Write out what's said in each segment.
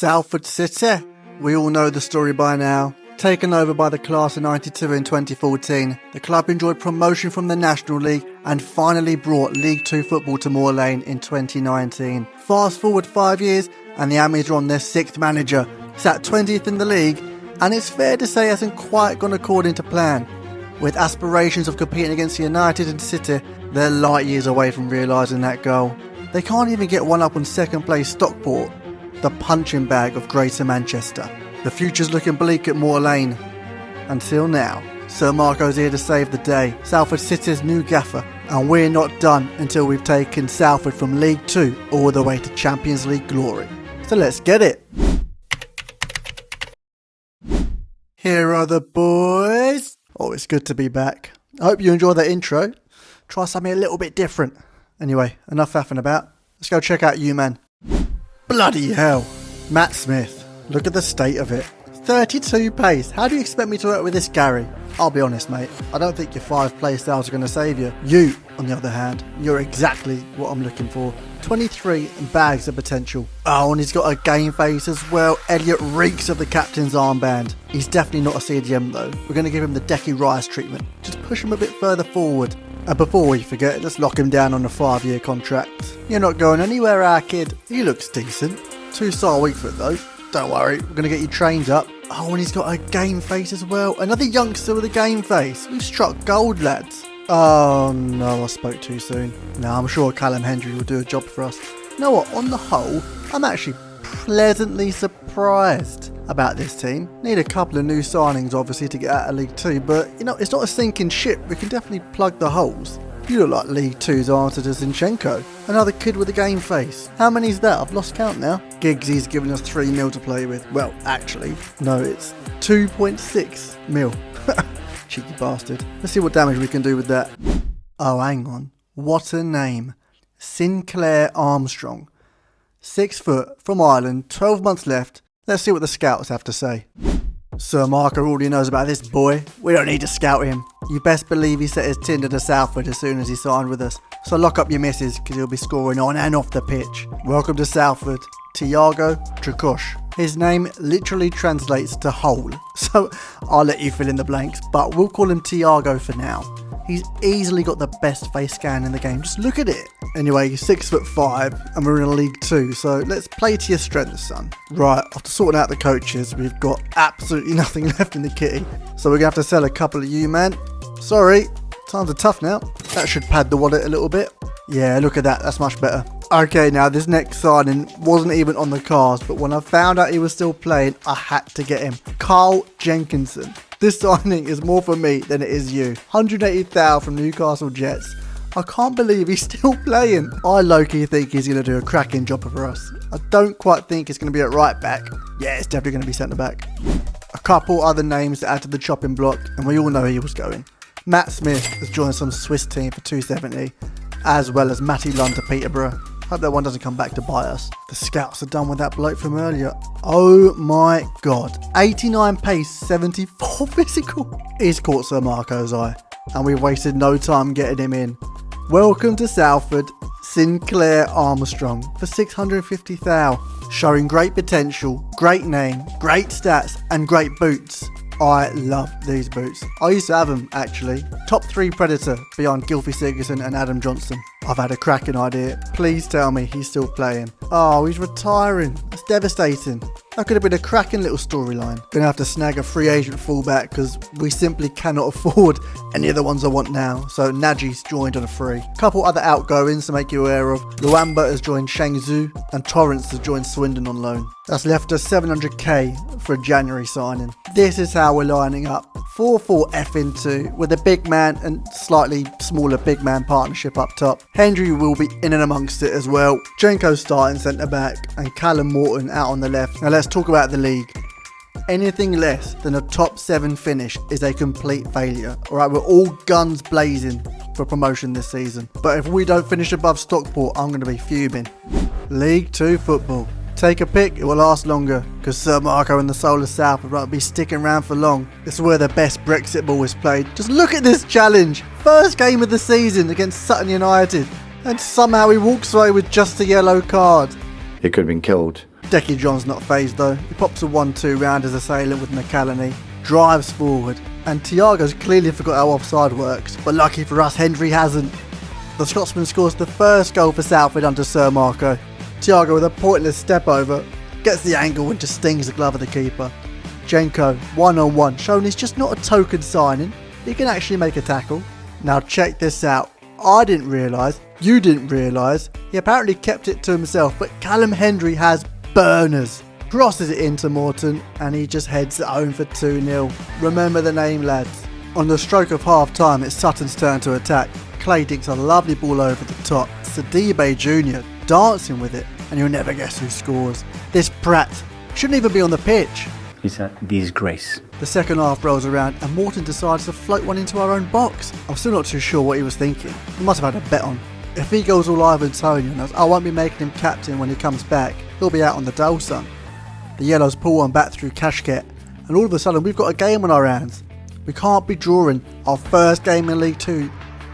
Salford Citeh. We all know the story by now. Taken over by the class of 92 in 2014, the club enjoyed promotion from the National League and finally brought League 2 football to Moor Lane in 2019. Fast forward 5 years and the Ammies are on their 6th manager, sat 20th in the league, and it's fair to say hasn't quite gone according to plan. With aspirations of competing against United and City, they're light years away from realising that goal. They can't even get one up on second place Stockport, the punching bag of Greater Manchester. The future's looking bleak at Moor Lane. Until now. Sir Marco's here to save the day, Salford Citeh's new gaffer, and we're not done until we've taken Salford from League 2 all the way to Champions League glory. So let's get it. Here are the boys. Oh, it's good to be back. I hope you enjoy that intro. Try something a little bit different. Anyway, enough faffing about. Let's go check out you, man. Bloody hell. Matt Smith. Look at the state of it. 32 pace. How do you expect me to work with this Gary? I'll be honest, mate. I don't think your 5 play styles are going to save you. You, on the other hand, you're exactly what I'm looking for. 23 and bags of potential. Oh, and he's got a game face as well. Elliot reeks of the captain's armband. He's definitely not a CDM though. We're going to give him the Decky Rice treatment. Just push him a bit further forward. And before we forget, let's lock him down on a 5-year contract. You're not going anywhere, our kid. He looks decent. 2-star weak foot though. Don't worry, we're going to get you trained up. Oh, and he's got a game face as well. Another youngster with a game face. We've struck gold, lads. Oh no, I spoke too soon. No, I'm sure Callum Hendry will do a job for us. You know what, on the whole, I'm actually pleasantly surprised about this team. Need a couple of new signings obviously to get out of League 2, but you know, it's not a sinking ship. We can definitely plug the holes. You look like League 2's answer to Zinchenko. Another kid with a game face. How many's that? I've lost count now. Giggsy's given us 3 mil to play with. Well, actually, no, it's 2.6 mil. Cheeky bastard. Let's see what damage we can do with that. Oh, hang on. What a name. Sinclair Armstrong. 6 foot, from Ireland, 12 months left. Let's see what the scouts have to say. Sir Marco already knows about this boy. We don't need to scout him. You best believe he set his Tinder to Salford as soon as he signed with us. So lock up your missus, because he'll be scoring on and off the pitch. Welcome to Salford, Tiago Trukosh. His name literally translates to hole, so I'll let you fill in the blanks, but we'll call him Tiago for now. He's easily got the best face scan in the game, just look at it. Anyway, he's 6'5" and we're in League 2, so let's play to your strengths, son. Right, after sorting out the coaches, we've got absolutely nothing left in the kitty, so we're going to have to sell a couple of you, man. Sorry, times are tough now. That should pad the wallet a little bit. Yeah, look at that, that's much better. Okay, now this next signing wasn't even on the cards, but when I found out he was still playing, I had to get him. Carl Jenkinson. This signing is more for me than it is you. 180,000 from Newcastle Jets. I can't believe he's still playing. I low-key think he's going to do a cracking job for us. I don't quite think it's going to be at right back. Yeah, it's definitely going to be centre back. A couple other names to add to the chopping block, and we all know he was going. Matt Smith has joined some Swiss team for 270, as well as Matty Lund to Peterborough. Hope that one doesn't come back to bite us. The scouts are done with that bloke from earlier. Oh my god. 89 pace, 74 physical. He's caught Sir Marco's eye, and we've wasted no time getting him in. Welcome to Salford, Sinclair Armstrong for 650,000. Showing great potential, great name, great stats, and great boots. I love these boots. I used to have them, actually. Top 3 predator behind Gylfi Sigurdsson and Adam Johnson. I've had a cracking idea. Please tell me he's still playing. Oh, he's retiring. That's devastating. That could have been a cracking little storyline. Gonna have to snag a free agent fullback because we simply cannot afford any of the ones I want now. So Naji's joined on a free. Couple other outgoings to make you aware of. Luamba has joined Shangzhou and Torrance has joined Swindon on loan. That's left us 700k for a January signing. This is how we're lining up. 4-4-2 with a big man and slightly smaller big man partnership up top. Hendry will be in and amongst it as well. Jenko starting centre back and Callum Morton out on the left. Now let's talk about the league. Anything less than a top 7 finish is a complete failure. Alright, we're all guns blazing for promotion this season. But if we don't finish above Stockport, I'm going to be fuming. League 2 football. Take a pick, it will last longer, because Sir Marco and the Solar South won't be sticking around for long. This is where the best Brexit ball is played. Just look at this challenge. First game of the season against Sutton United, and somehow he walks away with just a yellow card. He could have been killed Decky John's not phased though. He pops a 1-2 round his assailant with McCallany, drives forward, and Thiago's clearly forgot how offside works, but lucky for us, Hendry hasn't. The Scotsman scores the first goal for Salford under Sir Marco. Thiago with a pointless step over, gets the angle and just stings the glove of the keeper. Jenko, 1-on-1, showing he's just not a token signing, he can actually make a tackle. Now check this out, I didn't realise, you didn't realise, he apparently kept it to himself, but Callum Hendry has burners. Crosses it into Morton and he just heads it home for 2-0. Remember the name, lads. On the stroke of half time, it's Sutton's turn to attack. Clay dinks a lovely ball over the top. Sidibe Jr. dancing with it, and you'll never guess who scores. This Pratt shouldn't even be on the pitch. He's a disgrace. The second half rolls around and Morton decides to float one into our own box. I'm still not too sure what he was thinking. He must have had a bet on. If he goes all Ivan Toney on us, I won't be making him captain when he comes back. He'll be out on the dole, son. The Yellows pull one back through Kashket, and all of a sudden we've got a game on our hands. We can't be drawing our first game in League 2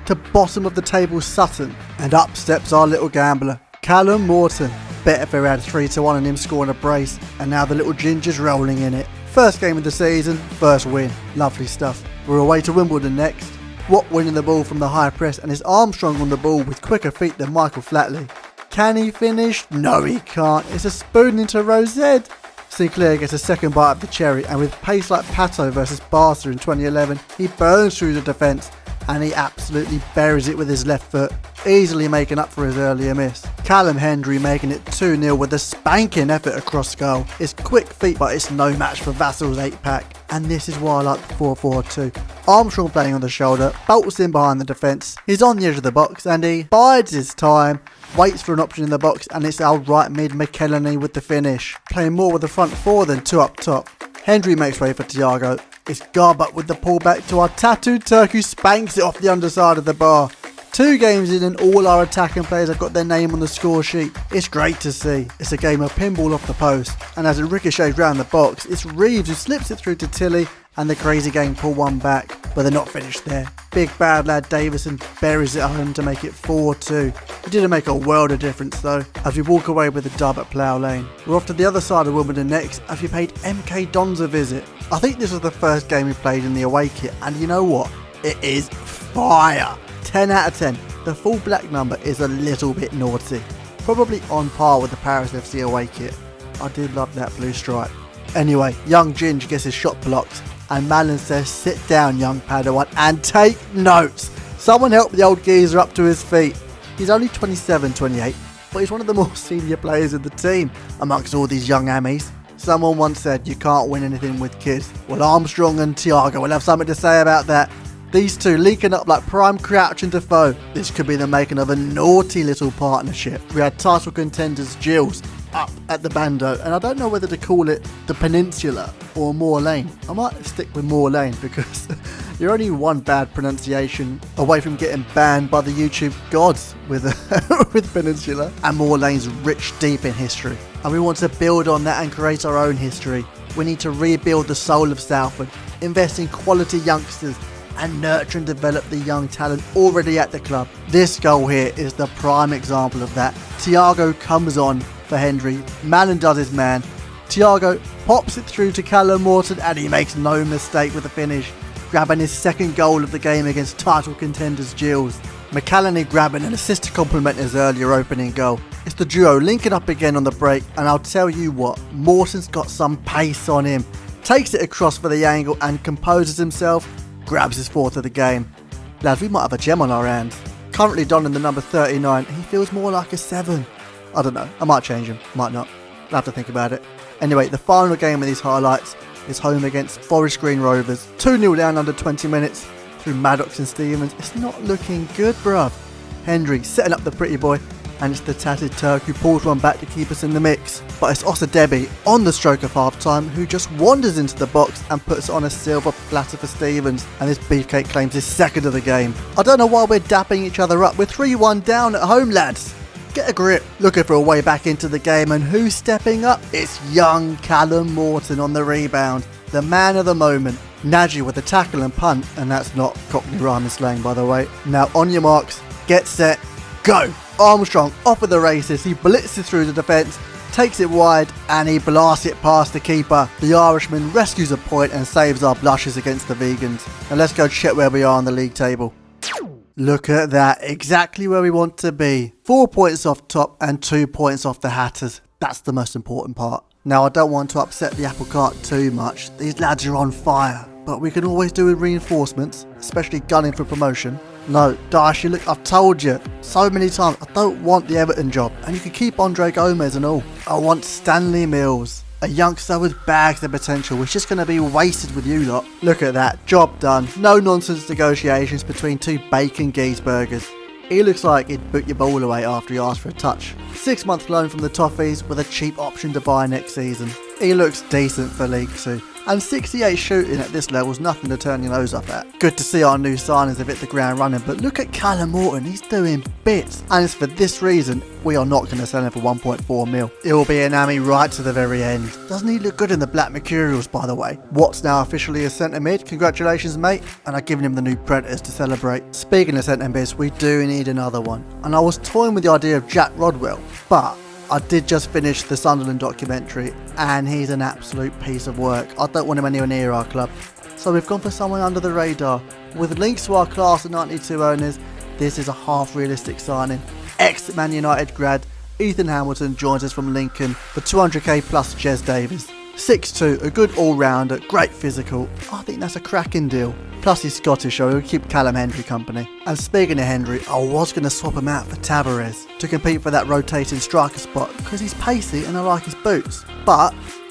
to bottom of the table Sutton, and up steps our little gambler, Callum Morton. Bet if we had 3-1 and him scoring a brace, and now the little ginger's rolling in it. First game of the season, first win. Lovely stuff. We're away to Wimbledon next. Watt winning the ball from the high press, and is Armstrong on the ball with quicker feet than Michael Flatley. Can he finish? No, he can't. It's a spoon into Rosette. Sinclair gets a second bite of the cherry, and with pace like Pato versus Barca in 2011, he burns through the defence and he absolutely buries it with his left foot, easily making up for his earlier miss. Callum Hendry making it 2-0 with a spanking effort across goal. It's quick feet, but it's no match for Vassal's 8-pack, and this is why I like the 4-4-2. Armstrong playing on the shoulder, bolts in behind the defence, he's on the edge of the box and he bides his time, waits for an option in the box, and it's our right mid McKellany with the finish, playing more with the front four than two up top. Hendry makes way for Thiago. It's Garbutt with the pullback to our tattooed Turk, who spanks it off the underside of the bar. 2 games in and all our attacking players have got their name on the score sheet. It's great to see. It's a game of pinball off the post, and as it ricochets round the box, it's Reeves who slips it through to Tilly, and the crazy gang pull one back, but they're not finished there. Big bad lad Davison buries it home to make it 4-2. It didn't make a world of difference though, as we walk away with a dub at Plough Lane. We're off to the other side of Wimbledon next, as we paid MK Dons a visit. I think this was the first game we played in the away kit, and you know what? It is fire! 10 out of 10. The full black number is a little bit naughty. Probably on par with the Paris FC away kit. I did love that blue stripe. Anyway, young Ginge gets his shot blocked, and Malin says, sit down young Padawan and take notes. Someone help the old geezer up to his feet. He's only 27, 28, but he's one of the more senior players in the team amongst all these young Ammies. Someone once said you can't win anything with kids. Well, Armstrong and Thiago will have something to say about that. These two linking up like prime Crouch and Defoe. This could be the making of a naughty little partnership. We had title contenders Gilles up at the Bando, and I don't know whether to call it the Peninsula or Moor Lane. I might stick with Moor Lane because you're only one bad pronunciation away from getting banned by the YouTube gods with with Peninsula. And Moor Lane's rich deep in history, and we want to build on that and create our own history. We need to rebuild the soul of Salford, invest in quality youngsters, and nurture and develop the young talent already at the club. This goal here is the prime example of that. Thiago comes on for Hendry, Malin does his man, Thiago pops it through to Callum Morton, and he makes no mistake with the finish, grabbing his second goal of the game against title contenders Gilles. McCallany grabbing an assist to complement his earlier opening goal. It's the duo linking up again on the break, and I'll tell you what, Morton's got some pace on him. Takes it across for the angle and composes himself, grabs his 4th of the game. Lads, we might have a gem on our hands. Currently donning the number 39, he feels more like a 7. I don't know, I might change him, might not. I'll have to think about it. Anyway, the final game of these highlights is home against Forest Green Rovers. 2-0 down under 20 minutes through Maddox and Stevens. It's not looking good, bruv. Hendry setting up the pretty boy, and it's the tatted Turk who pulls one back to keep us in the mix. But it's Osadebe on the stroke of half time who just wanders into the box and puts it on a silver platter for Stevens, and this beefcake claims his 2nd of the game. I don't know why we're dapping each other up. We're 3-1 down at home, lads. Get a grip. Looking for a way back into the game, and who's stepping up? It's young Callum Morton on the rebound. The man of the moment. Nagy with a tackle and punt, and that's not Cockney rhyming slang, by the way. Now on your marks, get set, go. Armstrong off of the races, he blitzes through the defence, takes it wide and he blasts it past the keeper. The Irishman rescues a point and saves our blushes against the vegans. And let's go check where we are on the league table. Look at that, exactly where we want to be. 4 points off top and 2 points off the Hatters. That's the most important part. Now I don't want to upset the apple cart too much. These lads are on fire, but we can always do with reinforcements, especially gunning for promotion. No, Darcy, look, I've told you so many times, I don't want the Everton job. And you can keep Andre Gomez and all. I want Stanley Mills. A youngster with bags of potential, which is just going to be wasted with you lot. Look at that, job done. No nonsense negotiations between two bacon geeseburgers. He looks like he'd boot your ball away after he asked for a touch. 6 month loan from the Toffees with a cheap option to buy next season. He looks decent for League 2. And 68 shooting at this level is nothing to turn your nose up at. Good to see our new signings have hit the ground running, but look at Callum Morton, he's doing bits. And it's for this reason we are not going to sell him for 1.4 mil. It will be an Ammy right to the very end. Doesn't he look good in the black mercurials, by the way? Watt's now officially a centre mid, congratulations mate, and I've given him the new Predators to celebrate. Speaking of centre mids, we do need another one. And I was toying with the idea of Jack Rodwell, but I did just finish the Sunderland documentary and he's an absolute piece of work. I don't want him anywhere near our club. So we've gone for someone under the radar. With links to our class of 92 owners, this is a half realistic signing. Ex-Man United grad, Ethan Hamilton joins us from Lincoln for 200k plus Jez Davies. 6'2", a good all-rounder, great physical. I think that's a cracking deal. Plus he's Scottish, so he'll keep Callum Hendry company. And speaking of Hendry, I was going to swap him out for Tavares to compete for that rotating striker spot because he's pacey and I like his boots. But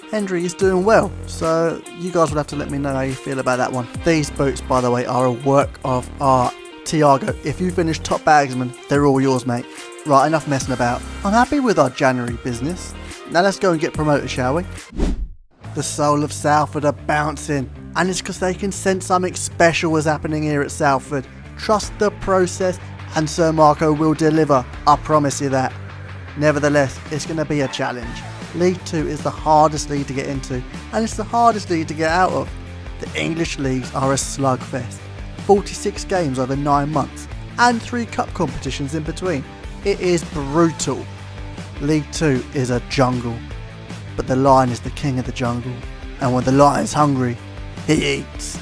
Hendry is doing well, so you guys will have to let me know how you feel about that one. These boots, by the way, are a work of art. Tiago, if you finish top bagsman, they're all yours, mate. Right, enough messing about. I'm happy with our January business. Now let's go and get promoted, shall we? The soul of Salford are bouncing, and it's because they can sense something special is happening here at Salford. Trust the process and Sir Marco will deliver, I promise you that. Nevertheless, it's going to be a challenge. League 2 is the hardest league to get into, and it's the hardest league to get out of. The English leagues are a slugfest. 46 games over 9 months, and 3 cup competitions in between. It is brutal. League 2 is a jungle. But the lion is the king of the jungle, and when the lion's hungry, he eats.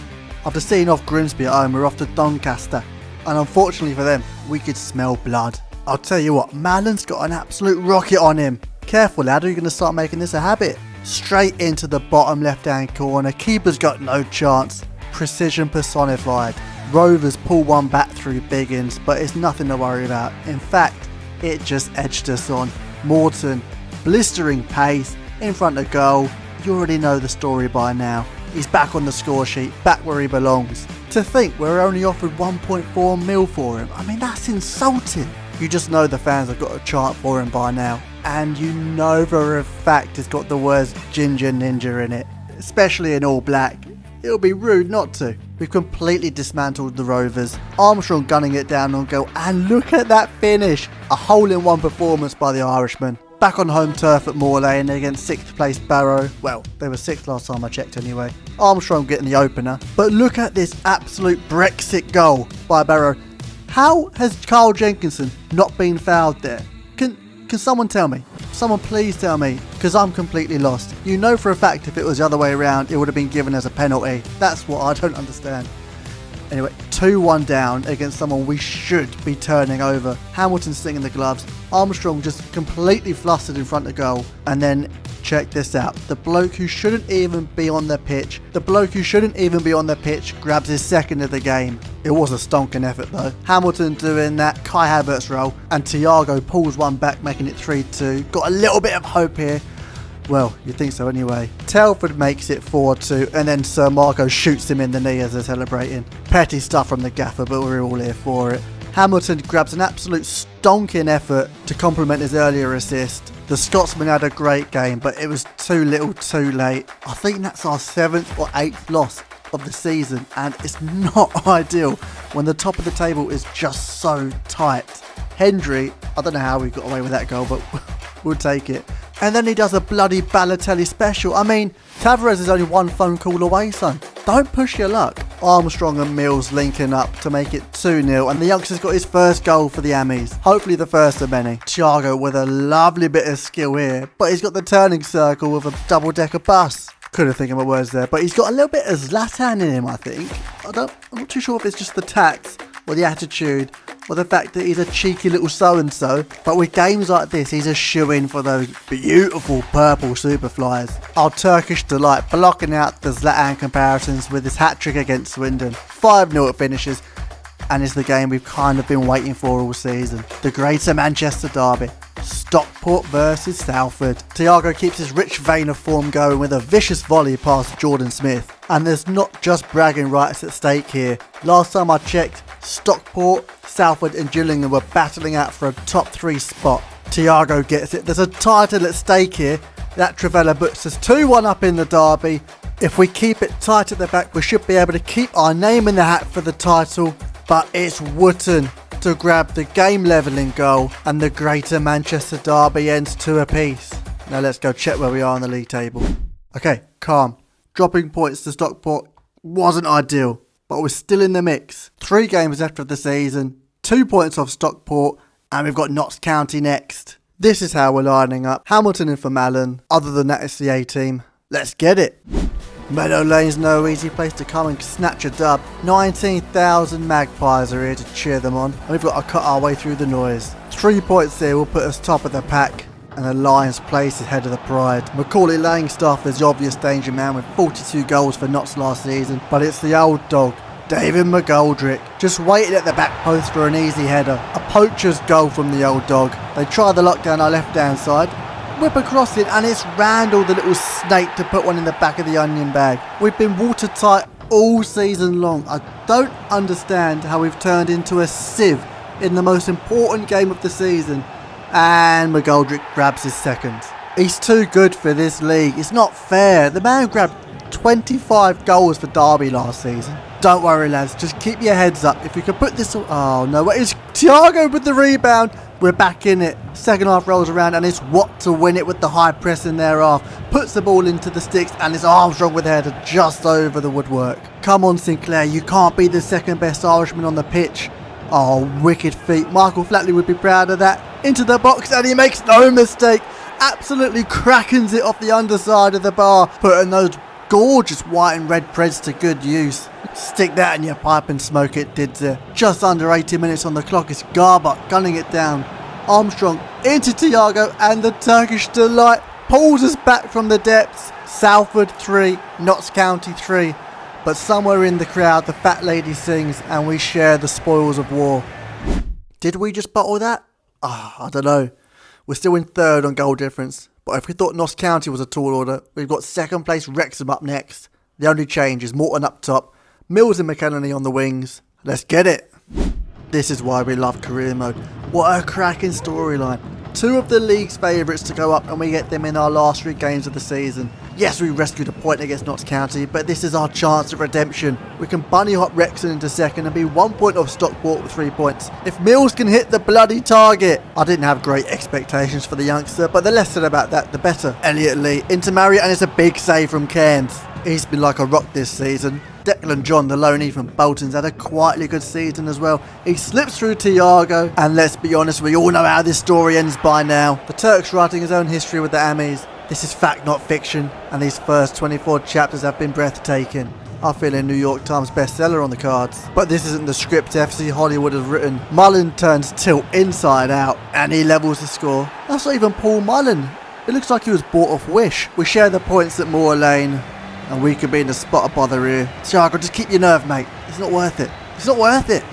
After seeing off Grimsby at home, we're off to Doncaster, and unfortunately for them, we could smell blood. I'll tell you what, Mallon's got an absolute rocket on him. Careful lad, are you going to start making this a habit? Straight into the bottom left hand corner, keeper's got no chance. Precision personified. Rovers pull one back through Biggins, but it's nothing to worry about. In fact, it just edged us on. Morton, blistering pace, in front of goal. You already know the story by now. He's back on the score sheet, back where he belongs. To think we're only offered 1.4 mil for him, I mean that's insulting. You just know the fans have got a chant for him by now. And you know for a fact it's got the words Ginger Ninja in it. Especially in all black. It'll be rude not to. We've completely dismantled the Rovers. Armstrong gunning it down on goal, and look at that finish. A hole-in-one performance by the Irishman. Back on home turf at Moor Lane against 6th place Barrow. Well, they were 6th last time I checked anyway. Armstrong getting the opener. But look at this absolute Brexit goal by Barrow. How has Carl Jenkinson not been fouled there? Can someone tell me? Someone please tell me, because I'm completely lost. You know for a fact if it was the other way around, it would have been given as a penalty. That's what I don't understand. Anyway, 2-1 down against someone we should be turning over. Hamilton stinging the gloves. Armstrong just completely flustered in front of goal. And then, check this out. The bloke who shouldn't even be on the pitch. Grabs his second of the game. It was a stonking effort though. Hamilton doing that Kai Havertz role. And Tiago pulls one back, making it 3-2. Got a little bit of hope here. Well, you'd think so anyway. Telford makes it 4-2 and then Sir Marco shoots him in the knee as they're celebrating. Petty stuff from the gaffer, but we're all here for it. Hamilton grabs an absolute stonking effort to complement his earlier assist. The Scotsman had a great game, but it was too little too late. I think that's our 7th or 8th loss of the season, and it's not ideal when the top of the table is just so tight. Hendry, I don't know how we got away with that goal, but We'll take it. And then he does a bloody Balotelli special. I mean, Tavares is only one phone call away, son. Don't push your luck. Armstrong and Mills linking up to make it 2-0, and the youngster's got his first goal for the Ammies. Hopefully the first of many. Thiago with a lovely bit of skill here, but he's got the turning circle with a double-decker bus. Couldn't think of my words there, but he's got a little bit of Zlatan in him, I think. I'm not too sure if it's just the tact or the attitude, or the fact that he's a cheeky little so-and-so, but with games like this, he's a shoo-in for those beautiful purple superflies. Our Turkish delight blocking out the Zlatan comparisons with his hat-trick against Swindon. 5-0 it finishes, and it's the game we've kind of been waiting for all season. The Greater Manchester derby. Stockport versus Salford. Thiago keeps his rich vein of form going with a vicious volley past Jordan Smith. And there's not just bragging rights at stake here. Last time I checked, Stockport, Salford and Gillingham were battling out for a top 3 spot. Thiago gets it. There's a title at stake here. That Trevella puts us 2-1 up in the derby. If we keep it tight at the back, we should be able to keep our name in the hat for the title. But it's Wootton to grab the game levelling goal, and the Greater Manchester derby ends 2 apiece. Now let's go check where we are on the league table. Okay, calm. Dropping points to Stockport wasn't ideal, but we're still in the mix. 3 games left of the season, 2 points off Stockport, and we've got Notts County next. This is how we're lining up. Hamilton and Formallen. Other than that, it's the A team. Let's get it. Meadow Lane's no easy place to come and snatch a dub. 19,000 magpies are here to cheer them on, and we've got to cut our way through the noise. 3 points here will put us top of the pack, and the Lions place is head of the pride. Macaulay Langstaff is the obvious danger man with 42 goals for Notts last season, but it's the old dog, David McGoldrick, just waiting at the back post for an easy header. A poacher's goal from the old dog. They try the lock down our left hand side, whip across it, and it's Randall the little snake to put one in the back of the onion bag. We've been watertight all season long. I don't understand how we've turned into a sieve in the most important game of the season, and McGoldrick grabs his second. He's too good for this league. It's not fair. The man grabbed 25 goals for Derby last season. Don't worry, lads. Just keep your heads up. If you can put this... Oh, no. It's Thiago with the rebound. We're back in it. Second half rolls around, and it's Watt to win it with the high press in thereof. Puts the ball into the sticks, and it's Armstrong with the header just over the woodwork. Come on, Sinclair. You can't be the second best Irishman on the pitch. Oh, wicked feat. Michael Flatley would be proud of that. Into the box, and he makes no mistake. Absolutely crackens it off the underside of the bar, putting those gorgeous white and red Preds to good use. Stick that in your pipe and smoke it, Didzer. Just under 80 minutes on the clock, it's Garbutt gunning it down. Armstrong into Thiago, and the Turkish delight pulls us back from the depths. Salford 3, Notts County 3. But somewhere in the crowd, the fat lady sings, and we share the spoils of war. Did we just bottle that? I don't know. We're still in third on goal difference. But if we thought Notts County was a tall order, we've got second place Wrexham up next. The only change is Morton up top, Mills and McElhenney on the wings. Let's get it. This is why we love career mode. What a cracking storyline. 2 of the league's favourites to go up, and we get them in our last 3 games of the season. Yes, we rescued a point against Notts County, but this is our chance of redemption. We can bunny hop Wrexham into second and be 1 point off Stockport with 3 points. If Mills can hit the bloody target. I didn't have great expectations for the youngster, but the less said about that, the better. Elliot Lee into Marriott, and it's a big save from Cairns. He's been like a rock this season. Declan John, the loanee from Bolton's, had a quietly good season as well. He slips through Thiago, and let's be honest, we all know how this story ends by now. The Turk's writing his own history with the Ammies. This is fact, not fiction, and these first 24 chapters have been breathtaking. I feel a New York Times bestseller on the cards. But this isn't the script FC Hollywood has written. Mullen turns tilt inside out, and he levels the score. That's not even Paul Mullen. It looks like he was bought off Wish. We share the points at Moor Lane, and we could be in the spot of bother here. Thiago, just keep your nerve, mate. It's not worth it. It's not worth it.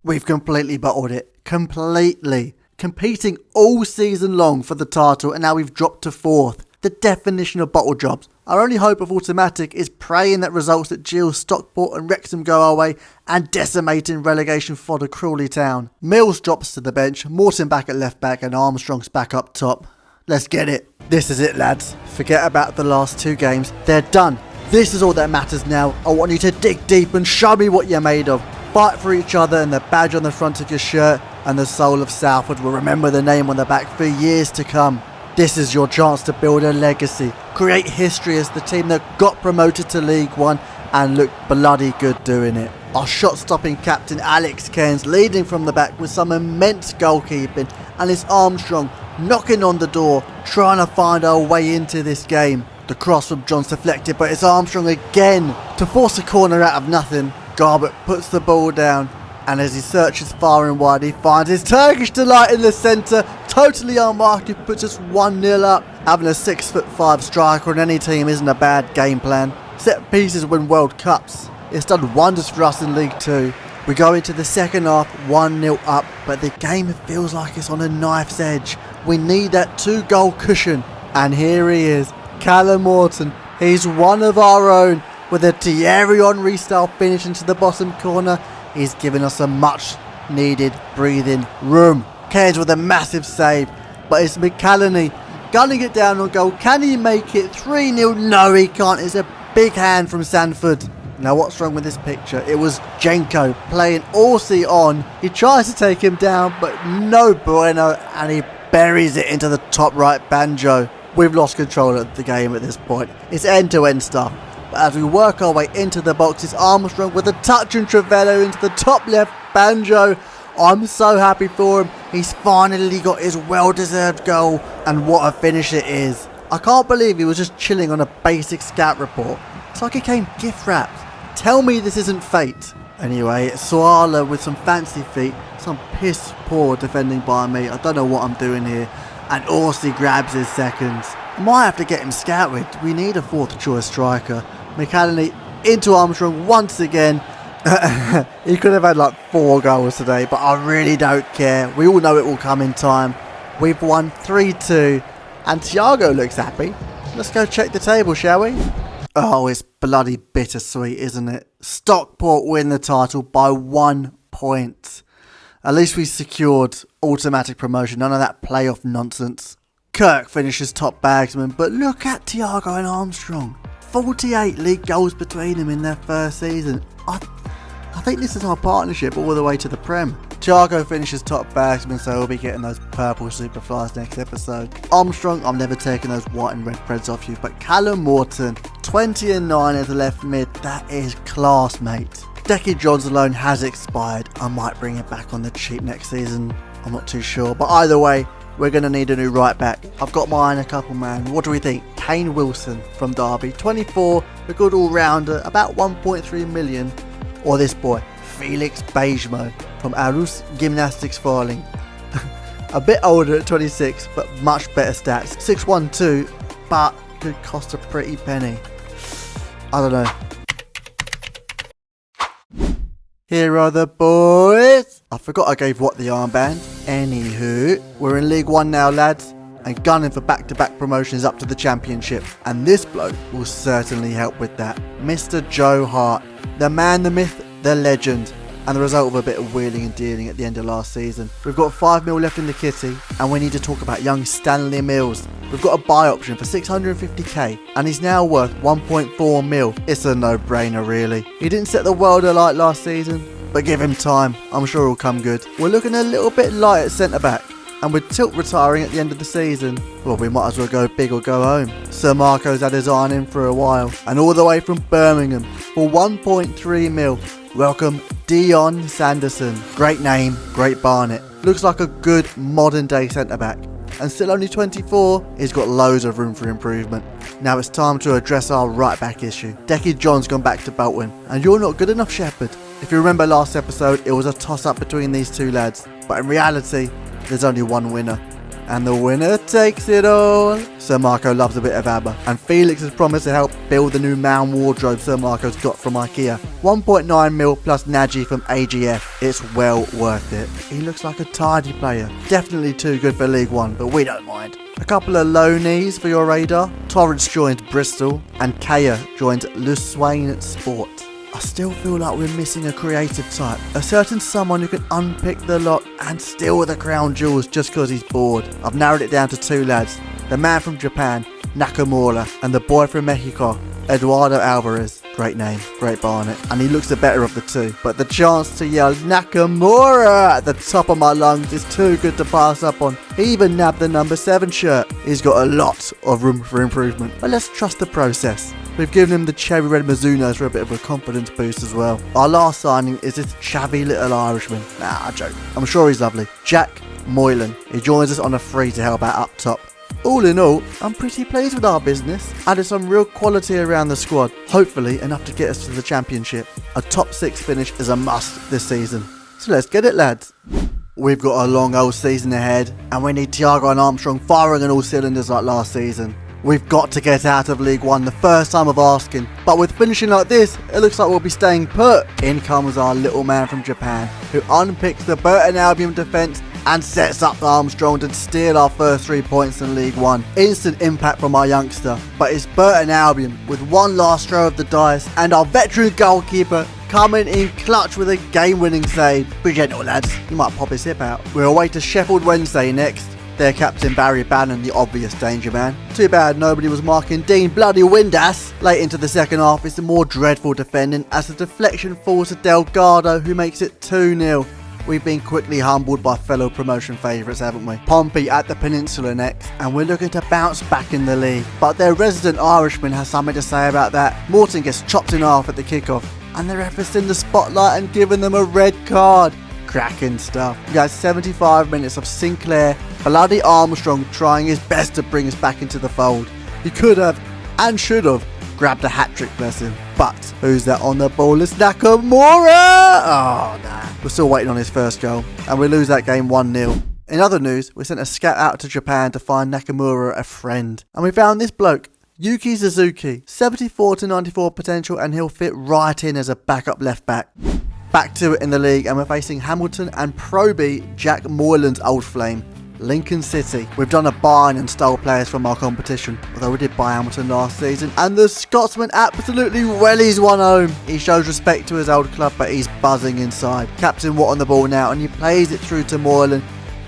We've completely bottled it. Completely. Competing all season long for the title, and now we've dropped to 4th. The definition of bottle jobs. Our only hope of automatic is praying that results at Gills, Stockport and Wrexham go our way, and decimating relegation fodder Crawley Town. Mills drops to the bench, Morton back at left back, and Armstrong's back up top. Let's get it. This is it, lads. Forget about the last 2 games. They're done. This is all that matters now. I want you to dig deep and show me what you're made of. Fight for each other, and the badge on the front of your shirt and the soul of Salford will remember the name on the back for years to come. This is your chance to build a legacy, create history as the team that got promoted to League One and looked bloody good doing it. Our shot-stopping captain Alex Cairns leading from the back with some immense goalkeeping, and it's Armstrong knocking on the door, trying to find our way into this game. The cross from John's deflected, but it's Armstrong again to force a corner out of nothing. Garbett puts the ball down, and as he searches far and wide, he finds his Turkish delight in the centre, totally unmarked. He puts us 1-0 up. Having a 6'5" striker on any team isn't a bad game plan. Set pieces win World Cups. It's done wonders for us in League 2. We go into the second half 1-0 up, but the game feels like it's on a knife's edge. We need that 2-goal cushion. And here he is, Callum Morton. He's one of our own with a Thierry Henry style finish into the bottom corner. He's given us a much needed breathing room. Cairns with a massive save, but it's McCallany gunning it down on goal. Can he make it 3-0? No, he can't. It's a big hand from Sanford. Now what's wrong with this picture? It was Jenko playing Orsi on. He tries to take him down, but no bueno, and he buries it into the top right banjo. We've lost control of the game at this point. It's end-to-end stuff. But as we work our way into the box, it's Armstrong with a touch and Travello into the top left banjo. I'm so happy for him. He's finally got his well-deserved goal, and what a finish it is. I can't believe he was just chilling on a basic scout report. It's like he came gift wrapped. Tell me this isn't fate. Anyway, it's Suala with some fancy feet, some piss poor defending by me. I don't know what I'm doing here. And Orsi grabs his seconds. Might have to get him scouted. We need a fourth choice striker. McCallany into Armstrong once again. He could have had like 4 goals today, but I really don't care. We all know it will come in time. We've won 3-2, and Thiago looks happy. Let's go check the table, shall we? Oh, it's bloody bittersweet, isn't it? Stockport win the title by 1 point. At least we secured automatic promotion, none of that playoff nonsense. Kirk finishes top bagsman, but look at Thiago and Armstrong. 48 league goals between them in their first season. I think this is our partnership all the way to the Prem. Thiago finishes top bagsman, so we'll be getting those purple superflies next episode. Armstrong, I'm never taking those white and red Preds off you, but Callum Morton, 20-9 as a left mid, that is class, mate. Decky John's loan has expired. I might bring it back on the cheap next season. I'm not too sure, but either way, we're going to need a new right back. I've got my eye on a couple, man. What do we think? Kane Wilson from Derby, 24, a good all-rounder, about 1.3 million. Or this boy, Felix Bejmo from Arus Gymnastics Farling. A bit older at 26, but much better stats. 6'1", but could cost a pretty penny. I don't know. Here are the boys. I forgot I gave Watt the armband. Anywho, we're in League 1 now, lads, and gunning for back-to-back promotions up to the Championship. And this bloke will certainly help with that. Mr. Joe Hart, the man, the myth, the legend, and the result of a bit of wheeling and dealing at the end of last season. We've got 5 mil left in the kitty, and we need to talk about young Stanley Mills. We've got a buy option for 650k, and he's now worth 1.4 mil. It's a no-brainer, really. He didn't set the world alight last season, but give him time. I'm sure he'll come good. We're looking a little bit light at centre-back, and with Tilt retiring at the end of the season, well, we might as well go big or go home. Sir Marco's had his iron in for a while, and all the way from Birmingham for 1.3 mil. Welcome Dion Sanderson. Great name, great Barnet. Looks like a good modern day centre back. And still only 24, he's got loads of room for improvement. Now it's time to address our right back issue. Decky John's gone back to Bolton, and you're not good enough, Shepherd. If you remember last episode, it was a toss up between these two lads. But in reality, there's only one winner. And the winner takes it all. Sir Marco loves a bit of ABBA, and Felix has promised to help build the new Mound wardrobe Sir Marco's got from IKEA. 1.9 mil plus Nagy from AGF. It's well worth it. He looks like a tidy player. Definitely too good for League 1, but we don't mind. A couple of loanees for your radar. Torrance joins Bristol, and Kaya joins Luswain Sport. I still feel like we're missing a creative type. A certain someone who can unpick the lot and steal the crown jewels just because he's bored. I've narrowed it down to 2 lads. The man from Japan, Nakamura, and the boy from Mexico, Eduardo Alvarez. Great name, great Barnet, and he looks the better of the two. But the chance to yell Nakamura at the top of my lungs is too good to pass up on. He even nabbed the number 7 shirt. He's got a lot of room for improvement, but let's trust the process. We've given him the cherry red Mizunos for a bit of a confidence boost as well. Our last signing is this chavvy little Irishman. Nah, I joke. I'm sure he's lovely. Jack Moylan. He joins us on a free to help out up top. All in all, I'm pretty pleased with our business. Added some real quality around the squad. Hopefully enough to get us to the championship. A top 6 finish is a must this season. So let's get it, lads. We've got a long old season ahead, and we need Thiago and Armstrong firing on all cylinders like last season. We've got to get out of League One the first time of asking, but with finishing like this, it looks like we'll be staying put. In comes our little man from Japan, who unpicks the Burton Albion defence and sets up Armstrong to steal our first 3 points in League One. Instant impact from our youngster, but it's Burton Albion with one last throw of the dice, and our veteran goalkeeper coming in clutch with a game-winning save. Be gentle, lads, you might pop his hip out. We're away to Sheffield Wednesday next. Their captain Barry Bannon, the obvious danger man. Too bad nobody was marking Dean bloody Windass. Late into the second half, it's a more dreadful defending as the deflection falls to Delgado, who makes it 2-0. We've been quickly humbled by fellow promotion favourites, haven't we? Pompey at the Peninsula next, and we're looking to bounce back in the league. But their resident Irishman has something to say about that. Morton gets chopped in half at the kickoff, and the ref is in the spotlight and giving them a red card. Cracking stuff. We got 75 minutes of Sinclair, bloody Armstrong trying his best to bring us back into the fold. He could have, and should have, grabbed a hat-trick, bless him. But who's that on the ball? It's Nakamura! Oh, nah. We're still waiting on his first goal, and we lose that game 1-0. In other news, we sent a scout out to Japan to find Nakamura a friend. And we found this bloke, Yuki Suzuki. 74 to 94 potential, and he'll fit right in as a backup left back. Back to it in the league, and we're facing Hamilton and Pro B Jack Moylan's old flame, Lincoln City. We've done a buying and stole players from our competition, although we did buy Hamilton last season, and the Scotsman absolutely wellies one home. He shows respect to his old club, but he's buzzing inside. Captain Watt on the ball now, and he plays it through to Moylan,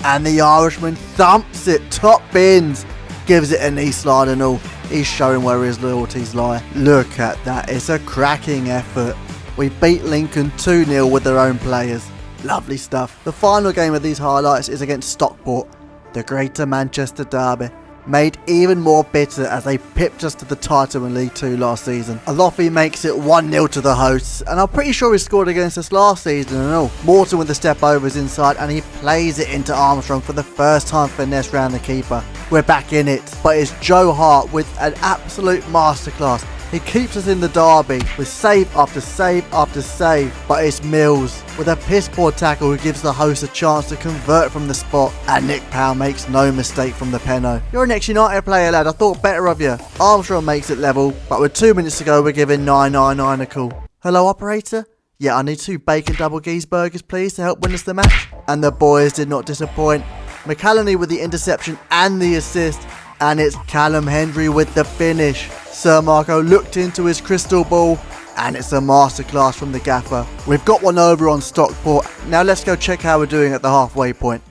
and the Irishman thumps it, top bins, gives it a knee slide and all. He's showing where his loyalties lie. Look at that, it's a cracking effort. We beat Lincoln 2-0 with their own players. Lovely stuff. The final game of these highlights is against Stockport, the Greater Manchester derby, made even more bitter as they pipped us to the title in League 2 last season. Alofi makes it 1-0 to the hosts, and I'm pretty sure he scored against us last season and all. Morton with the step overs inside, and he plays it into Armstrong for the first time, finesse round the keeper. We're back in it, but it's Joe Hart with an absolute masterclass. He keeps us in the derby with save after save after save, but it's Mills with a piss poor tackle who gives the host a chance to convert from the spot, and Nick Powell makes no mistake from the penno. You're an ex-United player, lad, I thought better of you. Armstrong makes it level, but with 2 minutes to go we're giving 999 a call. Hello operator? Yeah, I need 2 bacon double geese burgers please to help win us the match. And the boys did not disappoint. McCallany with the interception and the assist, and it's Callum Hendry with the finish. Sir Marco looked into his crystal ball, and it's a masterclass from the gaffer. We've got one over on Stockport. Now let's go check how we're doing at the halfway point.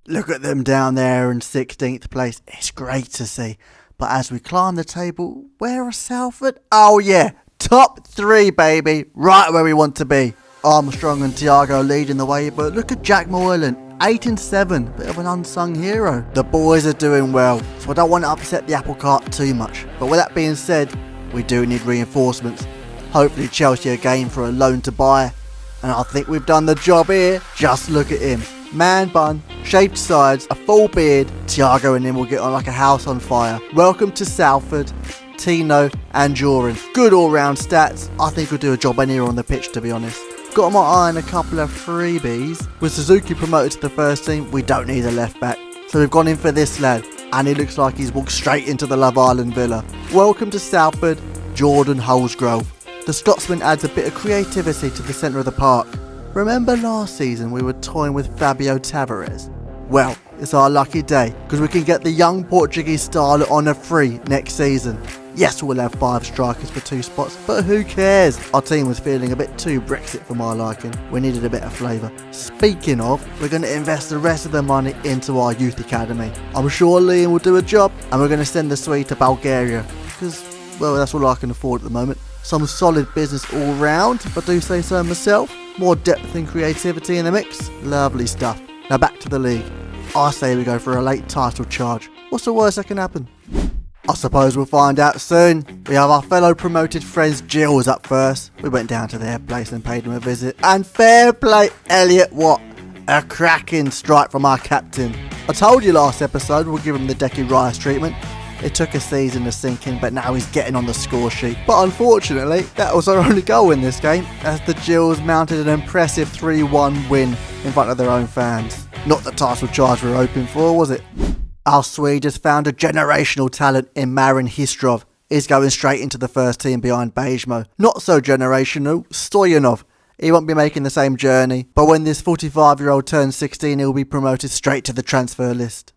Look at them down there in 16th place. It's great to see. But as we climb the table, where are Salford? Oh yeah, top 3 baby, right where we want to be. Armstrong and Thiago leading the way, but look at Jack Moylan. 8 and 7, bit of an unsung hero. The boys are doing well, so I don't want to upset the apple cart too much. But with that being said, we do need reinforcements. Hopefully Chelsea are game for a loan to buy, and I think we've done the job here. Just look at him. Man bun, shaved sides, a full beard. Thiago and him will get on like a house on fire. Welcome to Salford, Tino and Joran. Good all-round stats. I think we'll do a job anywhere on the pitch, to be honest. Got my eye on a couple of freebies. With Suzuki promoted to the first team, we don't need a left back. So we've gone in for this lad, and he looks like he's walked straight into the Love Island villa. Welcome to Salford, Jordan Holsgrove. The Scotsman adds a bit of creativity to the centre of the park. Remember last season we were toying with Fabio Tavares? Well, it's our lucky day, because we can get the young Portuguese star on a free next season. Yes, we'll have 5 strikers for 2 spots, but who cares? Our team was feeling a bit too Brexit for my liking. We needed a bit of flavour. Speaking of, we're going to invest the rest of the money into our youth academy. I'm sure Liam will do a job, and we're going to send the Swede to Bulgaria, because, well, that's all I can afford at the moment. Some solid business all round, if I do say so myself. More depth and creativity in the mix. Lovely stuff. Now back to the league. I say we go for a late title charge. What's the worst that can happen? I suppose we'll find out soon. We have our fellow promoted friends Gills up first. We went down to their place and paid them a visit. And fair play, Elliot Watt. A cracking strike from our captain. I told you last episode we'll give him the Decky Rice treatment. It took a season to sink in, but now he's getting on the score sheet. But unfortunately, that was our only goal in this game, as the Gills mounted an impressive 3-1 win in front of their own fans. Not the title charge we were hoping for, was it? Our Swede has found a generational talent in Marin Histrov. He's going straight into the first team behind Bejmo. Not so generational, Stoyanov. He won't be making the same journey, but when this 45-year-old turns 16, he'll be promoted straight to the transfer list.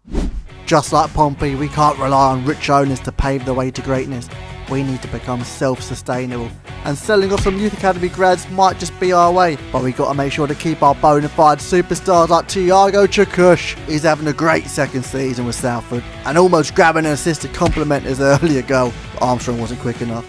Just like Pompey, we can't rely on rich owners to pave the way to greatness. We need to become self-sustainable, and selling off some youth academy grads might just be our way, but we got to make sure to keep our bona fide superstars like Tiago Chakush. He's having a great second season with Salford, and almost grabbing an assist to complement his earlier goal. Armstrong wasn't quick enough.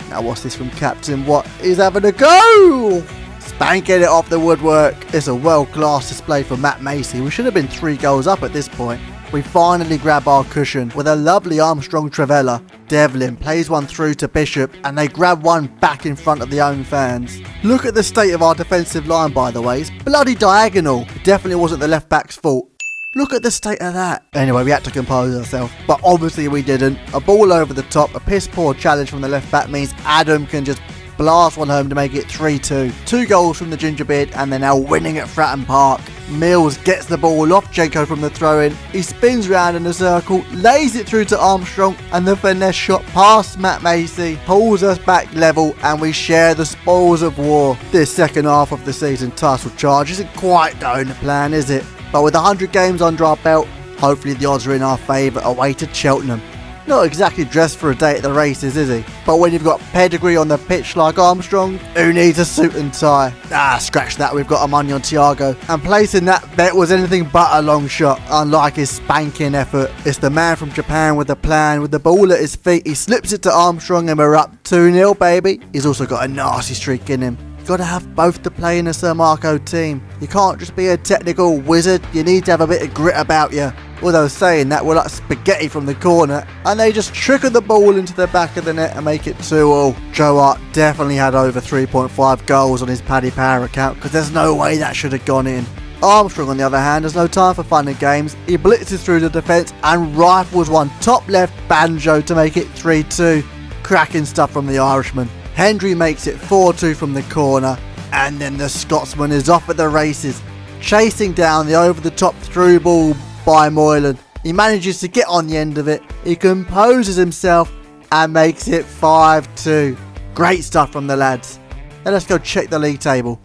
Now what's this from Captain Watt? He's having a go! Spanking it off the woodwork. It's a world-class display for Matt Macy. We should have been 3 goals up at this point. We finally grab our cushion with a lovely Armstrong Travella. Devlin plays one through to Bishop, and they grab one back in front of the own fans. Look at the state of our defensive line, by the way. It's bloody diagonal. It definitely wasn't the left back's fault. Look at the state of that. Anyway, we had to compose ourselves, but obviously we didn't. A ball over the top, a piss poor challenge from the left back means Adam can just blast one home to make it 3-2. 2 goals from the Gingerbeard, and they're now winning at Fratton Park. Mills gets the ball off Jenko from the throw-in. He spins round in a circle, lays it through to Armstrong, and the finesse shot past Matt Macy pulls us back level, and we share the spoils of war. This second half of the season title charge isn't quite going to plan, is it? But with 100 games under our belt, hopefully the odds are in our favour away to Cheltenham. Not exactly dressed for a day at the races, is he? But when you've got pedigree on the pitch like Armstrong, who needs a suit and tie? Scratch that, we've got our money on Tiago. And placing that bet was anything but a long shot, unlike his spanking effort. It's the man from Japan with a plan. With the ball at his feet, he slips it to Armstrong and we're up 2-0, baby. He's also got a nasty streak in him. You've got to have both to play in a Sir Marco team. You can't just be a technical wizard, you need to have a bit of grit about you. Although saying that, we're like spaghetti from the corner, and they just trickle the ball into the back of the net and make it 2-2. Joe Hart definitely had over 3.5 goals on his Paddy Power account, because there's no way that should have gone in. Armstrong, on the other hand, has no time for fun and games. He blitzes through the defence and rifles one top left banjo to make it 3-2. Cracking stuff from the Irishman. Hendry makes it 4-2 from the corner, and then the Scotsman is off at the races, chasing down the over-the-top through ball by Moylan. He manages to get on the end of it, he composes himself and makes it 5-2. Great stuff from the lads. Now let's go check the league table.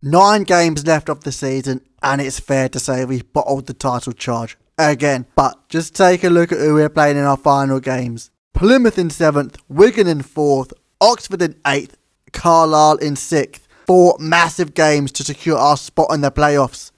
9 games left of the season, and it's fair to say we bottled the title charge again. But just take a look at who we're playing in our final games. Plymouth in 7th, Wigan in 4th, Oxford in 8th, Carlisle in 6th. 4 massive games to secure our spot in the playoffs.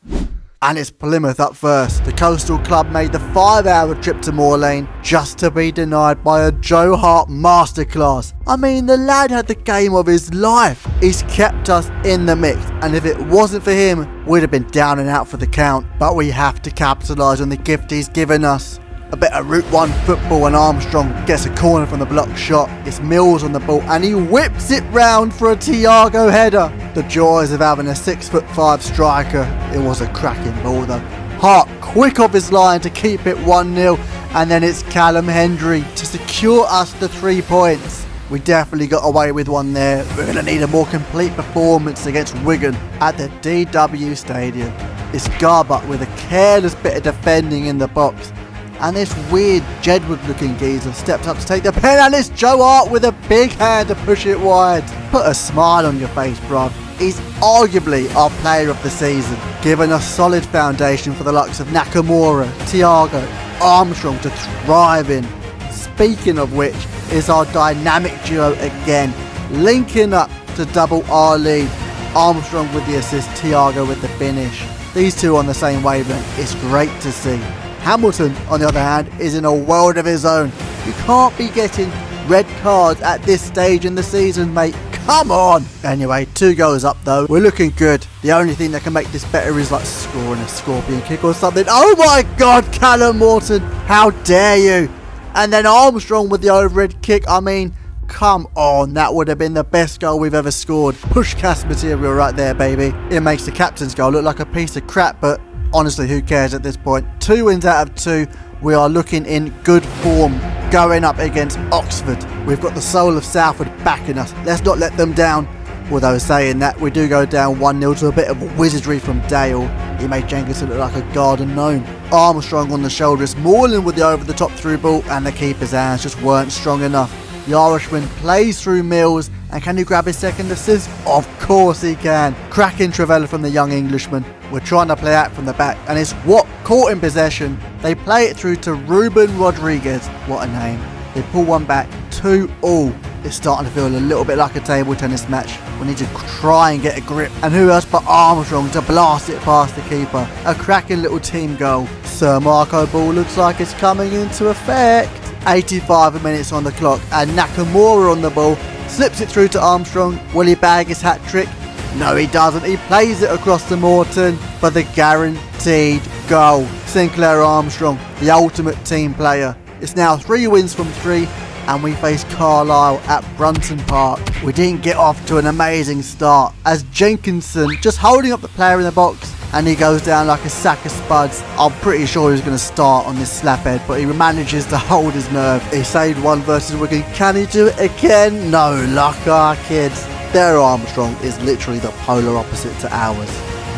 And it's Plymouth up first. The Coastal Club made the 5-hour trip to Moor Lane just to be denied by a Joe Hart masterclass. I mean, the lad had the game of his life. He's kept us in the mix, and if it wasn't for him, we'd have been down and out for the count. But we have to capitalise on the gift he's given us. A bit of Route 1 football, and Armstrong gets a corner from the block shot. It's Mills on the ball and he whips it round for a Tiago header. The joys of having a 6'5" striker. It was a cracking ball though. Hart quick off his line to keep it 1-0, and then it's Callum Hendry to secure us the 3 points. We definitely got away with one there. We're going to need a more complete performance against Wigan at the DW Stadium. It's Garbutt with a careless bit of defending in the box. And this weird Jedward looking geezer steps up to take the pen, and it's Joe Hart with a big hand to push it wide. Put a smile on your face, bruv. He's arguably our player of the season, giving a solid foundation for the likes of Nakamura, Tiago, Armstrong to thrive in. Speaking of which, is our dynamic duo again, linking up to double our lead. Armstrong with the assist, Tiago with the finish. These two on the same wavelength, it's great to see. Hamilton, on the other hand, is in a world of his own. You can't be getting red cards at this stage in the season, mate. Come on! Anyway, 2 goals up though. We're looking good. The only thing that can make this better is like scoring a scorpion kick or something. Oh my god, Callum Morton! How dare you! And then Armstrong with the overhead kick. I mean, come on, that would have been the best goal we've ever scored. Push cast material right there, baby. It makes the captain's goal look like a piece of crap, but honestly, who cares at this point? 2 wins out of 2. We are looking in good form going up against Oxford. We've got the soul of Salford backing us. Let's not let them down. Although saying that, we do go down 1-0 to a bit of wizardry from Dale. He made Jenkinson look like a garden gnome. Armstrong on the shoulders, Moreland with the over-the-top through ball, and the keeper's hands just weren't strong enough. The Irishman plays through Mills, and can he grab his second assist? Of course he can. Cracking Travella from the young Englishman. We're trying to play out from the back, and it's what caught in possession. They play it through to Ruben Rodriguez. What a name. They pull one back, 2-2. It's starting to feel a little bit like a table tennis match. We need to try and get a grip. And who else but Armstrong to blast it past the keeper. A cracking little team goal. Sir Marco ball looks like it's coming into effect. 85 minutes on the clock, and Nakamura on the ball. Slips it through to Armstrong. Will he bag his hat-trick? No, he doesn't. He plays it across to Morton for the guaranteed goal. Sinclair Armstrong, the ultimate team player. It's now 3 wins from 3, and we face Carlisle at Brunton Park. We didn't get off to an amazing start, as Jenkinson just holding up the player in the box, and he goes down like a sack of spuds. I'm pretty sure he's going to start on this slaphead, but he manages to hold his nerve. He saved one versus Wigan. Can he do it again? No luck, our kids. Their Armstrong is literally the polar opposite to ours.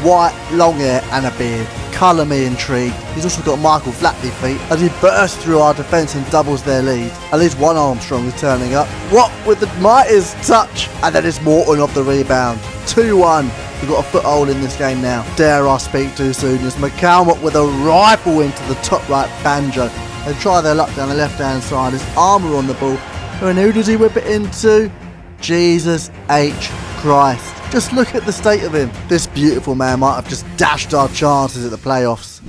White, long hair and a beard. Colour me intrigued. He's also got Michael Flatley feet as he bursts through our defence and doubles their lead. At least one Armstrong is turning up. What with the mightiest touch? And then it's Morton off the rebound. 2-1. We've got a foothold in this game now. Dare I speak too soon? As McCalmont with a rifle into the top right banjo. They try their luck down the left hand side. There's Armour on the ball. And who does he whip it into? Jesus H. Christ. Just look at the state of him. This beautiful man might have just dashed our chances at the playoffs.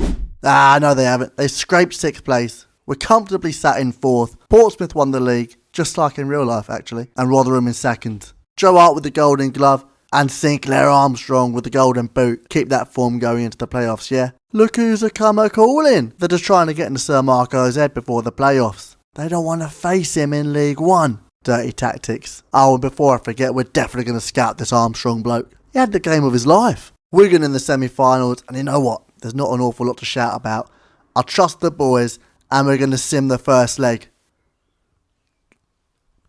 No they haven't. They scraped 6th place. We're comfortably sat in 4th. Portsmouth won the league, just like in real life actually, and Rotherham in 2nd. Joe Hart with the golden glove, and Sinclair Armstrong with the golden boot. Keep that form going into the playoffs, yeah? Look who's come a-calling. They're just trying to get into Sir Marco's head before the playoffs. They don't want to face him in League One. Dirty tactics. Oh, and before I forget, we're definitely going to scout this Armstrong bloke. He had the game of his life. Wigan in the semi-finals, and you know what? There's not an awful lot to shout about. I trust the boys, and we're going to sim the first leg.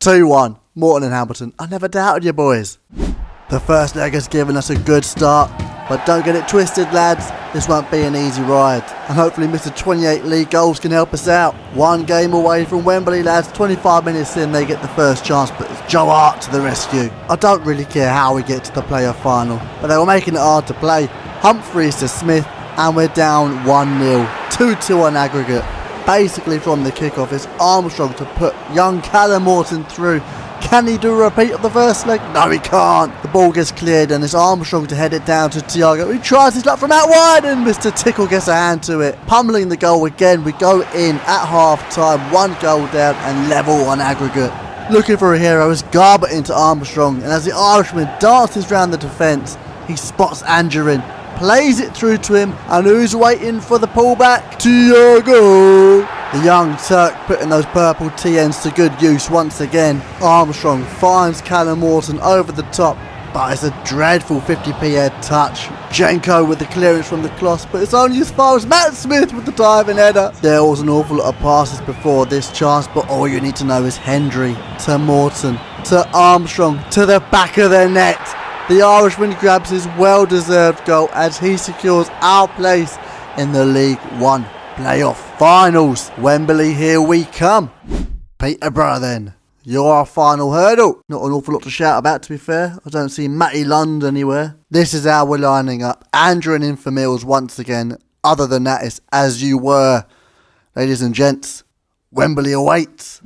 2-1. Morton and Hamilton. I never doubted you, boys. The first leg has given us a good start, but don't get it twisted, lads. This won't be an easy ride, and hopefully Mr. 28 league goals can help us out. 1 game away from Wembley, lads. 25 minutes in, they get the first chance, but it's Joe Hart to the rescue. I don't really care how we get to the playoff final, but they were making it hard to play. Humphreys to Smith, and we're down 1-0. 2-2 on aggregate. Basically from the kickoff, it's Armstrong to put young Callum Morton through. Can he do a repeat of the first leg? No, he can't. The ball gets cleared and it's Armstrong to head it down to Thiago. He tries his luck from out wide and Mr. Tickle gets a hand to it. Pummeling the goal again. We go in at half time. 1 goal down and level on aggregate. Looking for a hero is Garbutt into Armstrong, and as the Irishman dances round the defence, he spots Angerin. Plays it through to him, and who's waiting for the pullback? Thiago! The young Turk putting those purple TNs to good use once again. Armstrong finds Callum Morton over the top, but it's a dreadful 50p head touch. Jenko with the clearance from the cross, but it's only as far as Matt Smith with the diving header. There was an awful lot of passes before this chance, but all you need to know is Hendry to Morton to Armstrong to the back of the net. The Irishman grabs his well-deserved goal as he secures our place in the League One playoff finals. Wembley, here we come. Peterborough then. You're our final hurdle. Not an awful lot to shout about, to be fair. I don't see Matty Lund anywhere. This is how we're lining up. Andrew in for Mills once again. Other than that, it's as you were. Ladies and gents, Wembley awaits.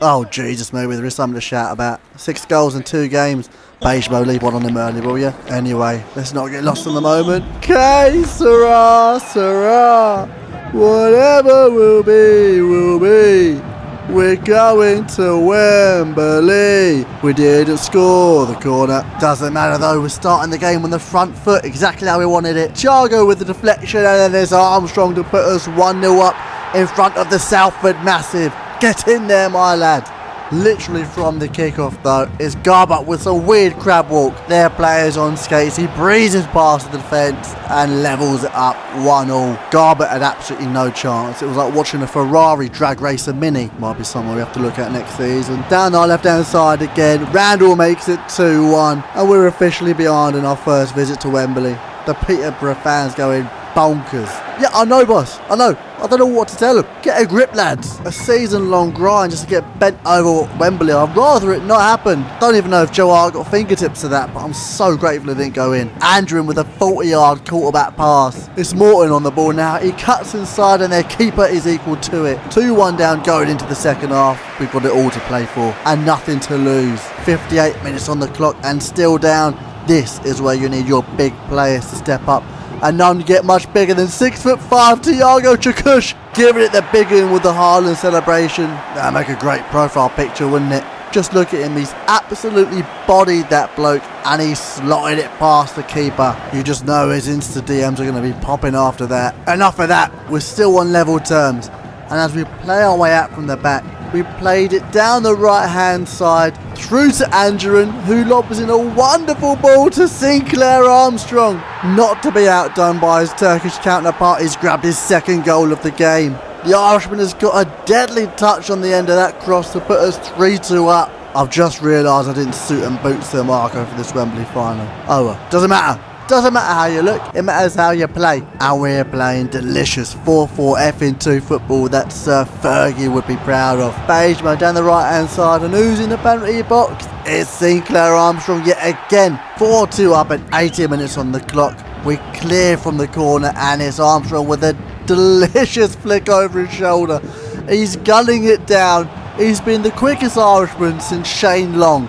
Oh, Jesus, maybe there is something to shout about. 6 goals in 2 games. Beigemo, leave one on him early, will you? Anyway, let's not get lost in the moment. Que sera, sera. Whatever will be, will be. We're going to Wembley. We didn't score the corner. Doesn't matter though, we're starting the game on the front foot, exactly how we wanted it. Thiago with the deflection, and then there's Armstrong to put us 1-0 up in front of the Salford Massive. Get in there, my lad. Literally from the kickoff though, it's Garbutt with some weird crab walk. Their players on skates, he breezes past the defence and levels it up 1-1. Garbutt had absolutely no chance. It was like watching a Ferrari drag race a Mini. Might be somewhere we have to look at next season. Down our left hand side again, Randall makes it 2-1 and we're officially behind in our first visit to Wembley. The Peterborough fans going bonkers. Yeah, I know, boss. I know. I don't know what to tell them. Get a grip, lads. A season-long grind just to get bent over at Wembley. I'd rather it not happen. Don't even know if Joe Hart got fingertips to that, but I'm so grateful it didn't go in. Andrew with a 40-yard quarterback pass. It's Morton on the ball now. He cuts inside and their keeper is equal to it. 2-1 down going into the second half. We've got it all to play for and nothing to lose. 58 minutes on the clock and still down. This is where you need your big players to step up. And none get much bigger than 6'5" Thiago Chakush, giving it the big one with the Haaland celebration. That'd make a great profile picture, wouldn't it? Just look at him, he's absolutely bodied that bloke and he slotted it past the keeper. You just know his Insta DMs are going to be popping after that. Enough of that, we're still on level terms. And as we play our way out from the back, we played it down the right hand side through to Angerin, who lobs in a wonderful ball to Sinclair Armstrong. Not to be outdone by his Turkish counterpart, he's grabbed his second goal of the game. The Irishman has got a deadly touch on the end of that cross to put us 3-2 up. I've just realised I didn't suit and boots to Marco for this Wembley final. Oh well, doesn't matter. Doesn't matter how you look, it matters how you play. And we're playing delicious 4-4 F2 football that Sir Fergie would be proud of. Bageman down the right hand side and who's in the penalty box? It's Sinclair Armstrong yet again. 4-2 up at 80 minutes on the clock. We clear from the corner and it's Armstrong with a delicious flick over his shoulder. He's gunning it down. He's been the quickest Irishman since Shane Long.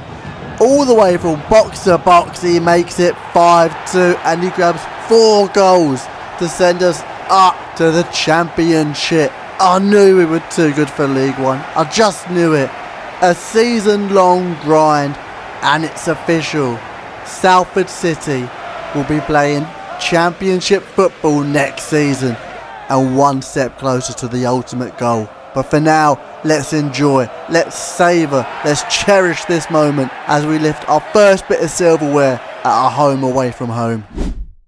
All the way from box to box, he makes it 5-2 and he grabs 4 goals to send us up to the championship. I knew we were too good for League One. I just knew it. A season-long grind and it's official. Salford Citeh will be playing championship football next season and one step closer to the ultimate goal. But for now, let's enjoy, let's savour, let's cherish this moment as we lift our first bit of silverware at our home away from home.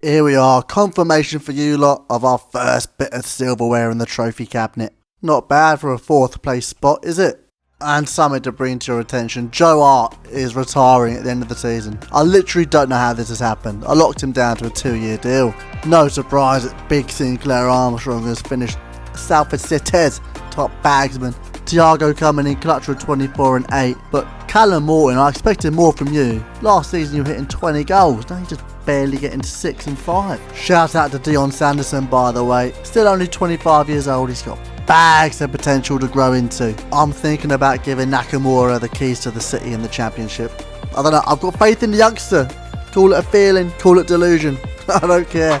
Here we are, confirmation for you lot of our first bit of silverware in the trophy cabinet. Not bad for a 4th place spot, is it? And something to bring to your attention, Joe Hart is retiring at the end of the season. I literally don't know how this has happened. I locked him down to a 2-year deal. No surprise that big Sinclair Armstrong has finished Salford Citeh's top bagsman. Thiago coming in clutch with 24 and 8. But Callum Morton, I expected more from you. Last season you were hitting 20 goals. Now you're just barely getting 6 and 5. Shout out to Dion Sanderson, by the way. Still only 25 years old. He's got bags of potential to grow into. I'm thinking about giving Nakamura the keys to the city in the championship. I don't know. I've got faith in the youngster. Call it a feeling. Call it delusion. I don't care.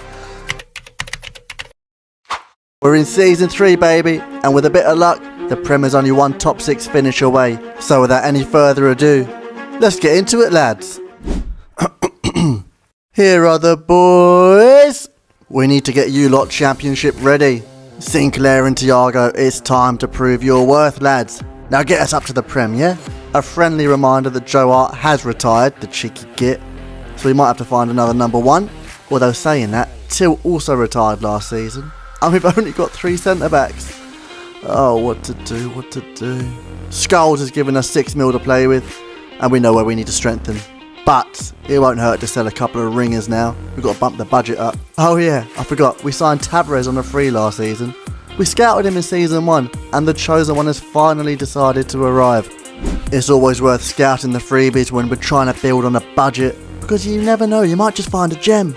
We're in season 3, baby, and with a bit of luck, the Prem is only one top 6 finish away. So without any further ado, let's get into it, lads. Here are the boys. We need to get you lot championship ready. Sinclair and Thiago, it's time to prove your worth, lads. Now get us up to the Prem, yeah? A friendly reminder that Joe Hart has retired, the cheeky git. So we might have to find another number 1. Although saying that, Till also retired last season. And we've only got 3 centre-backs. Oh, what to do, what to do. Skulls has given us 6 mil to play with, and we know where we need to strengthen. But it won't hurt to sell a couple of ringers now. We've got to bump the budget up. Oh yeah, I forgot, we signed Tavares on a free last season. We scouted him in season 1, and the chosen one has finally decided to arrive. It's always worth scouting the freebies when we're trying to build on a budget, because you never know, you might just find a gem.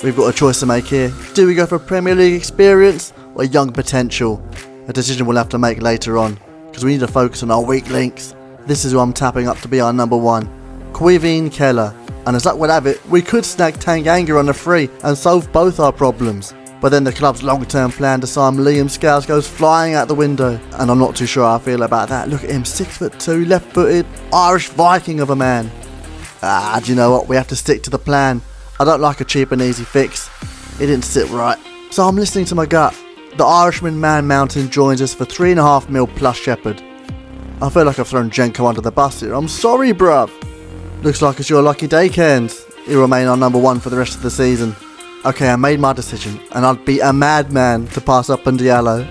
We've got a choice to make here. Do we go for Premier League experience or young potential? A decision we'll have to make later on, because we need to focus on our weak links. This is who I'm tapping up to be our number 1, Quiveen Keller. And as luck would have it, we could snag Tanganga on a free and solve both our problems. But then the club's long-term plan to sign Liam Scales goes flying out the window, and I'm not too sure how I feel about that. Look at him, 6'2", left-footed, Irish Viking of a man. Do you know what? We have to stick to the plan. I don't like a cheap and easy fix. It didn't sit right. So I'm listening to my gut. The Irishman Man Mountain joins us for 3.5 mil plus Shepherd. I feel like I've thrown Jenko under the bus here. I'm sorry, bruv. Looks like it's your lucky day, Cairns. He'll remain our number 1 for the rest of the season. Okay, I made my decision, and I'd be a madman to pass up on Diallo.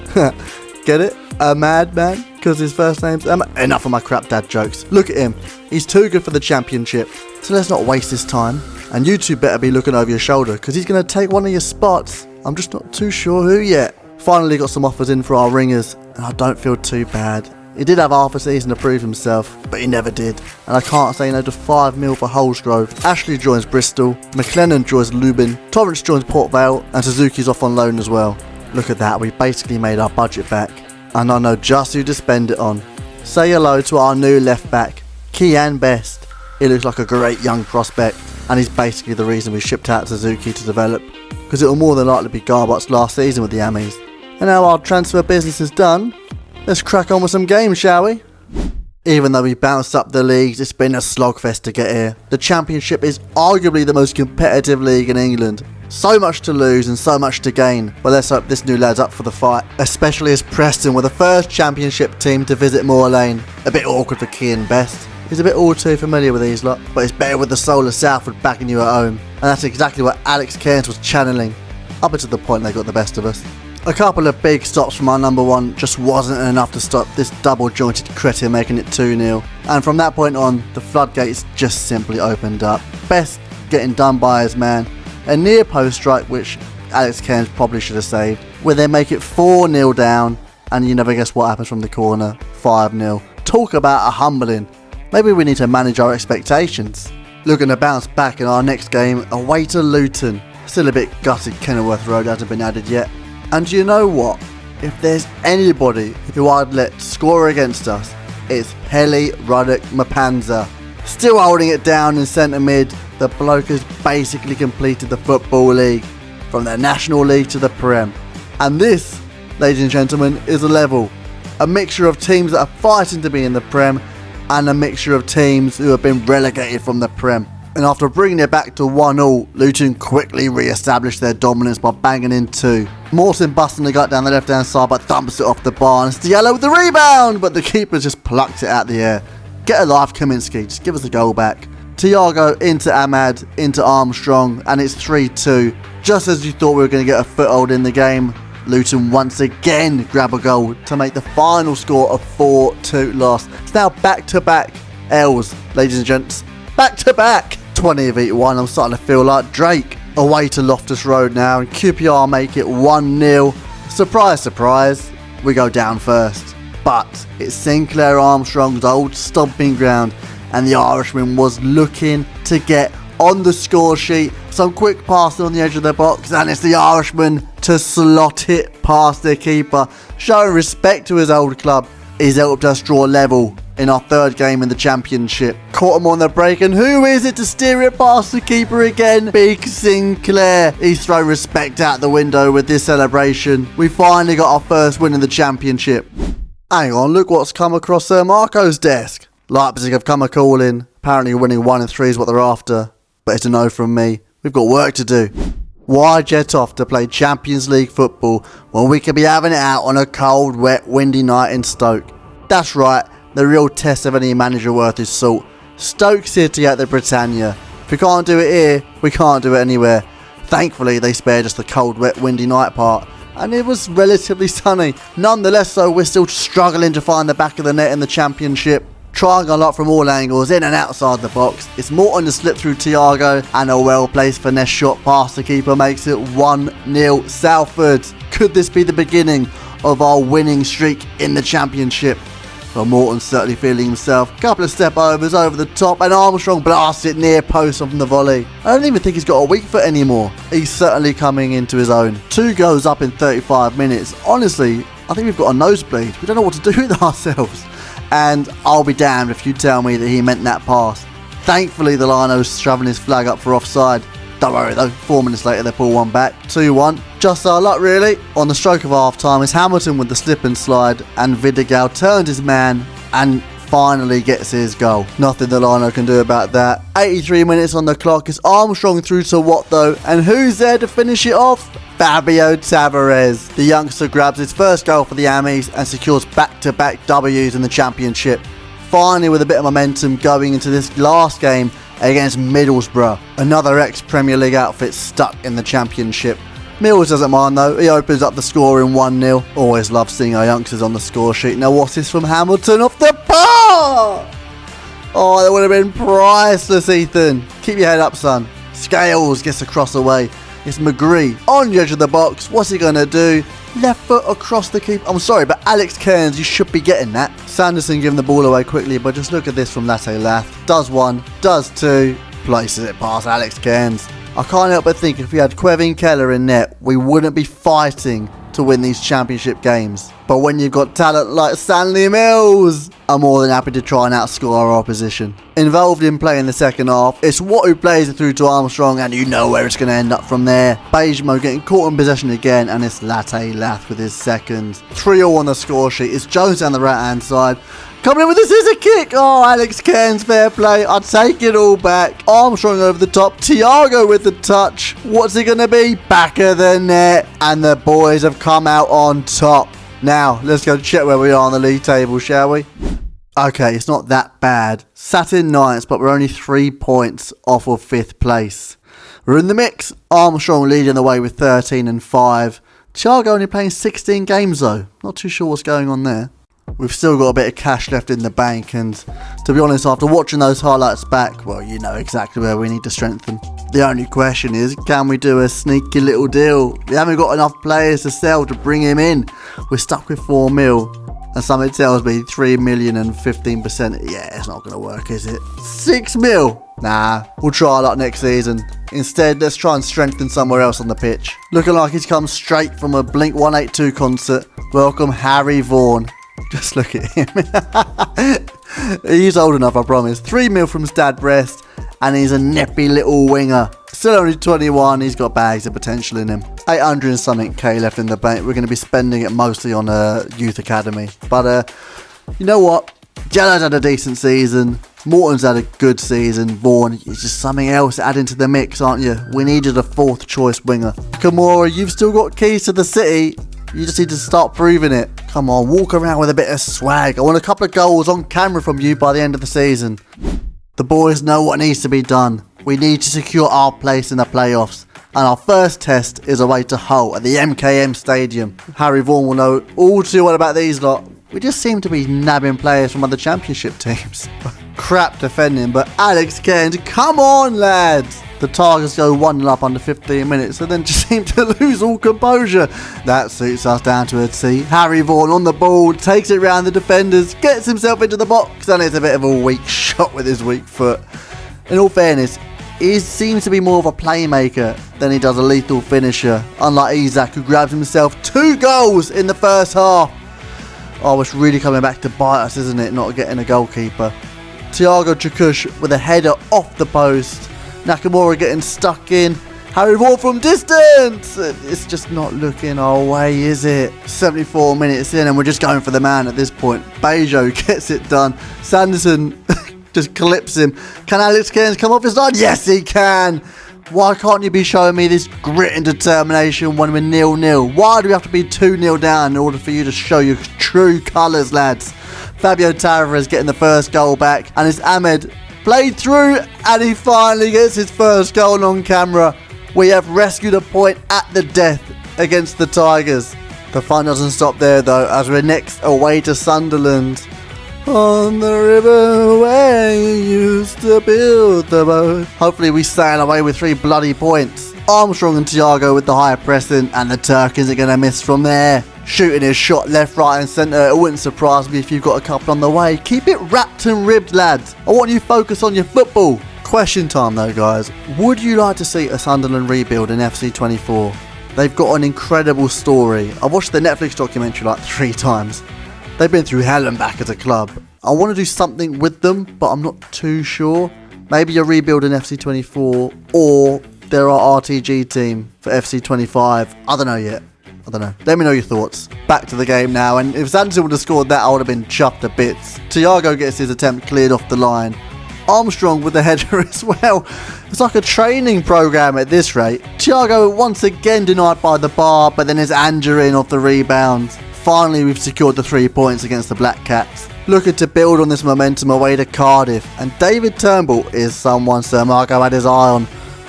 Get it? A madman? Because his first name's Enough of my crap dad jokes. Look at him. He's too good for the championship. So let's not waste his time. And you two better be looking over your shoulder, because he's going to take one of your spots. I'm just not too sure who yet. Finally got some offers in for our ringers, and I don't feel too bad. He did have half a season to prove himself, but he never did. And I can't say no to 5 mil for Holsgrove. Ashley joins Bristol, McLennan joins Lubin, Torrance joins Port Vale, and Suzuki's off on loan as well. Look at that, we basically made our budget back. And I know just who to spend it on. Say hello to our new left back, Kian Best. He looks like a great young prospect, and he's basically the reason we shipped out Suzuki to develop, because it will more than likely be Garbot's last season with the Ammies. And now our transfer business is done, let's crack on with some games, shall we? Even though we bounced up the leagues, it's been a slogfest to get here. The Championship is arguably the most competitive league in England. So much to lose and so much to gain. But let's hope this new lad's up for the fight, especially as Preston were the first Championship team to visit Moor Lane. A bit awkward for Kian Best. He's a bit all too familiar with these lot, but it's better with the soul of Salford backing you at home. And that's exactly what Alex Cairns was channeling, up until the point they got the best of us. A couple of big stops from our number 1 just wasn't enough to stop this double-jointed cretin making it 2-0. And from that point on, the floodgates just simply opened up. Best getting done by his man. A near post strike which Alex Cairns probably should have saved, where they make it 4-0 down, and you never guess what happens from the corner, 5-0. Talk about a humbling. Maybe we need to manage our expectations. Looking to bounce back in our next game, away to Luton. Still a bit gutted Kenilworth Road hasn't been added yet. And you know what? If there's anybody who I'd let score against us, it's Heli Ruddock Mapanza. Still holding it down in centre mid, the bloke has basically completed the Football League, from the National League to the Prem. And this, ladies and gentlemen, is a level. A mixture of teams that are fighting to be in the Prem, and a mixture of teams who have been relegated from the Prem. And after bringing it back to 1-1, Luton quickly re-established their dominance by banging in 2. Mawson busting the gut down the left hand side but thumps it off the bar, and it's Diallo with the rebound, but the keeper just plucked it out the air. Get a life, Kaminsky, just give us a goal back. Thiago into Ahmad, into Armstrong, and it's 3-2. Just as you thought we were going to get a foothold in the game, Luton once again grab a goal to make the final score a 4-2 loss. It's now back-to-back L's, ladies and gents. Back-to-back! 20 of each one, I'm starting to feel like Drake. Away to Loftus Road now, and QPR make it 1-0. Surprise, surprise, we go down first. But it's Sinclair Armstrong's old stomping ground, and the Irishman was looking to get on the score sheet. Some quick passing on the edge of the box, and it's the Irishman to slot it past the keeper. Showing respect to his old club, he's helped us draw level in our 3rd game in the Championship. Caught him on the break, and who is it to steer it past the keeper again? Big Sinclair. He's thrown respect out the window with this celebration. We finally got our first win in the Championship. Hang on, look what's come across Sir Marco's desk. Leipzig have come a calling. Apparently winning 1-3 is what they're after. But it's a no from me. We've got work to do. Why jet off to play Champions League football when we could be having it out on a cold, wet, windy night in Stoke? That's right, the real test of any manager worth his salt. Stoke City at the Britannia. If we can't do it here, we can't do it anywhere. Thankfully, they spared us the cold, wet, windy night part, and it was relatively sunny. Nonetheless, though, we're still struggling to find the back of the net in the Championship. Trying a lot from all angles, in and outside the box. It's Morton to slip through Thiago, and a well-placed finesse shot past the keeper makes it 1-0 Salford. Could this be the beginning of our winning streak in the Championship? Well, Morton's certainly feeling himself. Couple of step overs over the top, and Armstrong blasts it near post from the volley. I don't even think he's got a weak foot anymore. He's certainly coming into his own. 2 goals up in 35 minutes. Honestly, I think we've got a nosebleed. We don't know what to do with ourselves. And I'll be damned if you tell me that he meant that pass. Thankfully, the Lino's shoving his flag up for offside. Don't worry though, 4 minutes later they pull one back, 2-1. Just our luck really. On the stroke of half time is Hamilton with the slip and slide, and Vidigal turns his man and finally gets his goal. Nothing the liner can do about that. 83 minutes on the clock. It's Armstrong through to Watt though, and who's there to finish it off? Fabio Tavares. The youngster grabs his first goal for the Ammies and secures back-to-back W's in the championship. Finally with a bit of momentum going into this last game against Middlesbrough. Another ex-Premier League outfit stuck in the championship. Mills doesn't mind though, he opens up the score in 1-0. Always love seeing our youngsters on the score sheet. Now what's this from Hamilton off the bar? Oh, that would have been priceless, Ethan. Keep your head up, son. Scales gets across the way. It's McGree on the edge of the box. What's he going to do? Left foot across the keeper. I'm sorry, but Alex Cairns, you should be getting that. Sanderson giving the ball away quickly, but just look at this from Latte Lath. Does one, does two, places it past Alex Cairns. I can't help but think if we had Quevin Keller in net, we wouldn't be fighting to win these championship games. But when you've got talent like Stanley Mills, I'm more than happy to try and outscore our opposition. Involved in play in the second half, it's Watt who plays it through to Armstrong, and you know where it's going to end up from there. Bejmo getting caught in possession again, and it's Latte Lath with his second. 3-all on the score sheet. It's Jones down the right hand side. Coming in with a scissor kick. Oh, Alex Cairns, fair play. I'll take it all back. Armstrong over the top. Thiago with the touch. What's it going to be? Back of the net. And the boys have come out on top. Now, let's go check where we are on the league table, shall we? Okay, it's not that bad. Sat in ninth, but we're only 3 points off of 5th place. We're in the mix. Armstrong leading the way with 13 and 5. Thiago only playing 16 games though. Not too sure what's going on there. We've still got a bit of cash left in the bank, and to be honest, after watching those highlights back, well, you know exactly where we need to strengthen. The only question is, can we do a sneaky little deal? We haven't got enough players to sell to bring him in. We're stuck with 4 mil, and something tells me 3 million and 15%. Yeah, it's not going to work, is it? 6 mil? Nah, we'll try our luck next season. Instead, let's try and strengthen somewhere else on the pitch. Looking like he's come straight from a Blink 182 concert. Welcome Harry Vaughan. Just look at him. He's old enough, I promise. 3 mil from Stad Brest, and he's a nippy little winger. Still only 21, he's got bags of potential in him. 800 and something K left in the bank. We're going to be spending it mostly on a youth academy. But you know what? Jello's had a decent season. Morton's had a good season. Vaughan is just something else adding to the mix, aren't you? We needed a 4th choice winger. Kamora, you've still got keys to the city. You just need to start proving it. Come on, walk around with a bit of swag. I want a couple of goals on camera from you by the end of the season. The boys know what needs to be done. We need to secure our place in the playoffs. And our first test is away to Hull at the MKM Stadium. Harry Vaughan will know all too well about these lot. We just seem to be nabbing players from other championship teams. Crap defending, but Alex Cairns, come on lads! The Tigers go 1-0 up under 15 minutes and then just seem to lose all composure. That suits us down to a T. Harry Vaughan on the ball, takes it round the defenders, gets himself into the box, and it's a bit of a weak shot with his weak foot. In all fairness, he seems to be more of a playmaker than he does a lethal finisher, unlike Isak, who grabs himself 2 goals in the first half. Oh, it's really coming back to bite us, isn't it, not getting a goalkeeper. Thiago Chakush with a header off the post. Nakamura getting stuck in. Harry Vaughan from distance. It's just not looking our way, is it? 74 minutes in and we're just going for the man at this point. Bejmo gets it done. Sanderson just clips him. Can Alex Cairns come off his line? Yes, he can. Why can't you be showing me this grit and determination when we're 0-0? Why do we have to be 2-0 down in order for you to show your true colours, lads? Fabio Tavares getting the first goal back, and it's Ahmed played through, and he finally gets his first goal on camera. We have rescued a point at the death against the Tigers. The fun doesn't stop there though, as we're next away to Sunderland. On the river where you used to build the boat. Hopefully we sail away with 3 bloody points. Armstrong and Thiago with the higher pressing, and the Turk isn't going to miss from there. Shooting his shot left, right and centre. It wouldn't surprise me if you've got a couple on the way. Keep it wrapped and ribbed, lads. I want you to focus on your football. Question time though, guys. Would you like to see a Sunderland rebuild in FC 24? They've got an incredible story. I've watched the Netflix documentary like 3 times. They've been through hell and back as a club. I want to do something with them, but I'm not too sure. Maybe a rebuild in FC 24 or they're our RTG team for FC25. I don't know yet. I don't know. Let me know your thoughts. Back to the game now, and if Sanderson would have scored that, I would have been chuffed to bits. Thiago gets his attempt cleared off the line. Armstrong with the header as well. It's like a training program at this rate. Thiago once again denied by the bar, but then is in off the rebound. Finally, we've secured the 3 points against the Black Cats. Looking to build on this momentum away to Cardiff, and David Turnbull is someone Sir Marco had his eye on.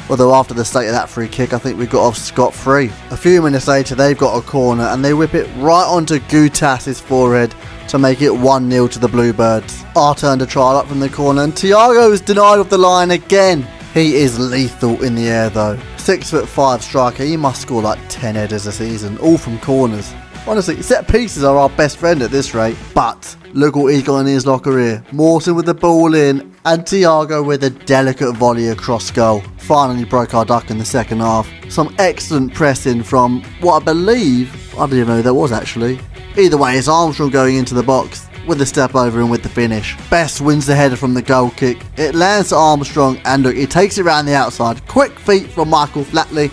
Although after the state of that free kick, I think we got off scot-free. A few minutes later, they've got a corner and they whip it right onto Gutas's forehead to make it 1-0 to the Bluebirds. Our turn to try up from the corner, and Thiago is denied off the line again. He is lethal in the air though. 6'5" striker, he must score like 10 headers a season, all from corners. Honestly, set pieces are our best friend at this rate. But look what he's got in his locker here. Morton with the ball in, and Thiago with a delicate volley across goal. Finally broke our duck in the second half. Some excellent pressing from what I believe, I don't even know who that was actually. Either way, it's Armstrong going into the box with a step over and with the finish. Best wins the header from the goal kick. It lands to Armstrong, and look, he takes it around the outside. Quick feet from Michael Flatley.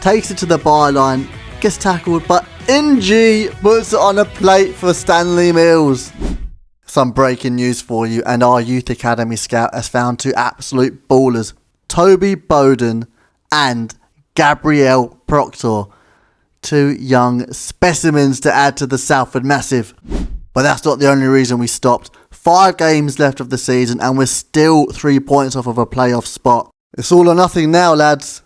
Takes it to the byline. Gets tackled, but NG puts it on a plate for Stanley Mills. Some breaking news for you, and our youth academy scout has found two absolute ballers, Toby Bowden and Gabriel Proctor. Two young specimens to add to the Salford Massive. But that's not the only reason we stopped. 5 games left of the season and we're still 3 points off of a playoff spot. It's all or nothing now, lads.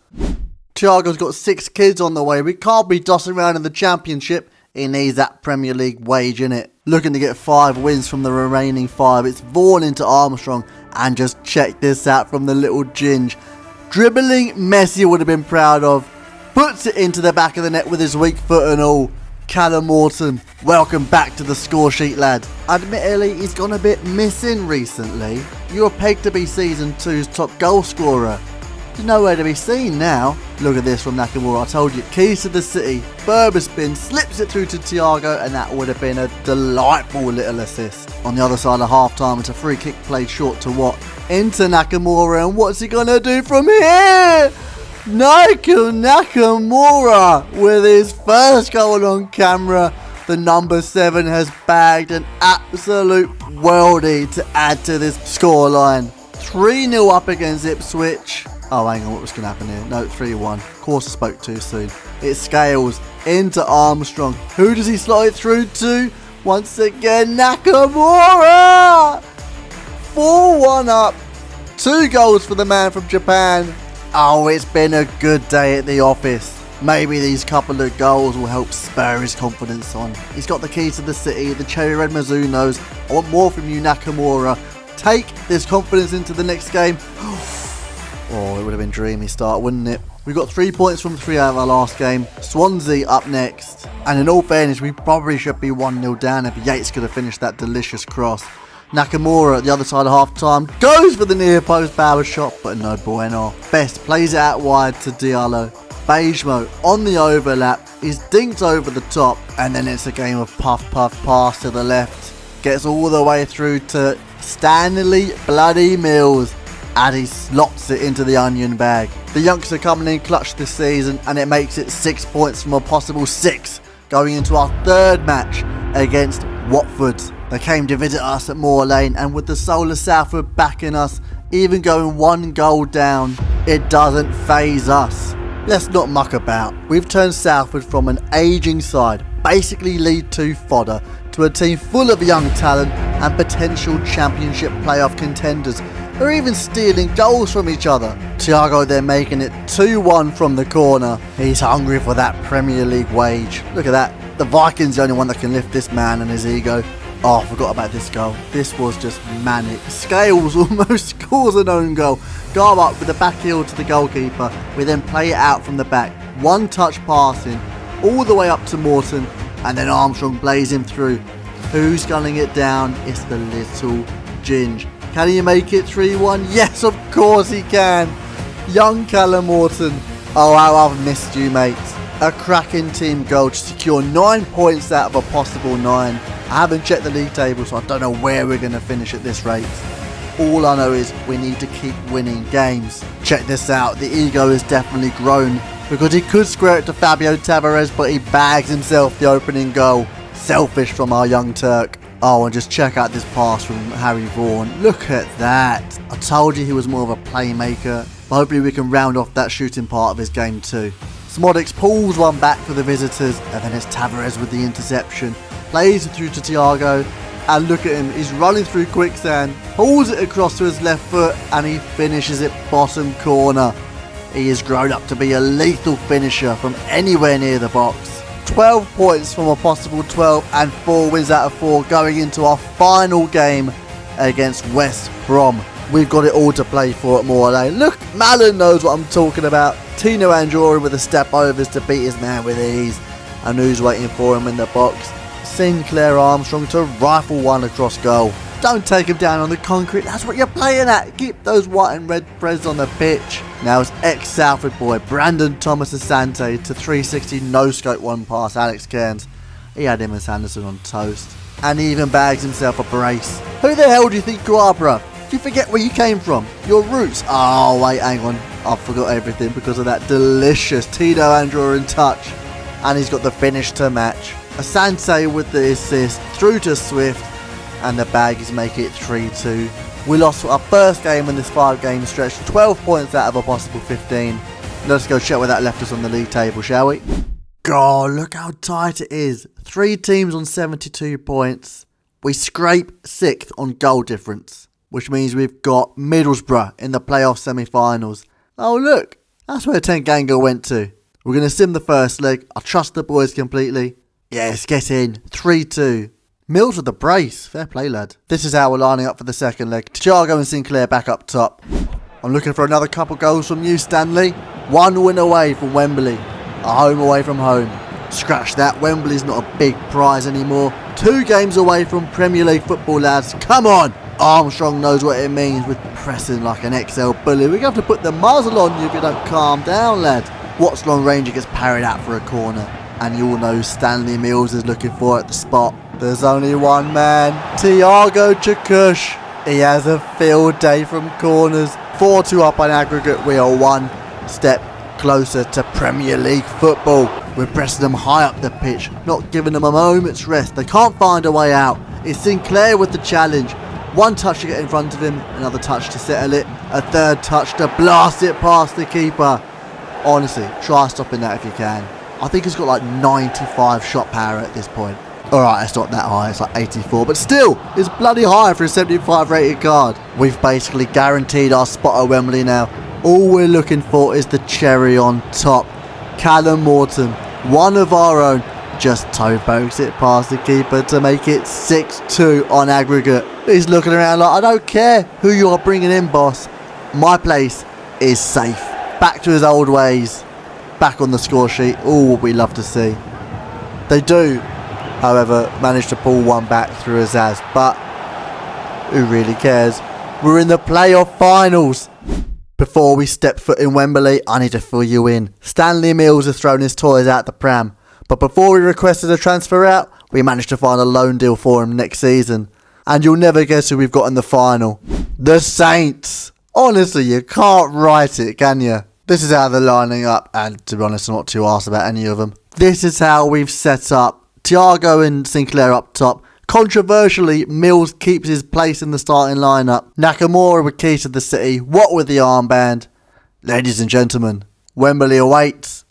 Thiago's got 6 kids on the way. We can't be dossing around in the championship. He needs that Premier League wage, innit? Looking to get 5 wins from the remaining 5. It's Vaughan into Armstrong. And just check this out from the little ginge. Dribbling Messi would have been proud of. Puts it into the back of the net with his weak foot and all. Callum Morton, welcome back to the score sheet, lad. Admittedly, he's gone a bit missing recently. You're pegged to be Season 2's top goal scorer. He's nowhere to be seen now. Look at this from Nakamura. I told you, keys to the city. Berber spin, slips it through to Thiago, and that would have been a delightful little assist. On the other side of half-time, it's a free kick played short to Watt. Into Nakamura, and what's he going to do from here? Nigel Nakamura with his first goal on camera. The number 7 has bagged an absolute worldie to add to this scoreline. 3-0 up against Ipswich. Oh, hang on, what was going to happen here? No, 3-1. Of course I spoke too soon. It scales into Armstrong. Who does he slot it through to? Once again, Nakamura! 4-1 up. 2 goals for the man from Japan. Oh, it's been a good day at the office. Maybe these couple of goals will help spur his confidence on. He's got the keys to the city, the cherry red Mizunos. I want more from you, Nakamura. Take this confidence into the next game. Oh, it would have been a dreamy start, wouldn't it? We got 3 points from 3 out of our last game. Swansea up next. And in all fairness, we probably should be 1-0 down if Yates could have finished that delicious cross. Nakamura at the other side of half-time goes for the near post power shot, but no bueno. Best plays it out wide to Diallo. Bejmo on the overlap is dinked over the top, and then it's a game of puff pass to the left. Gets all the way through to Stanley bloody Mills, and he slots it into the onion bag. The youngster coming in clutch this season, and it makes it 6 points from a possible 6 going into our 3rd match against Watford. They came to visit us at Moor Lane, and with the soul of Salford backing us, even going 1 goal down, it doesn't faze us. Let's not muck about. We've turned Salford from an ageing side, basically League 2 fodder, to a team full of young talent and potential championship playoff contenders. They're even stealing goals from each other. Thiago then making it 2-1 from the corner. He's hungry for that Premier League wage. Look at that. The Vikings are the only one that can lift this man and his ego. Oh, I forgot about this goal. This was just manic. Scales almost scores an own goal. Go up with the back heel to the goalkeeper. We then play it out from the back. 1 touch passing all the way up to Morton, and then Armstrong blaze him through. Who's gunning it down? It's the little Ginge. Can he make it 3-1? Yes, of course he can. Young Callum Morton. Oh, how I've missed you, mate. A cracking team goal to secure 9 points out of a possible 9. I haven't checked the league table, so I don't know where we're going to finish at this rate. All I know is we need to keep winning games. Check this out, the ego has definitely grown because he could square it to Fabio Tavares, but he bags himself the opening goal. Selfish from our young Turk. Oh, and just check out this pass from Harry Vaughan. Look at that. I told you he was more of a playmaker. But hopefully we can round off that shooting part of his game too. Smodix pulls one back for the visitors, and then it's Tavares with the interception. Plays it through to Thiago, and look at him, he's running through quicksand, pulls it across to his left foot, and he finishes it bottom corner. He has grown up to be a lethal finisher from anywhere near the box. 12 points from a possible 12 and 4 wins out of 4 going into our final game against West Brom. We've got it all to play for at Morley. Look, Malin knows what I'm talking about. Tino Anjorin with the step overs to beat his man with ease. And who's waiting for him in the box? Sinclair Armstrong to rifle one across goal. Don't take him down on the concrete, that's what you're playing at. Keep those white and red threads on the pitch. Now it's ex-Salford boy Brandon Thomas Asante to 360 no-scope one pass Alex Cairns. He had him and Sanderson on toast. And he even bags himself a brace. Who the hell do you think you are, bruv? Do you forget where you came from? Your roots? Oh wait, hang on. I forgot everything because of that delicious Tino Anjorin touch. And he's got the finish to match. Asante with the assist through to Swift. And the Baggies make it 3-2. We lost our first game in this 5-game stretch. 12 points out of a possible 15. Let's go check where that left us on the league table, shall we? God, look how tight it is. 3 teams on 72 points. We scrape 6th on goal difference, which means we've got Middlesbrough in the playoff semi-finals. Oh look, that's where Tanganga went to. We're going to sim the first leg. I trust the boys completely. Yes, get in. 3-2. Mills with the brace. Fair play, lad. This is how we're lining up for the second leg. Thiago and Sinclair back up top. I'm looking for another couple goals from you, Stanley. 1 win away from Wembley. A home away from home. Scratch that. Wembley's not a big prize anymore. 2 games away from Premier League football, lads. Come on. Armstrong knows what it means with pressing like an XL bully. We're going to have to put the muzzle on you if you don't calm down, lad. Watts long ranger gets parried out for a corner. And you all know Stanley Mills is looking for at the spot. There's only one man, Thiago Chakush. He has a field day from corners. 4-2 up on aggregate. We are 1 step closer to Premier League football. We're pressing them high up the pitch, not giving them a moment's rest. They can't find a way out. It's Sinclair with the challenge. 1 touch to get in front of him, another touch to settle it, a 3rd touch to blast it past the keeper. Honestly, try stopping that if you can. I think he's got like 95 shot power at this point. Alright, it's not that high, it's like 84, but still, it's bloody high for a 75 rated card. We've basically guaranteed our spot at Wembley now. All we're looking for is the cherry on top. Callum Morton, one of our own, just toe pokes it past the keeper to make it 6-2 on aggregate. He's looking around like, I don't care who you are bringing in, boss. My place is safe. Back to his old ways. Back on the score sheet. All what we love to see. They do, however, manage to pull one back through Azaz, but who really cares? We're in the playoff finals. Before we step foot in Wembley, I need to fill you in. Stanley Mills has thrown his toys out the pram, but before we requested a transfer out, we managed to find a loan deal for him next season. And you'll never guess who we've got in the final. The Saints. Honestly, you can't write it, can you? This is how they're lining up, and to be honest, I'm not too arsed about any of them. This is how we've set up. Thiago and Sinclair up top. Controversially, Mills keeps his place in the starting lineup. Nakamura with key to the city. What with the armband? Ladies and gentlemen, Wembley awaits.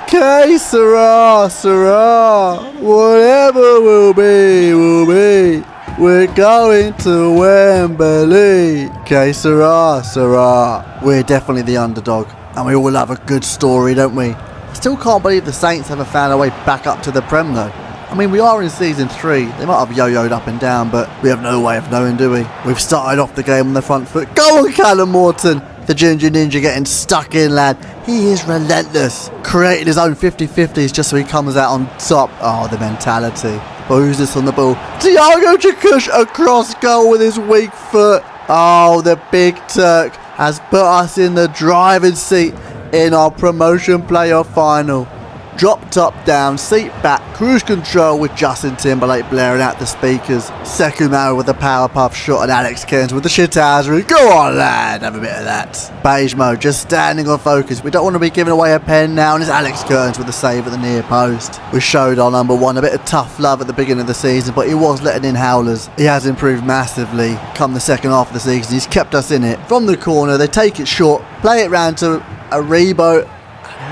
Que sera, sera. Whatever will be, will be. We're going to Wembley. Que sera, sera. We're definitely the underdog. And we all love a good story, don't we? I still can't believe the Saints haven't found a way back up to the Prem though. I mean, we are in season 3. They might have yo-yoed up and down, but we have no way of knowing, do we? We've started off the game on the front foot. Go on, Callum Morton! The Ginger Ninja getting stuck in, lad. He is relentless. Creating his own 50-50s just so he comes out on top. Oh, the mentality. But who's this on the ball? Thiago Chakush across goal with his weak foot. Oh, the big Turk has put us in the driving seat in our promotion playoff final. Drop top down, seat back, cruise control with Justin Timberlake blaring out the speakers. Sekou with the Powerpuff shot and Alex Cairns with the shithousery. Go on lad, have a bit of that. Beige mode, just standing on focus. We don't want to be giving away a pen now, and it's Alex Cairns with the save at the near post. We showed our number one a bit of tough love at the beginning of the season, but he was letting in howlers. He has improved massively come the second half of the season. He's kept us in it. From the corner, they take it short, play it round to a Rebo,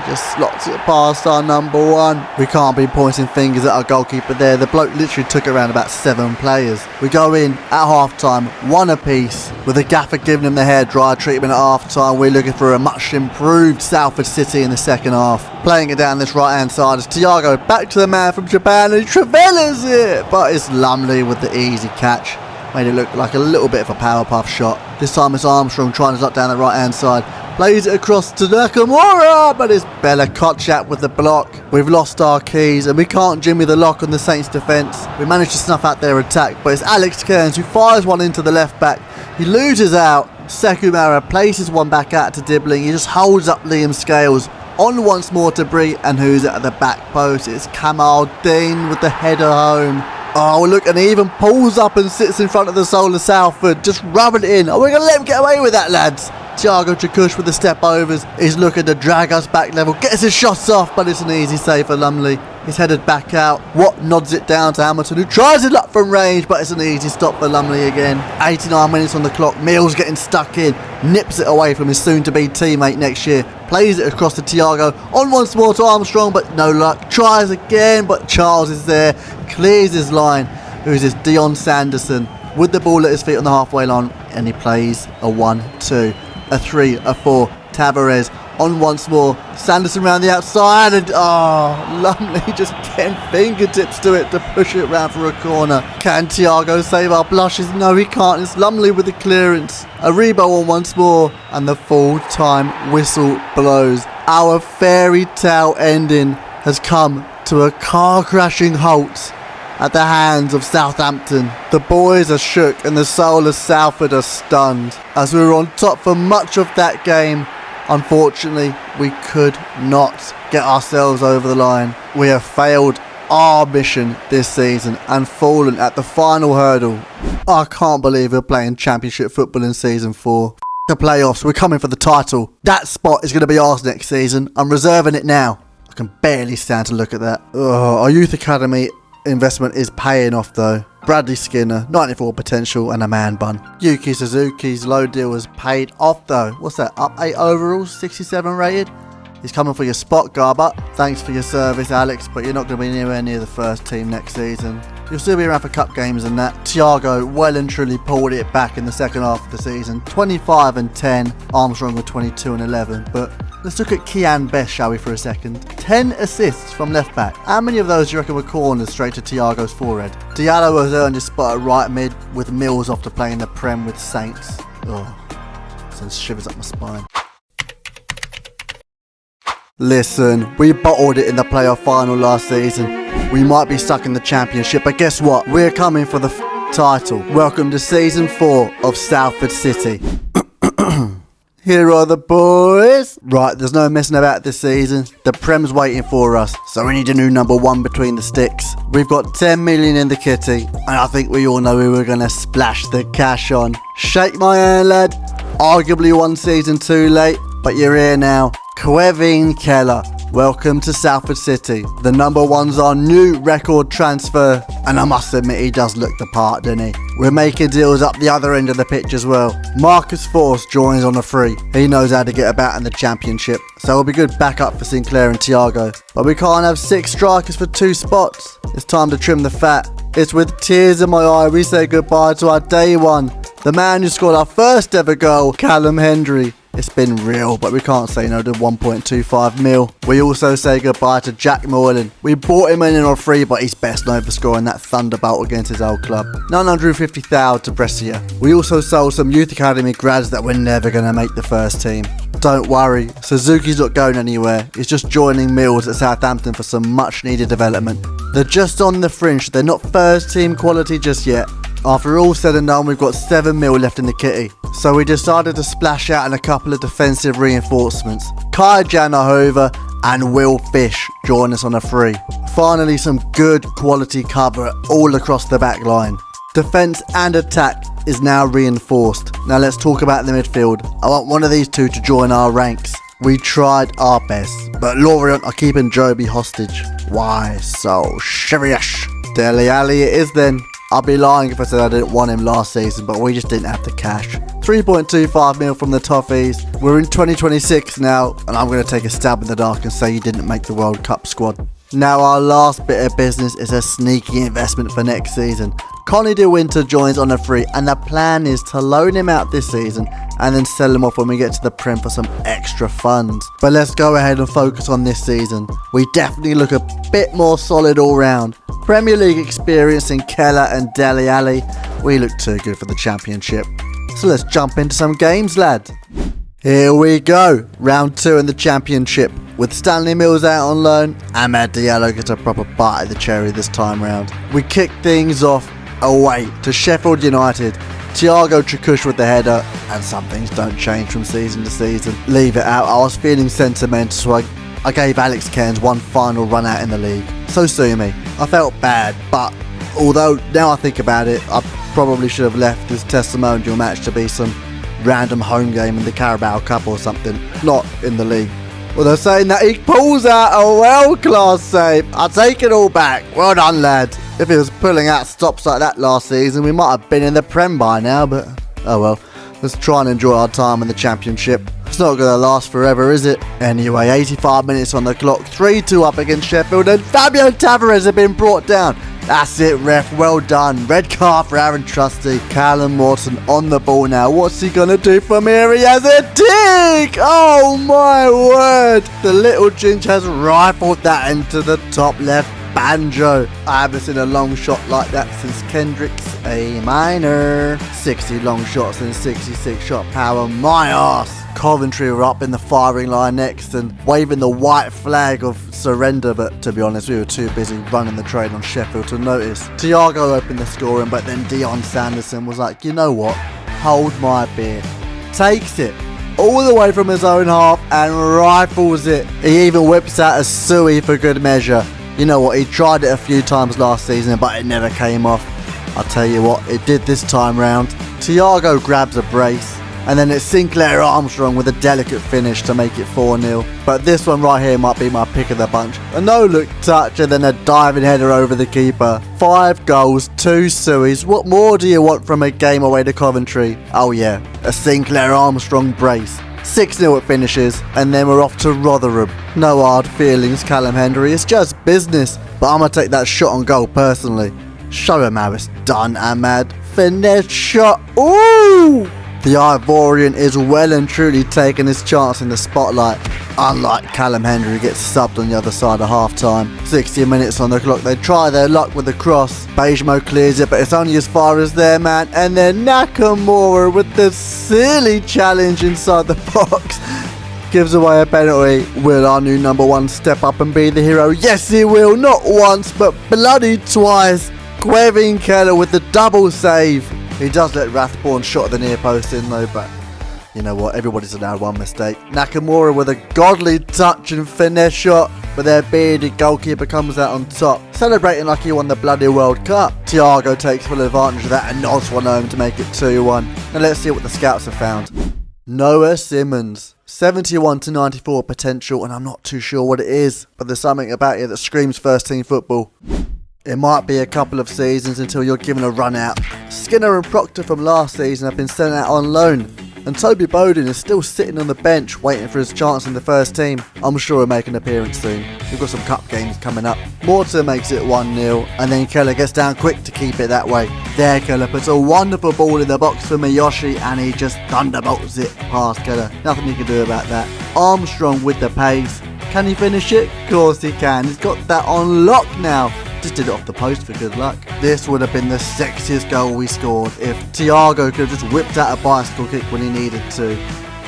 just slots it past our number one. We can't be pointing fingers at our goalkeeper there. The bloke literally took it around about 7 players. We go in at half time, 1 apiece, with the gaffer giving him the hairdryer treatment at half time. We're looking for a much improved Salford City in the second half. Playing it down this right hand side is Thiago, back to the man from Japan, and he Travellas it, but it's Lumley with the easy catch. Made it look like a little bit of a Powerpuff shot. This time it's Armstrong trying to lock down the right hand side. Plays it across to Nakamura, but it's Bella Kotchap with the block. We've lost our keys and we can't jimmy the lock on the Saints defence. We managed to snuff out their attack, but it's Alex Cairns who fires one into the left back. He loses out. Sekou places one back out to Dibbling. He just holds up Liam Scales. On once more to Bree, and who's at the back post? It's Kamal Dean with the header home. Oh, look, and he even pulls up and sits in front of the soul of Salford, just rubbing it in. Oh, we're going to let him get away with that, lads. Thiago Chakush with the step overs. He's looking to drag us back level. Gets his shots off, but it's an easy save for Lumley. He's headed back out. Watt nods it down to Hamilton, who tries it up from range, but it's an easy stop for Lumley again. 89 minutes on the clock. Mills getting stuck in. Nips it away from his soon-to-be teammate next year. Plays it across to Thiago. On once more to Armstrong, but no luck. Tries again, but Charles is there. Clears his line. Who's this? Dion Sanderson with the ball at his feet on the halfway line, and he plays a 1-2. A 3, a 4, Tavares on once more, Sanderson round the outside, and Lumley just getting fingertips to it to push it round for a corner. Can Thiago save our blushes? No, he can't. It's Lumley with the clearance. A Rebo on once more, and the full-time whistle blows. Our fairy tale ending has come to a car-crashing halt at the hands of Southampton. The boys are shook and the soul of Salford are stunned. As we were on top for much of that game, unfortunately, we could not get ourselves over the line. We have failed our mission this season and fallen at the final hurdle. I can't believe we're playing championship football in season 4. The playoffs, we're coming for the title. That spot is going to be ours next season. I'm reserving it now. I can barely stand to look at that. Our youth academy investment is paying off though. Bradley Skinner, 94 potential and a man bun. Yuki Suzuki's low deal was paid off though. What's that? Up 8 overall, 67 rated. He's coming for your spot, Garbutt. Thanks for your service, Alex, but you're not going to be anywhere near the first team next season. You'll still be around for cup games and that. Thiago well and truly pulled it back in the second half of the season. 25 and 10. Armstrong with 22 and 11. But let's look at Kian Best, shall we, for a second. 10 assists from left back. How many of those do you reckon were corners straight to Thiago's forehead? Diallo has earned his spot at right mid with Mills off to play in the Prem with Saints. Sends shivers up my spine. Listen, we bottled it in the playoff final last season. We might be stuck in the championship, but guess what? We're coming for the title. Welcome to season 4 of Salford City. Here are the boys. Right, there's no messing about this season. The Prem's waiting for us, so we need a new number 1 between the sticks. We've got 10 million in the kitty, and I think we all know who we're going to splash the cash on. Shake my hand, lad. Arguably 1 season too late, but you're here now. Kevin Keller, welcome to Salford City. The number 1's our new record transfer, and I must admit he does look the part, doesn't he? We're making deals up the other end of the pitch as well. Marcus Force joins on a free. He knows how to get about in the championship, so it'll be good backup for Sinclair and Thiago. But we can't have 6 strikers for 2 spots. It's time to trim the fat. It's with tears in my eye we say goodbye to our day 1. The man who scored our first ever goal, Callum Hendry. It's been real, but we can't say no to 1.25 mil. We also say goodbye to Jack Moylan. We bought him in on a free, but he's best known for scoring that thunderbolt against his old club. 950,000 to Brescia. We also sold some youth academy grads that were never going to make the first team. Don't worry, Suzuki's not going anywhere. He's just joining Mills at Southampton for some much needed development. They're just on the fringe. They're not first team quality just yet. After all said and done, we've got 7 mil left in the kitty. So we decided to splash out in a couple of defensive reinforcements. Kai Janahova and Will Fish join us on a free. Finally, some good quality cover all across the back line. Defence and attack is now reinforced. Now let's talk about the midfield. I want one of these two to join our ranks. We tried our best, but Lorient are keeping Joby hostage. Why so serious? Dele Alli it is then. I'd be lying if I said I didn't want him last season, but we just didn't have the cash. 3.25 mil from the Toffees. We're in 2026 now, and I'm going to take a stab in the dark and say he didn't make the World Cup squad. Now our last bit of business is a sneaky investment for next season. Connie De Winter joins on a free, and the plan is to loan him out this season and then sell him off when we get to the Prem for some extra funds. But let's go ahead and focus on this season. We definitely look a bit more solid all round. Premier League experience in Keller and Dele Alli. We look too good for the Championship. So let's jump into some games, lad. Here we go, round 2 in the Championship. With Stanley Mills out on loan, Amad Diallo gets a proper bite of the cherry this time round. We kick things off away to Sheffield United. Thiago Tracush with the header, and some things don't change from season to season. Leave it out, I was feeling sentimental, so I gave Alex Cairns one final run out in the league. So sue me. I felt bad, but although now I think about it, I probably should have left this testimonial match to be some random home game in the Carabao Cup or something, not in the league. Well, they're saying that he pulls out a world-class save. I take it all back. Well done, lad. If he was pulling out stops like that last season, we might have been in the Prem by now, but oh well. Let's try and enjoy our time in the Championship. It's not going to last forever, is it? Anyway, 85 minutes on the clock, 3-2 up against Sheffield, and Fabio Tavares have been brought down. That's it, ref. Well done. Red card for Aaron Trusty. Callum Morton on the ball now. What's he going to do from here? He has a dig! Oh my word! The little Ginge has rifled that into the top left banjo. I haven't seen a long shot like that since Kendrick's A minor. 60 long shots and 66 shot power. My arse! Coventry were up in the firing line next and waving the white flag of surrender, but to be honest, we were too busy running the train on Sheffield to notice. Thiago opened the scoring, but then Dion Sanderson was like, you know what? Hold my beer. Takes it all the way from his own half and rifles it. He even whips out a suey for good measure. You know what? He tried it a few times last season, but it never came off. I'll tell you what, it did this time round. Thiago grabs a brace. And then it's Sinclair Armstrong with a delicate finish to make it 4-0. But this one right here might be my pick of the bunch. A no-look touch and then a diving header over the keeper. 5 goals, 2 sueys. What more do you want from a game away to Coventry? Oh yeah, a Sinclair Armstrong brace. 6-0 it finishes, and then we're off to Rotherham. No hard feelings, Callum Hendry. It's just business. But I'm going to take that shot on goal personally. Show him how it's done, Ahmad. Finesse shot. Ooh! The Ivorian is well and truly taking his chance in the spotlight. Unlike Callum Hendry, who gets subbed on the other side of half-time. 60 minutes on the clock, they try their luck with the cross. Bejmo clears it, but it's only as far as their man. And then Nakamura with the silly challenge inside the box. Gives away a penalty. Will our new number 1 step up and be the hero? Yes, he will. Not once, but bloody twice. Quevin Keller with the double save. He does let Rathbone shot at the near post in though, but you know what, everybody's allowed one mistake. Nakamura with a godly touch and finesse shot, but their bearded goalkeeper comes out on top, celebrating like he won the bloody World Cup. Thiago takes full advantage of that and nods one home to make it 2-1. Now let's see what the scouts have found. Noah Simmons, 71 to 94 potential, and I'm not too sure what it is, but there's something about it that screams first team football. It might be a couple of seasons until you're given a run out. Skinner and Proctor from last season have been sent out on loan, and Toby Bowden is still sitting on the bench waiting for his chance in the first team. I'm sure he'll make an appearance soon. We've got some cup games coming up. Morton makes it 1-0, and then Keller gets down quick to keep it that way. There Keller puts a wonderful ball in the box for Miyoshi, and he just thunderbolts it past Keller. Nothing you can do about that. Armstrong with the pace. Can he finish it? Of course he can. He's got that on lock now. Just did it off the post for good luck. This would have been the sexiest goal we scored if Thiago could have just whipped out a bicycle kick when he needed to.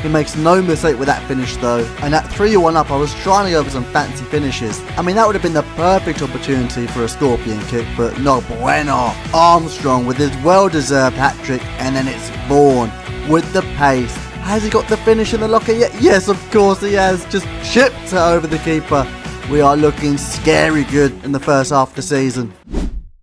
He makes no mistake with that finish though, and at 3-1 up I was trying to go for some fancy finishes. I mean, that would have been the perfect opportunity for a scorpion kick, but no bueno. Armstrong with his well-deserved hat-trick, and then it's Vaughan with the pace. Has he got the finish in the locker yet? Yes, of course he has. Just chipped it over the keeper. We are looking scary good in the first half of the season.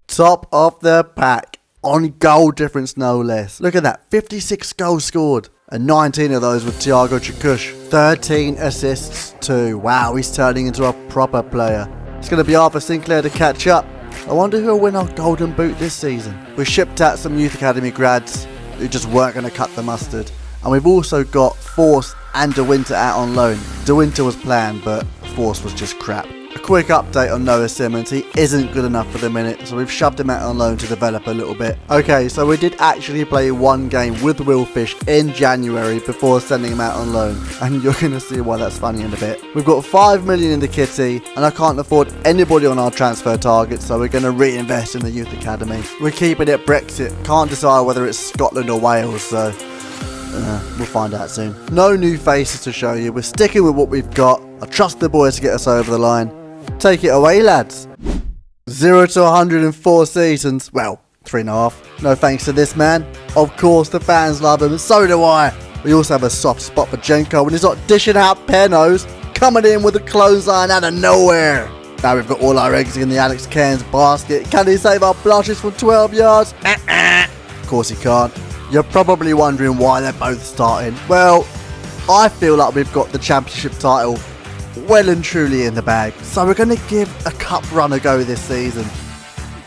Top of the pack. On goal difference, no less. Look at that. 56 goals scored. And 19 of those with Thiago Chikush. 13 assists too. Wow, he's turning into a proper player. It's going to be hard for Sinclair to catch up. I wonder who will win our golden boot this season. We shipped out some youth academy grads who just weren't going to cut the mustard. And we've also got Force and De Winter out on loan. De Winter was planned, but Force was just crap. A quick update on Noah Simmons. He isn't good enough for the minute, so we've shoved him out on loan to develop a little bit. Okay, so we did actually play one game with Will Fish in January before sending him out on loan, and you're going to see why that's funny in a bit. We've got 5 million in the kitty, and I can't afford anybody on our transfer target, so we're going to reinvest in the youth academy. We're keeping it Brexit. Can't decide whether it's Scotland or Wales, so we'll find out soon. No new faces to show you. We're sticking with what we've got. I trust the boys to get us over the line. Take it away, lads. 0 to 104 seasons. Well, 3.5. No thanks to this man. Of course, the fans love him, and so do I. We also have a soft spot for Jenko when he's not dishing out pennos, coming in with a clothesline out of nowhere. Now we've got all our eggs in the Alex Cairns basket. Can he save our blushes from 12 yards? Of course he can't. You're probably wondering why they're both starting. Well, I feel like we've got the championship title well and truly in the bag, so we're going to give a cup run a go this season.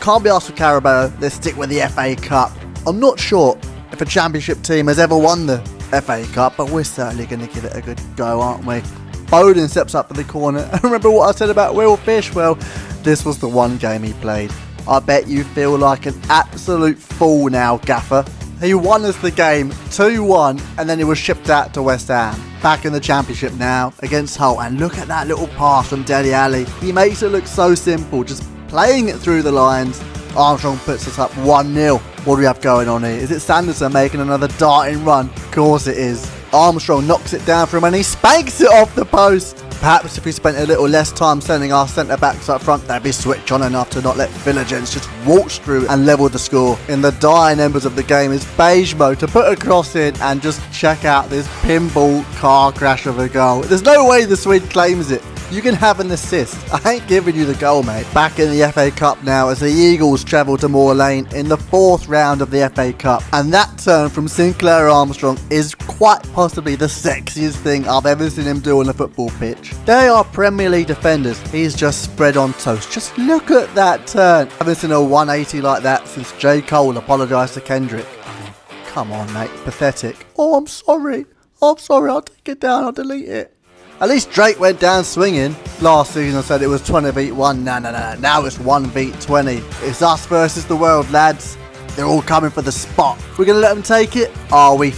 Can't be asked for Carabao, let's stick with the FA Cup. I'm not sure if a championship team has ever won the FA Cup, but we're certainly going to give it a good go, aren't we? Bowden steps up to the corner. Remember what I said about Will Fish? Well, this was the one game he played. I bet you feel like an absolute fool now, Gaffer. He won us the game 2-1, and then he was shipped out to West Ham. Back in the championship now against Hull, and look at that little pass from Dele Alli. He makes it look so simple, just playing it through the lines. Armstrong puts us up 1-0. What do we have going on here? Is it Sanderson making another darting run? Of course it is. Armstrong knocks it down for him and he spanks it off the post. Perhaps if we spent a little less time sending our centre-backs up front, they'd be switched on enough to not let Villagents just waltz through and level the score. In the dying embers of the game is Beige Mode to put a cross in and just check out this pinball car crash of a goal. There's no way the Swede claims it. You can have an assist. I ain't giving you the goal, mate. Back in the FA Cup now as the Eagles travel to Moor Lane in the 4th round of the FA Cup. And that turn from Sinclair Armstrong is quite possibly the sexiest thing I've ever seen him do on a football pitch. They are Premier League defenders. He's just spread on toast. Just look at that turn. I haven't seen a 180 like that since J. Cole apologised to Kendrick. Come on, mate. Pathetic. Oh, I'm sorry. I'll take it down. I'll delete it. At least Drake went down swinging. Last season I said it was 20 beat 1. No. Now it's 1 beat 20. It's us versus the world, lads. They're all coming for the spot. We're going to let them take it? Are we?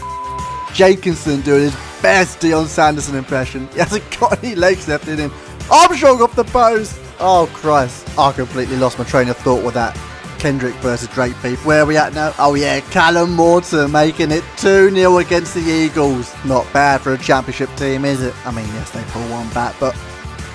Jenkinson doing his best Deion Sanderson impression. He hasn't got any legs left in him. Armstrong off the post. Oh, Christ. I completely lost my train of thought with that Kendrick versus Drake beef. Where are we at now? Oh yeah, Callum Morton making it 2-0 against the Eagles. Not bad for a championship team, is it? I mean, yes, they pull one back, but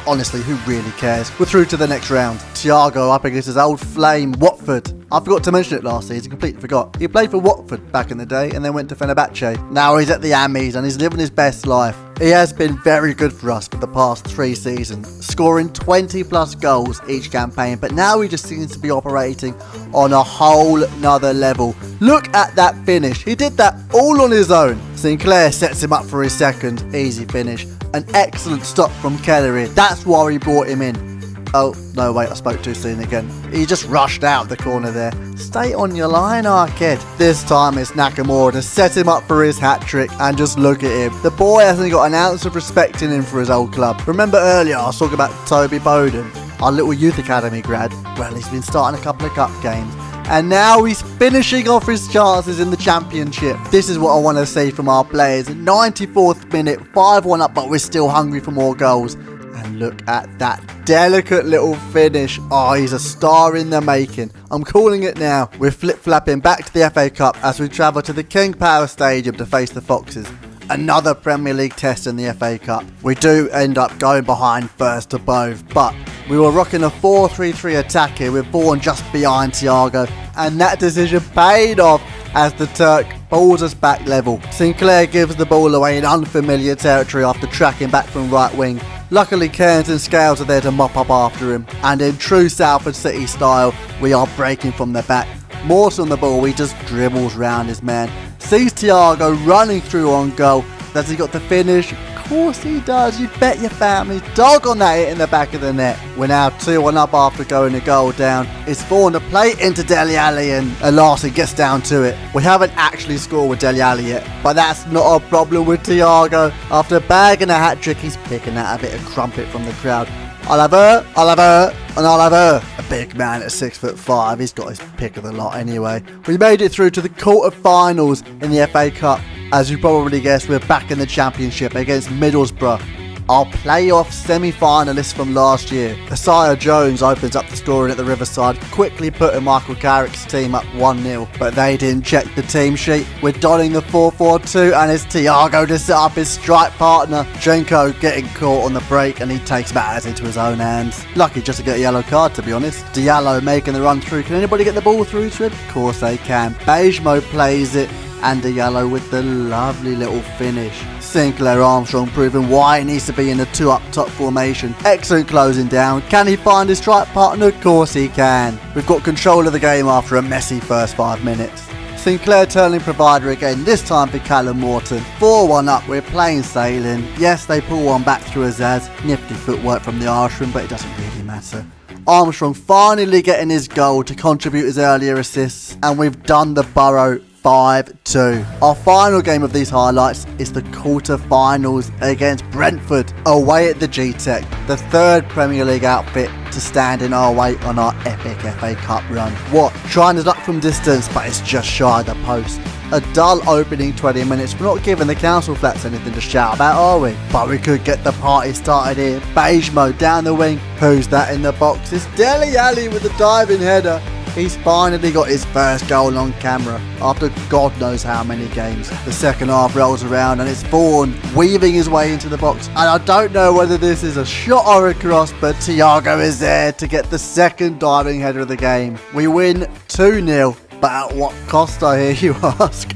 honestly, who really cares? We're through to the next round. Thiago up against his old flame, Watford. I forgot to mention it last season, completely forgot. He played for Watford back in the day and then went to Fenerbahce. Now he's at the Ammies and he's living his best life. He has been very good for us for the past 3 seasons, scoring 20 plus goals each campaign, but now he just seems to be operating on a whole nother level. Look at that finish. He did that all on his own. Sinclair sets him up for his second, easy finish. An excellent stop from Kelleher. That's why he brought him in. Oh, no, wait, I spoke too soon again. He just rushed out the corner there. Stay on your line, our kid. This time it's Nakamura to set him up for his hat-trick, and just look at him. The boy hasn't got an ounce of respect in him for his old club. Remember earlier I was talking about Toby Bowden, our little youth academy grad? Well, he's been starting a couple of cup games, and now he's finishing off his chances in the championship. This is what I want to see from our players. 94th minute, 5-1 up, but we're still hungry for more goals. And look at that delicate little finish. Oh, he's a star in the making. I'm calling it now. We're flip-flapping back to the FA Cup as we travel to the King Power Stadium to face the Foxes. Another Premier League test in the FA Cup. We do end up going behind first to both, but we were rocking a 4-3-3 attack here with Vaughan just behind Thiago, and that decision paid off as the Turk balls us back level. Sinclair gives the ball away in unfamiliar territory after tracking back from right wing. Luckily, Cairns and Scales are there to mop up after him, and in true Salford Citeh style, we are breaking from the back. Morse on the ball, he just dribbles round his man. Sees Thiago running through on goal. Does he got the finish? Of course he does, you bet your family. Dog on that hit in the back of the net. We're now 2-1 up after going a goal down. It's Vaughan to play into Dele Alli and Larson gets down to it. We haven't actually scored with Dele Alli yet, but that's not a problem with Thiago. After bagging a hat-trick, he's picking out a bit of crumpet from the crowd. I'll have her, and I'll have her. A big man at 6'5", he's got his pick of the lot anyway. We made it through to the quarter-finals in the FA Cup. As you probably guessed, we're back in the Championship against Middlesbrough, our playoff semi-finalists from last year. Isaiah Jones opens up the scoring at the Riverside, quickly putting Michael Carrick's team up 1-0. But they didn't check the team sheet. We're donning the 4-4-2 and it's Thiago to set up his strike partner. Jenko getting caught on the break and he takes matters into his own hands. Lucky just to get a yellow card, to be honest. Diallo making the run through. Can anybody get the ball through to him? Of course they can. Bejmo plays it. And Diallo with the lovely little finish. Sinclair Armstrong proving why he needs to be in a 2 up top formation. Excellent closing down. Can he find his strike partner? Of course he can. We've got control of the game after a messy first 5 minutes. Sinclair turning provider again, this time for Callum Morton. 4-1 up, we're plain sailing. Yes, they pull one back through Azaz. Nifty footwork from the Irishman, but it doesn't really matter. Armstrong finally getting his goal to contribute his earlier assists, and we've done the Borough 5-2. Our final game of these highlights is the quarter-finals against Brentford, away at the G-Tech, the third Premier League outfit to stand in our way on our epic FA Cup run. What? Trying his luck from distance, but it's just shy of the post. A dull opening 20 minutes. We're not giving the council flats anything to shout about, are we? But we could get the party started here. Bejmo down the wing. Who's that in the box? It's Dele Alli with a diving header. He's finally got his first goal on camera after God knows how many games. The second half rolls around and it's Vaughan weaving his way into the box. And I don't know whether this is a shot or a cross, but Thiago is there to get the second diving header of the game. We win 2-0, but at what cost, I hear you ask?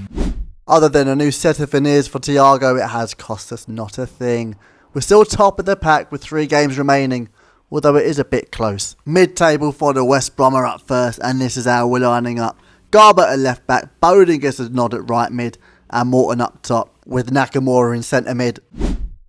Other than a new set of veneers for Thiago, it has cost us not a thing. We're still top of the pack with 3 games remaining, although it is a bit close. Mid-table for the West Brom are up first, and this is how we're lining up. Garbutt at left back, Bowden gets a nod at right mid, and Morton up top, with Nakamura in centre mid.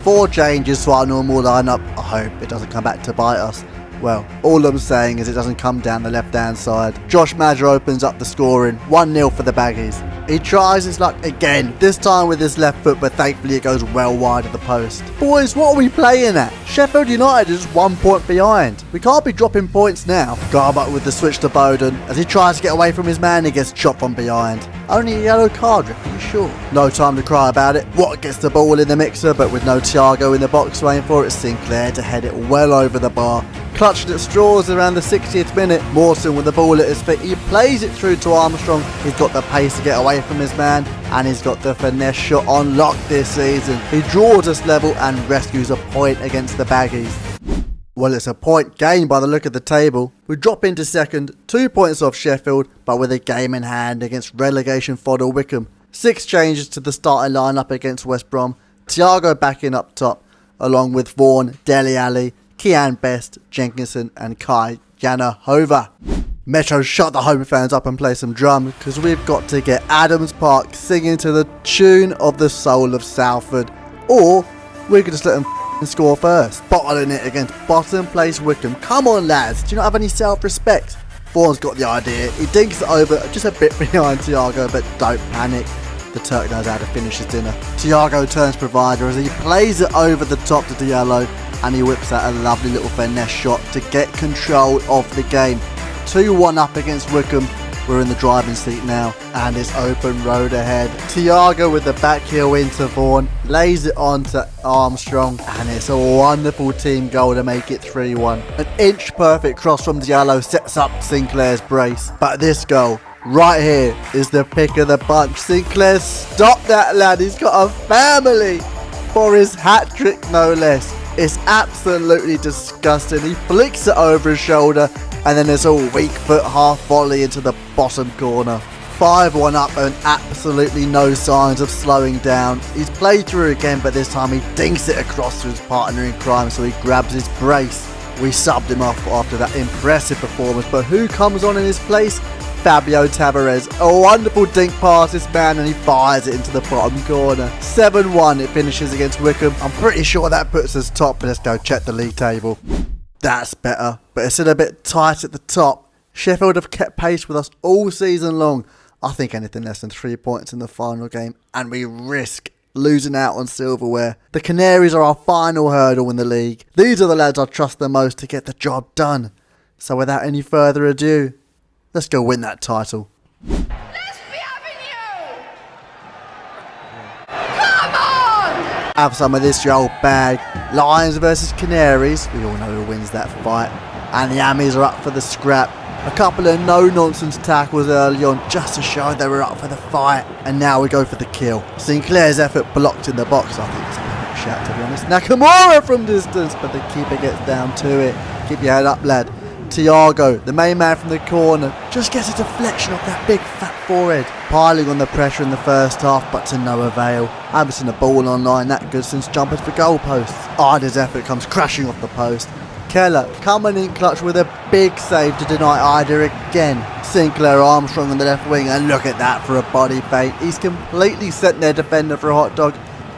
4 changes to our normal lineup. I hope it doesn't come back to bite us. Well, all I'm saying is it doesn't come down the left-hand side. Josh Madger opens up the scoring, 1-0 for the Baggies. He tries his luck again, this time with his left foot, but thankfully it goes well wide of the post. Boys, what are we playing at? Sheffield United is just 1 point behind. We can't be dropping points now. Garbutt with the switch to Bowden. As he tries to get away from his man, he gets chopped from behind. Only a yellow card, Rick, are you sure? No time to cry about it. Watt gets the ball in the mixer, but with no Thiago in the box waiting for it, Sinclair to head it well over the bar. Clutched at straws around the 60th minute. Mawson with the ball at his feet. He plays it through to Armstrong. He's got the pace to get away from his man, and he's got the finesse shot on lock this season. He draws us level and rescues a point against the Baggies. Well, it's a point gained by the look of the table. We drop into second, 2 points off Sheffield, but with a game in hand against relegation fodder Wickham. 6 changes to the starting lineup against West Brom. Thiago back in up top, along with Vaughan, Dele Alli, Kian Best, Jenkinson and Kai Janahova. Metro shut the home fans up and play some drums, because we've got to get Adams Park singing to the tune of the soul of Salford, or we could just let them score first. Bottling it against bottom place Wickham. Come on lads, do you not have any self-respect? Vaughan's got the idea, he dinks it over just a bit behind Thiago, but don't panic. The Turk knows how to finish his dinner. Thiago turns provider as he plays it over the top to Diallo, and he whips out a lovely little finesse shot to get control of the game. 2-1 up against Wickham. We're in the driving seat now, and it's open road ahead. Thiago with the back heel into Vaughan, lays it on to Armstrong, and it's a wonderful team goal to make it 3-1. An inch perfect cross from Diallo sets up Sinclair's brace, but this goal right here is the pick of the bunch. Sinclair, stop that lad, he's got a family, for his hat-trick no less. It's absolutely disgusting. He flicks it over his shoulder, and then there's a weak foot half volley into the bottom corner. 5-1 up and absolutely no signs of slowing down. He's played through again, but this time he dinks it across to his partner in crime, so he grabs his brace. We subbed him off after that impressive performance, but who comes on in his place? Fabio Tavares. A wonderful dink past this man, and he fires it into the bottom corner. 7-1 it finishes against Wickham. I'm pretty sure that puts us top, but let's go check the league table. That's better, but it's still a bit tight at the top. Sheffield have kept pace with us all season long. I think anything less than 3 points in the final game, and we risk losing out on silverware. The Canaries are our final hurdle in the league. These are the lads I trust the most to get the job done. So without any further ado, let's go win that title. Let's be having you! Come on! Have some of this, your old bag. Lions versus Canaries. We all know who wins that fight. And the Ammies are up for the scrap. A couple of no-nonsense tackles early on just to show they were up for the fight. And now we go for the kill. Sinclair's effort blocked in the box. I think it's a perfect shot, to be honest. Nakamura from distance, but the keeper gets down to it. Keep your head up, lad. Thiago, the main man from the corner, just gets a deflection off that big fat forehead. Piling on the pressure in the first half, but to no avail. I haven't seen a ball online that good since jumpers for goalposts. Ida's effort comes crashing off the post. Keller coming in clutch with a big save to deny Ida again. Sinclair Armstrong on the left wing, and look at that for a body feint. He's completely sent their defender for a hot dog.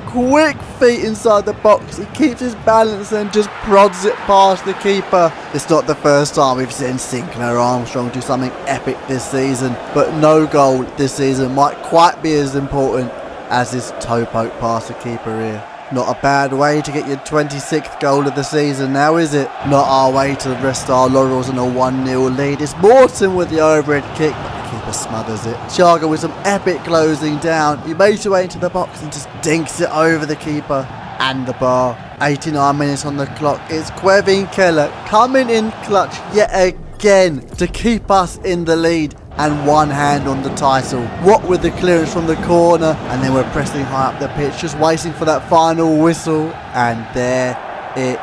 Quick feet inside the box. He keeps his balance and just prods it past the keeper. It's not the first time we've seen Sinclair Armstrong do something epic this season, but no goal this season might quite be as important as this toe poke past the keeper here. Not a bad way to get your 26th goal of the season now, is it? Not our way to rest our laurels on a 1-0 lead. It's Morton with the overhead kick, but the keeper smothers it. Thiago with some epic closing down. He makes his way into the box and just dinks it over the keeper and the bar. 89 minutes on the clock. It's Quevin Keller coming in clutch yet again to keep us in the lead. And one hand on the title. What with the clearance from the corner, and then we're pressing high up the pitch, just waiting for that final whistle, and there it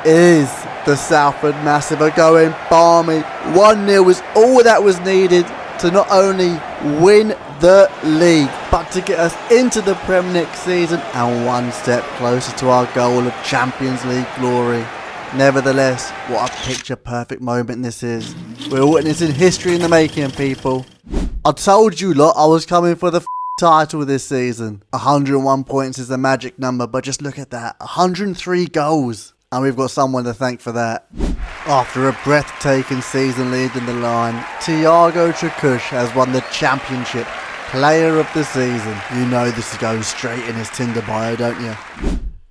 is. The Salford Massive are going balmy. 1-0 is all that was needed to not only win the league, but to get us into the Prem next season and one step closer to our goal of Champions League glory. Nevertheless, what a picture-perfect moment this is. We're witnessing history in the making, people. I told you lot I was coming for the title this season. 101 points is the magic number, but just look at that. 103 goals. And we've got someone to thank for that. After a breathtaking season lead in the line, Thiago Chakush has won the championship player of the season. You know this goes straight in his Tinder bio, don't you?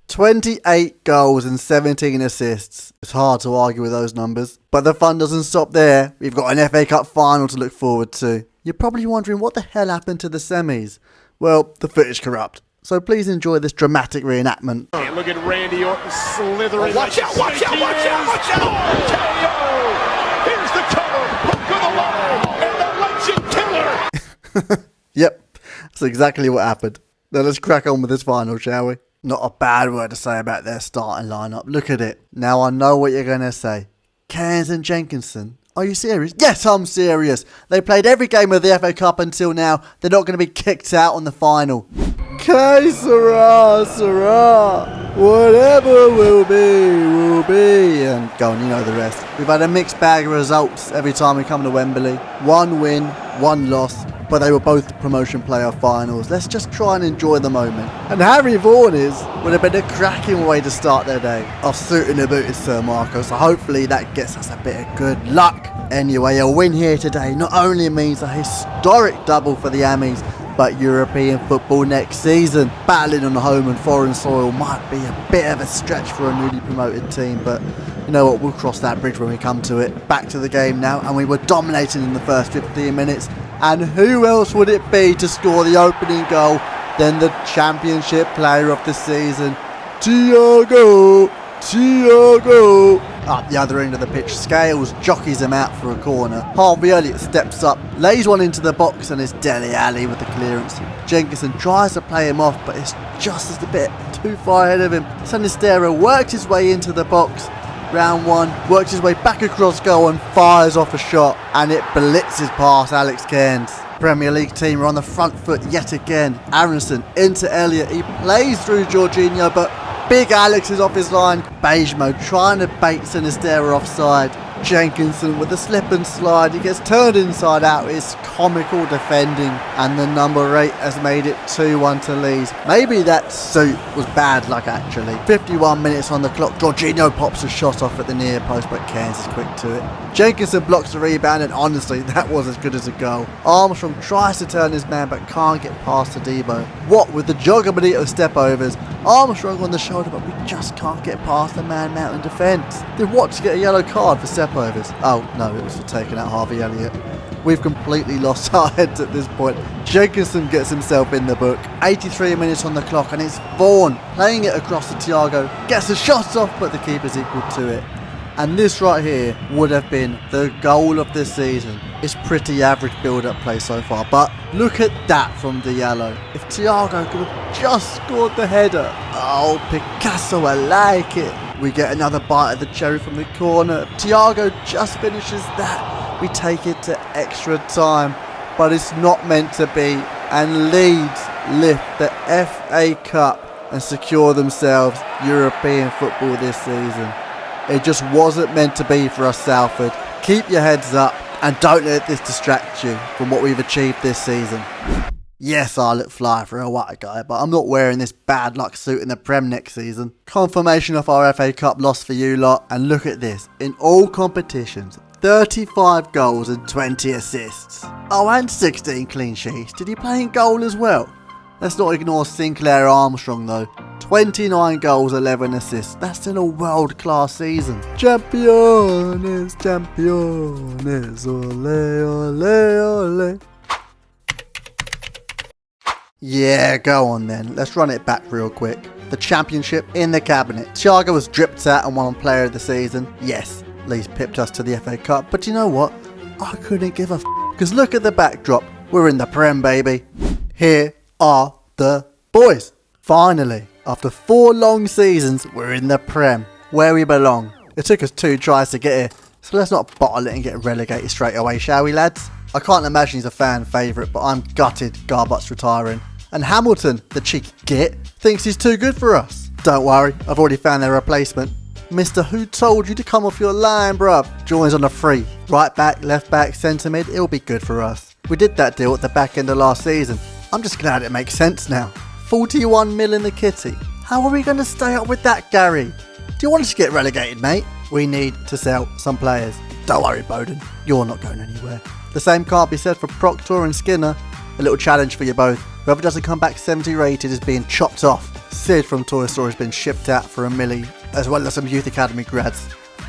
28 goals and 17 assists. It's hard to argue with those numbers. But the fun doesn't stop there. We've got an FA Cup final to look forward to. You're probably wondering what the hell happened to the semis. Well, the footage corrupt. So please enjoy this dramatic reenactment. And look at Randy Orton slithering. Watch out, watch out, watch out, watch out! KO! Here's the cover. Hook of the line. And the legend killer. Yep, that's exactly what happened. Now let's crack on with this final, shall we? Not a bad word to say about their starting lineup. Look at it. Now I know what you're going to say. Cairns and Jenkinson. Are you serious? Yes, I'm serious. They played every game of the FA Cup until now. They're not going to be kicked out on the final. Que sera, sera. Whatever will be, will be. And go on, you know the rest. We've had a mixed bag of results every time we come to Wembley. 1 win, 1 loss. But they were both promotion playoff finals. Let's just try and enjoy the moment. And Harry Vaughan's would have been a cracking way to start their day. Off suit and a booted Sir Marco, so hopefully that gets us a bit of good luck. Anyway, a win here today not only means a historic double for the Ammies, but European football next season. Battling on home and foreign soil might be a bit of a stretch for a newly promoted team, but you know what, we'll cross that bridge when we come to it. Back to the game now, and we were dominating in the first 15 minutes. And who else would it be to score the opening goal than the championship player of the season, Thiago! Thiago! Up the other end of the pitch, Scales jockeys him out for a corner. Harvey Elliott steps up, lays one into the box, and it's Dele Alli with the clearance. Jenkinson tries to play him off, but it's just a bit too far ahead of him. Sanistero works his way into the box. Round 1, works his way back across goal and fires off a shot, and it blitzes past Alex Cairns. Premier League team are on the front foot yet again. Aronson into Elliott. He plays through Jorginho, but Big Alex is off his line. Beige mode trying to bait Sinistera offside. Jenkinson with a slip and slide. He gets turned inside out. It's comical defending. And the number 8 has made it 2-1 to Leeds. Maybe that suit was bad luck actually. 51 minutes on the clock. Jorginho pops a shot off at the near post, but Cairns is quick to it. Jenkinson blocks the rebound, and honestly, that was as good as a goal. Armstrong tries to turn his man, but can't get past the Debo. What with the Jogabonito step overs? Armstrong on the shoulder, but we just can't get past the man mountain defence. Then what, to get a yellow card for step overs? Oh no, it was for taking out Harvey Elliott. We've completely lost our heads at this point. Jenkinson gets himself in the book. 83 minutes on the clock, and it's Vaughan playing it across to Thiago. Gets the shots off, but the keeper's equal to it. And this right here would have been the goal of the season. It's pretty average build-up play so far, but look at that from Diallo. If Thiago could have just scored the header. Oh, Picasso, I like it. We get another bite of the cherry from the corner. Thiago just finishes that. We take it to extra time, but it's not meant to be. And Leeds lift the FA Cup and secure themselves European football this season. It just wasn't meant to be for us, Salford. Keep your heads up and don't let this distract you from what we've achieved this season. Yes, I look fly for a white guy, but I'm not wearing this bad luck suit in the Prem next season. Confirmation of our FA Cup loss for you lot, and look at this. In all competitions, 35 goals and 20 assists. Oh, and 16 clean sheets. Did he play in goal as well? Let's not ignore Sinclair Armstrong though. 29 goals, 11 assists. That's still a world-class season. Champions, champions, ole, ole, ole. Yeah, go on then. Let's run it back real quick. The championship in the cabinet. Thiago was dripped out and won player of the season. Yes, Leeds pipped us to the FA Cup, but you know what? I couldn't give a f***, because look at the backdrop. We're in the Prem, baby. Here are the boys. Finally, after 4 long seasons, we're in the Prem, where we belong. It took us 2 tries to get here, so let's not bottle it and get relegated straight away, shall we, lads? I can't imagine he's a fan favourite, but I'm gutted Garbutt's retiring. And Hamilton, the cheeky git, thinks he's too good for us. Don't worry, I've already found their replacement. Mr. Who Told You to Come Off Your Line, bruv, joins on a free. Right back, left back, centre mid, it'll be good for us. We did that deal at the back end of last season. I'm just glad it makes sense now. 41 mil in the kitty. How are we going to stay up with that, Gary? Do you want us to get relegated, mate? We need to sell some players. Don't worry, Bowden, you're not going anywhere. The same can't be said for Proctor and Skinner. A little challenge for you both. Whoever doesn't come back 70 rated is being chopped off. Sid from Toy Story has been shipped out for $1 million, as well as some Youth Academy grads.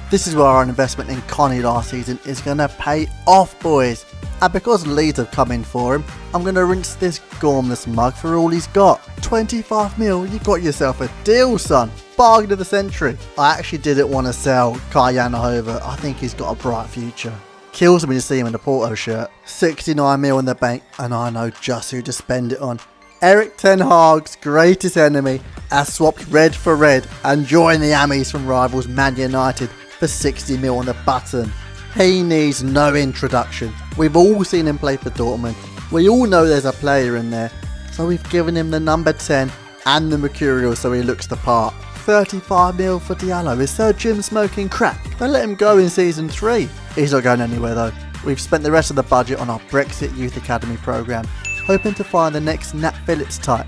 This is where our investment in Connie last season is going to pay off, boys. And because Leeds have come in for him, I'm going to rinse this gormless mug for all he's got. 25 mil, you got yourself a deal, son. Bargain of the century. I actually didn't want to sell Kai Yanahova. I think he's got a bright future. Kills me to see him in a Porto shirt. 69 mil in the bank, and I know just who to spend it on. Eric Ten Hag's greatest enemy has swapped red for red and joined the Ammies from rivals Man United for 60 mil on the button. He needs no introduction. We've all seen him play for Dortmund. We all know there's a player in there, so we've given him the number 10 and the mercurial so he looks the part. 35 mil for Diallo. Is Sir Jim smoking crack? Don't let him go in season 3. He's not going anywhere though. We've spent the rest of the budget on our Brexit Youth Academy programme, hoping to find the next Nat Phillips type.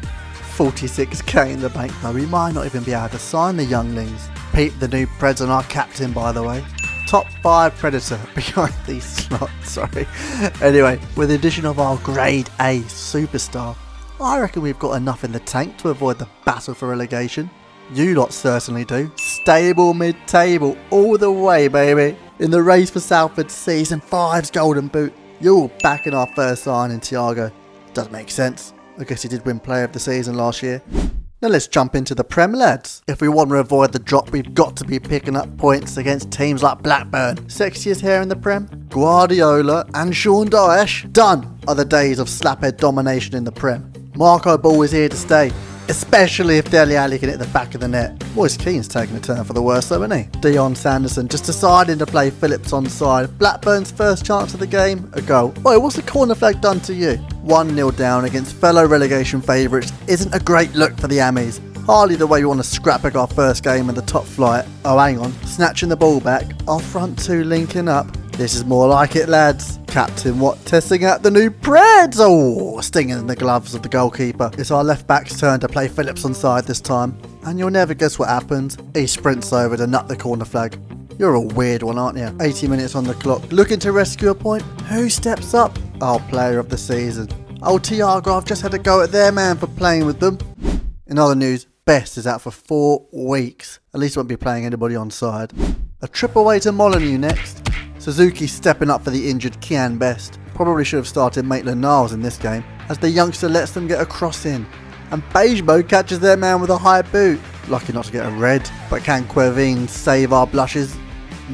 46k in the bank though. We might not even be able to sign the younglings. Pete the new Preds on our captain, by the way. Top 5 predator behind these slots, sorry. Anyway, with the addition of our grade A superstar, I reckon we've got enough in the tank to avoid the battle for relegation. You lot certainly do. Stable mid-table all the way, baby. In the race for Salford Season 5's Golden Boot, you're backing our first signing, Thiago. Does make sense. I guess he did win Player of the Season last year. Now let's jump into the Prem, lads. If we want to avoid the drop, we've got to be picking up points against teams like Blackburn. Sexiest hair in the Prem? Guardiola and Sean Dyche. Done are the days of slaphead domination in the Prem. Marco Ball is here to stay. especially if Dele Alli can hit the back of the net. Moise Keane's taking a turn for the worse though, isn't he? Dion Sanderson just deciding to play Phillips onside. Blackburn's first chance of the game, a goal. Wait, what's the corner flag done to you? 1-0 down against fellow relegation favourites isn't a great look for the Ammies. Hardly the way we want to scrapbook our first game in the top flight. Oh, hang on. Snatching the ball back. Our front two linking up. This is more like it, lads. Captain Watt testing out the new Preds. Oh, stinging in the gloves of the goalkeeper. It's our left back's turn to play Phillips onside this time. And you'll never guess what happens. He sprints over to nut the corner flag. You're a weird one, aren't you? 80 minutes on the clock. Looking to rescue a point. Who steps up? Our player of the season. Oh, Thiago, I've just had a go at their man for playing with them. In other news, Best is out for 4 weeks. At least won't be playing anybody onside. A trip away to Molineux next. Suzuki stepping up for the injured Kian Best. Probably should have started Maitland-Niles in this game, as the youngster lets them get a cross in. And Beigemo catches their man with a high boot. Lucky not to get a red, but can Quevin save our blushes?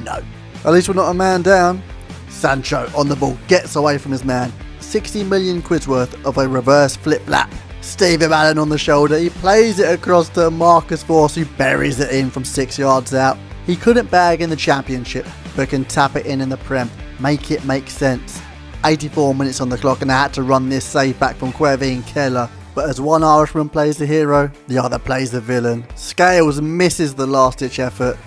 No. At least we're not a man down. Sancho on the ball gets away from his man. 60 million quid's worth of a reverse flip-flap. Stevie Allen on the shoulder, he plays it across to Marcus Forss, who buries it in from 6 yards out. He couldn't bag in the Championship, but can tap it in the Prem. Make it make sense. 84 minutes on the clock and I had to run this save back from Quevin Keller. But as one Irishman plays the hero, the other plays the villain. Scales misses the last-ditch effort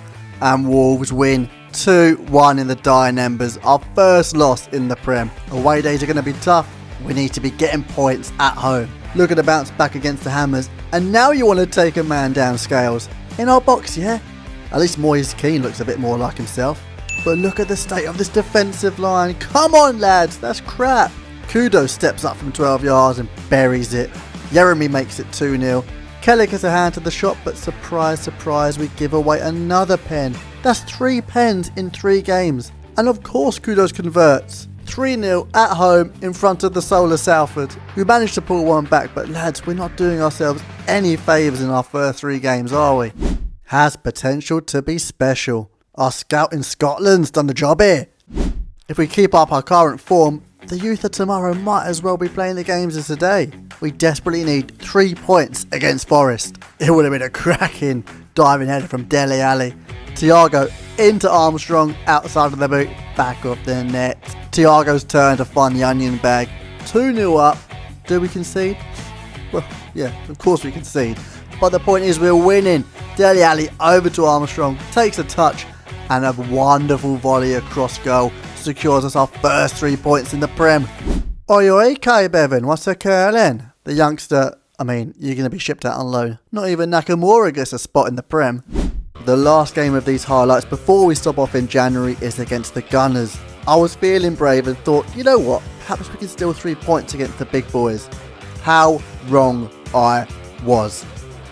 and Wolves win 2-1 in the dying embers. Our first loss in the Prem. Away days are going to be tough. We need to be getting points at home. Look at the bounce back against the Hammers. And now you want to take a man down, Scales. In our box, yeah? At least Moise Keane looks a bit more like himself. But look at the state of this defensive line. Come on, lads. That's crap. Kudo steps up from 12 yards and buries it. Jeremy makes it 2-0. Kelly gets a hand to the shot, but surprise, surprise, we give away another pen. That's 3 pens in 3 games. And of course Kudos converts. 3-0 at home in front of the Solar Salford. We managed to pull one back, but lads, we're not doing ourselves any favours in our first 3 games, are we? Has potential to be special. Our scout in Scotland's done the job here. If we keep up our current form, the youth of tomorrow might as well be playing the games as today. We desperately need 3 points against Forest. It would have been a cracking diving header from Dele Alli. Thiago into Armstrong, outside of the boot, back of the net. Thiago's turn to find the onion bag. 2-0 up. Do we concede? Well, yeah, of course we concede. But the point is we're winning. Dele Alli over to Armstrong, takes a touch, and a wonderful volley across goal secures us our first 3 points in the Prem. Oi, Kai Bevan, what's a curling? The youngster, you're going to be shipped out on loan. Not even Nakamura gets a spot in the Prem. The last game of these highlights before we stop off in January is against the Gunners. I was feeling brave and thought, you know what, perhaps we can steal 3 points against the big boys. How wrong I was.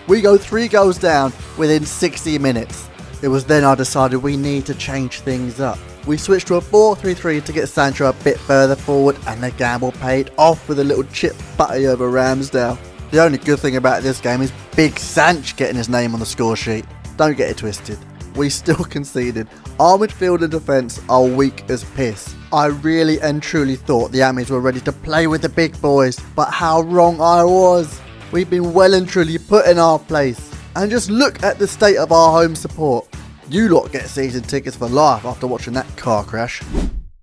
We go 3 goals down within 60 minutes. It was then I decided we need to change things up. We switched to a 4-3-3 to get Sancho a bit further forward, and the gamble paid off with a little chip butty over Ramsdale. The only good thing about this game is Big Sanch getting his name on the score sheet. Don't get it twisted. We still conceded. Our midfield and defence are weak as piss. I really and truly thought the Ammies were ready to play with the big boys, but how wrong I was. We've been well and truly put in our place. And just look at the state of our home support. You lot get season tickets for life after watching that car crash.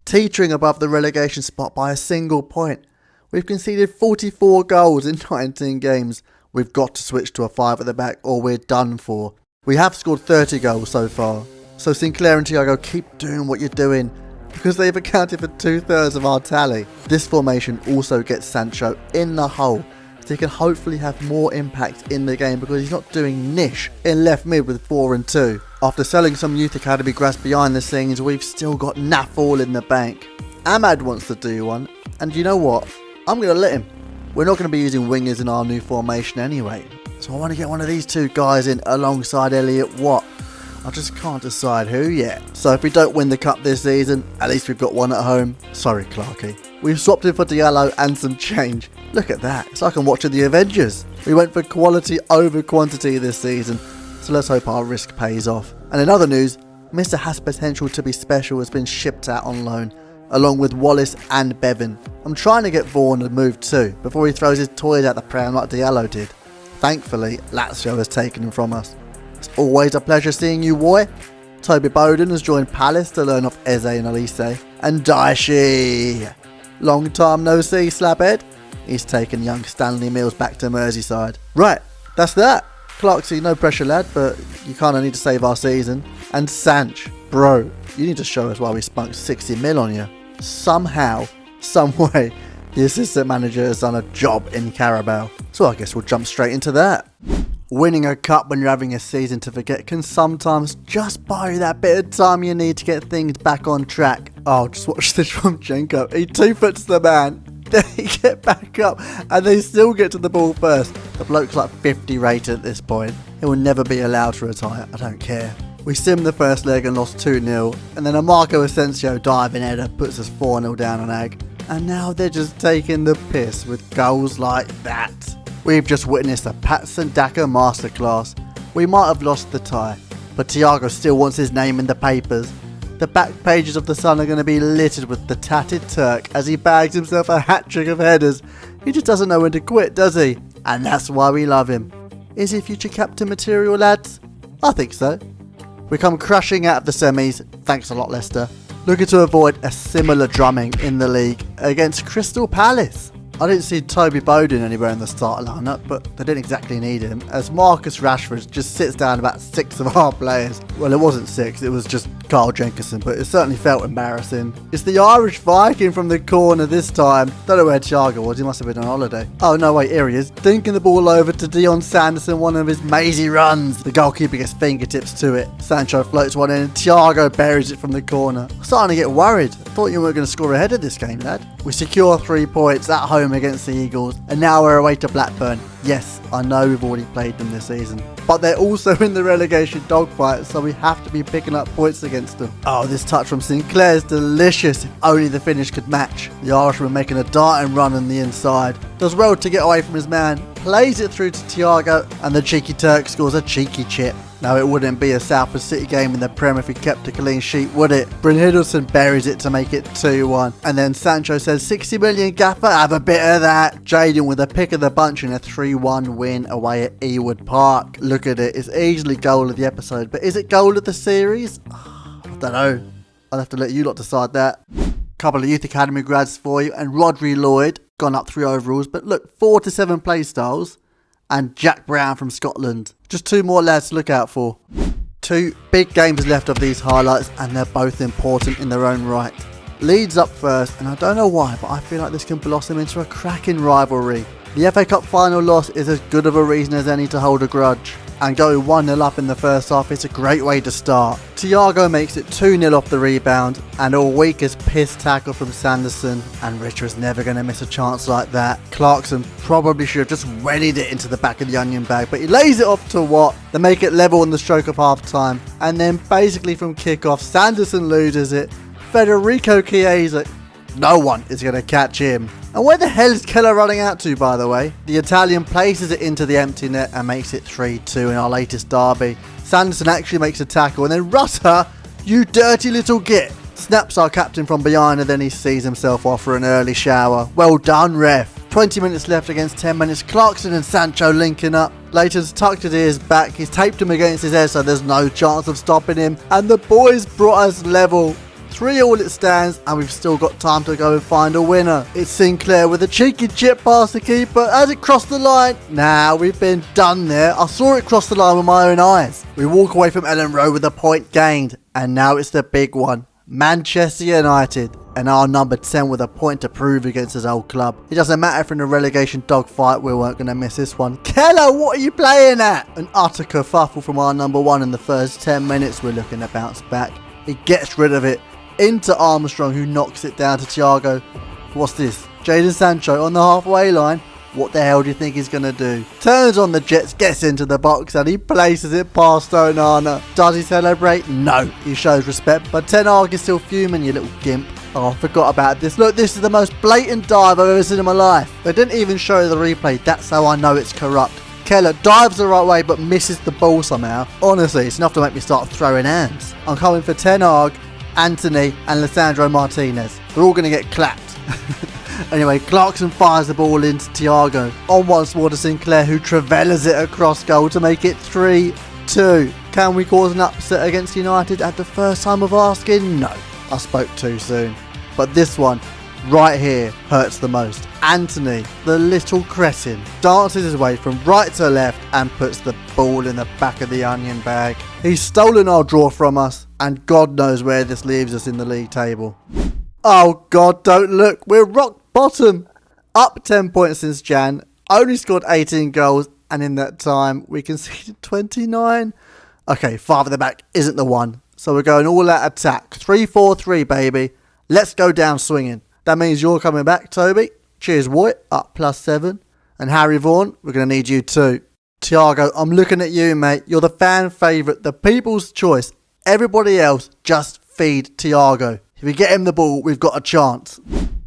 Teetering above the relegation spot by a single point. We've conceded 44 goals in 19 games. We've got to switch to a 5 at the back or we're done for. We have scored 30 goals so far. So Sinclair and Thiago, keep doing what you're doing, because they've accounted for 2/3 of our tally. This formation also gets Sancho in the hole, so he can hopefully have more impact in the game, because he's not doing niche in left mid with 4 and 2. After selling some youth academy grass behind the scenes, we've still got naff all in the bank. Ahmad wants to do one, and you know what? I'm going to let him. We're not going to be using wingers in our new formation anyway. So I want to get one of these 2 guys in alongside Elliot Watt. I just can't decide who yet. So if we don't win the cup this season, at least we've got one at home. Sorry, Clarky. We've swapped in for Diallo and some change. Look at that. It's like I'm watching the Avengers. We went for quality over quantity this season. So let's hope our risk pays off. And in other news, Mr. Has Potential to be Special has been shipped out on loan, along with Wallace and Bevan. I'm trying to get Vaughan to move too, before he throws his toys out the pram like Diallo did. Thankfully, Lazio has taken him from us. It's always a pleasure seeing you, boy. Toby Bowden has joined Palace to learn off Eze and Elise. And Daishi, long time no see, slabhead. He's taken young Stanley Mills back to Merseyside. Right, that's that. Clarksy, no pressure lad, but you kind of need to save our season. And Sanch, bro, you need to show us why we spunked 60 mil on you. Somehow, some way, the assistant manager has done a job in Carabao. So I guess we'll jump straight into that. Winning a cup when you're having a season to forget can sometimes just buy you that bit of time you need to get things back on track. Oh, just watch this from Jenko. He 2-foots the man. Then he get back up and they still get to the ball first. The bloke's like 50 rated at this point. He will never be allowed to retire. I don't care. We simmed the first leg and lost 2-0. And then a Marco Asensio diving header puts us 4-0 down on Ag. And now they're just taking the piss with goals like that. We've just witnessed a Patson Daka masterclass. We might have lost the tie, but Thiago still wants his name in the papers. The back pages of the Sun are going to be littered with the tatted Turk as he bags himself a hat-trick of headers. He just doesn't know when to quit, does he? And that's why we love him. Is he future captain material, lads? I think so. We come crushing out of the semis. Thanks a lot, Leicester. Looking to avoid a similar drumming in the league against Crystal Palace. I didn't see Toby Bowden anywhere in the starter lineup, but they didn't exactly need him, as Marcus Rashford just sits down about 6 of our players. Well, it wasn't 6, it was just Carl Jenkinson, but it certainly felt embarrassing. It's the Irish Viking from the corner this time. Don't know where Thiago was, he must have been on holiday. Oh no, wait, here he is, dinking the ball over to Dion Sanderson, one of his mazy runs. The goalkeeper gets fingertips to it. Sancho floats one in and Thiago buries it from the corner. I'm starting to get worried. I thought you weren't going to score ahead of this game, lad. We secure 3 points at home against the Eagles, and now we're away to Blackburn. Yes, I know we've already played them this season, but they're also in the relegation dogfight, so we have to be picking up points against them. Oh, this touch from Sinclair is delicious. If only the finish could match. The Irishman making a darting run on the inside. Does well to get away from his man, plays it through to Thiago, and the cheeky Turk scores a cheeky chip. Now, it wouldn't be a Salford Citeh game in the Prem if he kept a clean sheet, would it? Bryn Hiddleston buries it to make it 2-1. And then Sancho says, 60 million gaffer, have a bit of that. Jaden with a pick of the bunch in a 3-1 win away at Ewood Park. Look at it, it's easily goal of the episode, but is it goal of the series? I don't know. I'll have to let you lot decide that. Couple of youth academy grads for you, and Rodri Lloyd, gone up 3 overalls, but look, 4 to 7 play styles. And Jack Brown from Scotland. Just 2 more lads to look out for. 2 big games left of these highlights, and they're both important in their own right. Leeds up first, and I don't know why, but I feel like this can blossom into a cracking rivalry. The FA Cup final loss is as good of a reason as any to hold a grudge. And going 1-0 up in the first half is a great way to start. Thiago makes it 2-0 off the rebound, and a weakest piss tackle from Sanderson, and Richard's never going to miss a chance like that. Clarkson probably should have just readied it into the back of the onion bag, but he lays it off to Watt. They make it level on the stroke of half time, and then basically from kickoff, Sanderson loses it. Federico Chiesa, no one is going to catch him. And where the hell is Keller running out to, by the way? The Italian places it into the empty net and makes it 3-2 in our latest derby. Sanderson actually makes a tackle, and then Rutter, you dirty little git, snaps our captain from behind, and then he sees himself off for an early shower. Well done, ref. 20 minutes left against 10 minutes. Clarkson and Sancho linking up. Leighton's tucked it to his back. He's taped him against his head, so there's no chance of stopping him. And the boys brought us level. 3-3 it stands, and we've still got time to go and find a winner. It's Sinclair with a cheeky chip past the keeper. Has it crossed the line? Nah, we've been done there. I saw it cross the line with my own eyes. We walk away from Ellen Road with a point gained, and now it's the big one. Manchester United, and our number 10 with a point to prove against his old club. It doesn't matter if in a relegation dogfight, we weren't going to miss this one. Keller, what are you playing at? An utter kerfuffle from our number 1 in the first 10 minutes. We're looking to bounce back. He gets rid of it. Into Armstrong, who knocks it down to Thiago. What's this? Jadon Sancho on the halfway line. What the hell do you think he's going to do? Turns on the Jets, gets into the box, and he places it past Onana. Does he celebrate? No. He shows respect, but Ten Hag is still fuming, you little gimp. Oh, I forgot about this. Look, this is the most blatant dive I've ever seen in my life. They didn't even show the replay. That's how I know it's corrupt. Keller dives the right way, but misses the ball somehow. Honestly, it's enough to make me start throwing hands. I'm coming for Ten Hag, Anthony and Lissandro Martinez. They're all going to get clapped. Anyway, Clarkson fires the ball into Thiago. On once more to Sinclair, who travellas it across goal to make it 3-2. Can we cause an upset against United at the first time of asking? No, I spoke too soon. But this one, right here, hurts the most. Anthony, the little cretin, dances his way from right to left and puts the ball in the back of the onion bag. He's stolen our draw from us, and God knows where this leaves us in the league table. Oh God, don't look, we're rock bottom. Up 10 points since Jan, only scored 18 goals, and in that time we conceded 29. Okay, five at the back isn't the one, so we're going all out attack. 3-4-3, baby. Let's go down swinging. That means you're coming back, Toby. Cheers, White, up +7. And Harry Vaughan, we're going to need you too. Thiago, I'm looking at you, mate. You're the fan favourite, the people's choice. Everybody else, just feed Thiago. If we get him the ball, we've got a chance.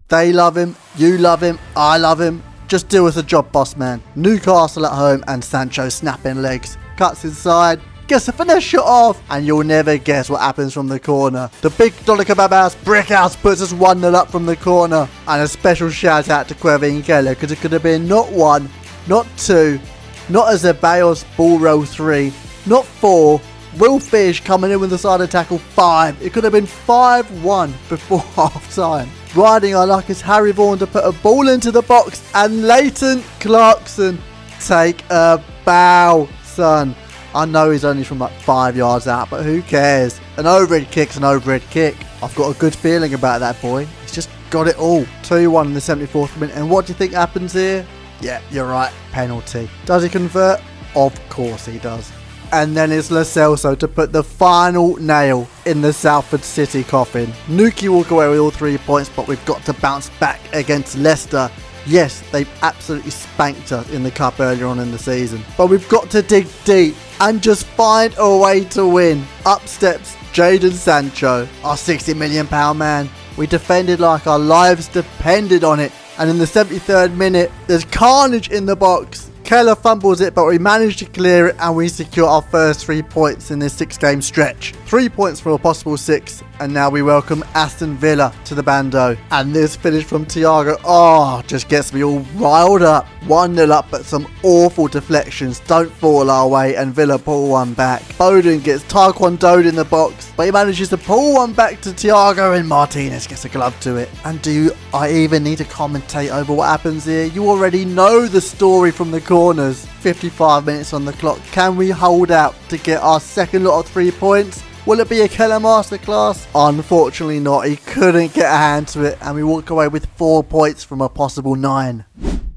They love him, you love him, I love him. Just do us a job, boss man. Newcastle at home and Sancho snapping legs. Cuts inside. Gets a finesse shot off, and you'll never guess what happens from the corner. The big dollar kebab house brick house puts us 1-0 up from the corner. And a special shout out to Quevin Keller, because it could have been not 1, not 2, not Azebayos ball roll 3, not 4. Will Fish coming in with the side of tackle 5. It could have been 5-1 before half time. Riding our luck is Harry Vaughan to put a ball into the box, and Leighton Clarkson take a bow, son. I know he's only from like 5 yards out, but who cares? An overhead kick's an overhead kick. I've got a good feeling about that boy. He's just got it all. 2-1 in the 74th minute. And what do you think happens here? Yeah, you're right. Penalty. Does he convert? Of course he does. And then it's Lo Celso to put the final nail in the Salford City coffin. Nuki walk away with all 3 points, but we've got to bounce back against Leicester. Yes, they've absolutely spanked us in the cup earlier on in the season. But we've got to dig deep and just find a way to win. Up steps Jadon Sancho, our £60 million man. We defended like our lives depended on it. And in the 73rd minute, there's carnage in the box. Keller fumbles it, but we managed to clear it, and we secure our first 3 points in this 6-game stretch. 3 points for a possible 6, and now we welcome Aston Villa to the bando. And this finish from Thiago, just gets me all riled up. 1-0 up, but some awful deflections don't fall our way, and Villa pull one back. Bowden gets taekwondoed in the box, but he manages to pull one back to Thiago, and Martinez gets a glove to it. And do I even need to commentate over what happens here? You already know the story from the corners. 55 minutes on the clock. Can we hold out to get our second lot of 3 points? Will it be a Keller masterclass? Unfortunately not. He couldn't get a hand to it, and we walk away with 4 points from a possible 9.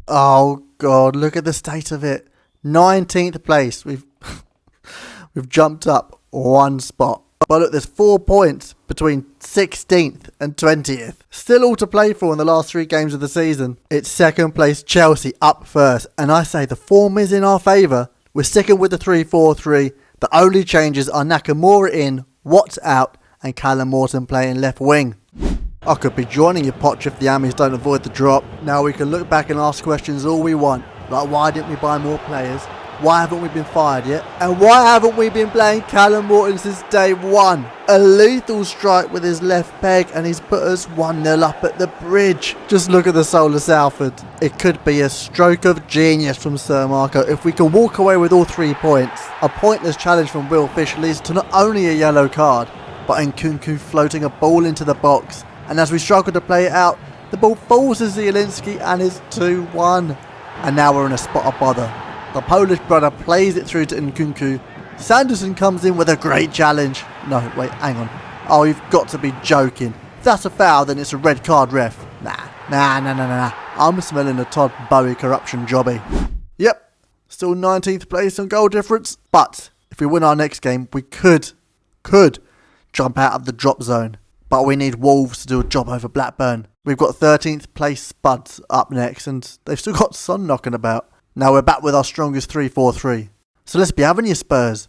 Oh God, look at the state of it. 19th place. We've jumped up 1 spot. But look, there's 4 points between 16th and 20th. Still all to play for in the last 3 games of the season. It's second place Chelsea up first. And I say the form is in our favour. We're sticking with the 3-4-3. The only changes are Nakamura in, Watts out, and Callum Morton playing left wing. I could be joining you, Poch, if the Ammies don't avoid the drop. Now we can look back and ask questions all we want. Like, why didn't we buy more players? Why haven't we been fired yet? And why haven't we been playing Callum Morton since day 1? A lethal strike with his left peg, and he's put us 1-0 up at the bridge. Just look at the soul of Salford. It could be a stroke of genius from Sir Marco if we can walk away with all 3 points. A pointless challenge from Will Fish leads to not only a yellow card, but Nkunku floating a ball into the box. And as we struggle to play it out, the ball falls to Zielinski and is 2-1. And now we're in a spot of bother. The Polish brother plays it through to Nkunku. Sanderson comes in with a great challenge. No, wait, hang on. Oh, you've got to be joking. If that's a foul, then it's a red card, ref. Nah. I'm smelling a Todd Bowie corruption jobby. Yep, still 19th place on goal difference. But if we win our next game, we could jump out of the drop zone. But we need Wolves to do a job over Blackburn. We've got 13th place Spuds up next, and they've still got Son knocking about. Now we're back with our strongest 3-4-3. So let's be having you, Spurs.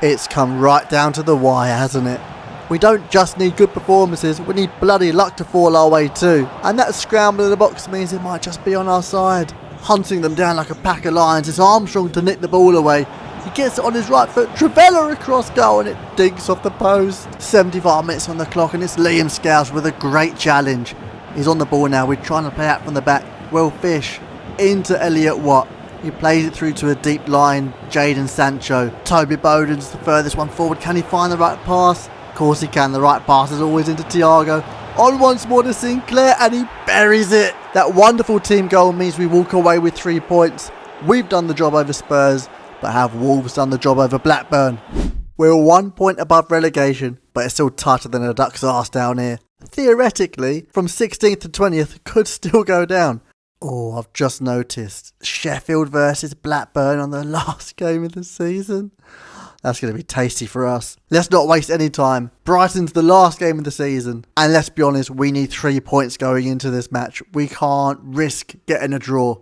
It's come right down to the wire, hasn't it? We don't just need good performances, we need bloody luck to fall our way too. And that scramble in the box means it might just be on our side. Hunting them down like a pack of lions, it's Armstrong to nick the ball away. He gets it on his right foot, Travella across goal, and it dinks off the post. 75 minutes on the clock, and it's Liam Scales with a great challenge. He's on the ball now. We're trying to play out from the back. Will Fish into Elliot Watt. He plays it through to a deep line. Jadon Sancho. Toby Bowden's the furthest one forward. Can he find the right pass? Of course he can. The right pass is always into Thiago. On once more to Sinclair, and he buries it. That wonderful team goal means we walk away with 3 points. We've done the job over Spurs, but have Wolves done the job over Blackburn? We're 1 point above relegation, but it's still tighter than a duck's arse down here. Theoretically, from 16th to 20th could still go down. Oh, I've just noticed. Sheffield versus Blackburn on the last game of the season. That's going to be tasty for us. Let's not waste any time. Brighton's the last game of the season. And let's be honest, we need 3 points going into this match. We can't risk getting a draw.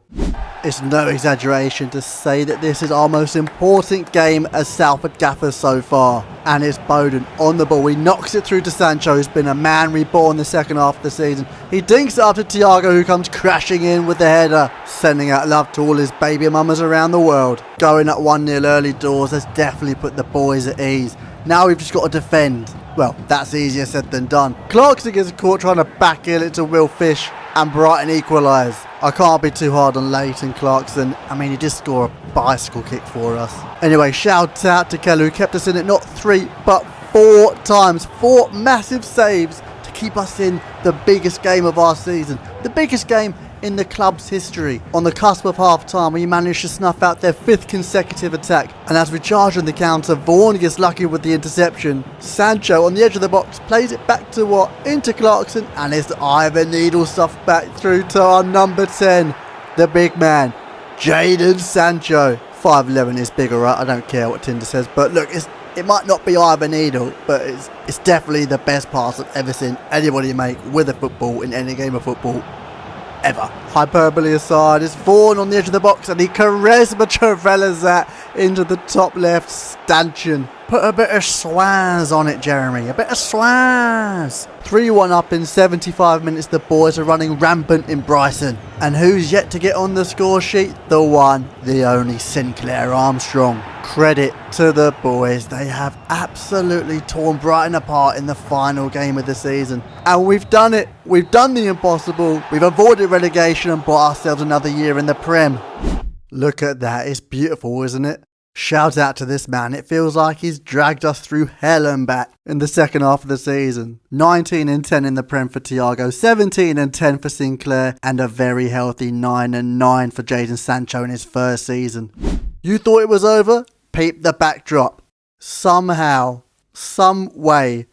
It's no exaggeration to say that this is our most important game as Salford Gaffers so far. And it's Bowden on the ball. He knocks it through to Sancho, who's been a man reborn the second half of the season. He dinks it up to Thiago, who comes crashing in with the header, sending out love to all his baby mamas around the world. Going up 1-0 early doors has definitely put the boys at ease. Now we've just got to defend. Well, that's easier said than done. Clarkson gets caught trying to backheel it to Will Fish, and Brighton equalise. I can't be too hard on Leighton Clarkson. I mean, he did score a bicycle kick for us. Anyway, shout out to Keller, who kept us in it not 3 but 4 times. 4 massive saves to keep us in the biggest game of our season. The biggest game in the club's history. On the cusp of half-time, we managed to snuff out their 5th consecutive attack. And as we charge on the counter, Vaughan gets lucky with the interception. Sancho on the edge of the box plays it back to Watt, into Clarkson, and it's the Ivan Needle stuff back through to our number 10, the big man, Jadon Sancho. 5'11" is bigger, right? I don't care what Tinder says, but look, it might not be Ivan Needle, but it's definitely the best pass I've ever seen anybody make with a football in any game of football ever. Hyperbole aside, it's Vaughan on the edge of the box, and he charisma travellas that into the top left stanchion. Put a bit of swaz on it, Jeremy. A bit of swaz. 3-1 up in 75 minutes. The boys are running rampant in Brighton. And who's yet to get on the score sheet? The one, the only Sinclair Armstrong. Credit to the boys. They have absolutely torn Brighton apart in the final game of the season. And we've done it. We've done the impossible. We've avoided relegation and bought ourselves another year in the Prem. Look at that. It's beautiful, isn't it? Shout out to this man. It feels like he's dragged us through hell and back in the second half of the season. 19 and 10 in the Prem for Thiago, 17 and 10 for Sinclair, and a very healthy 9 and 9 for Jadon Sancho in his first season. You thought it was over? Peep the backdrop. Somehow, some way,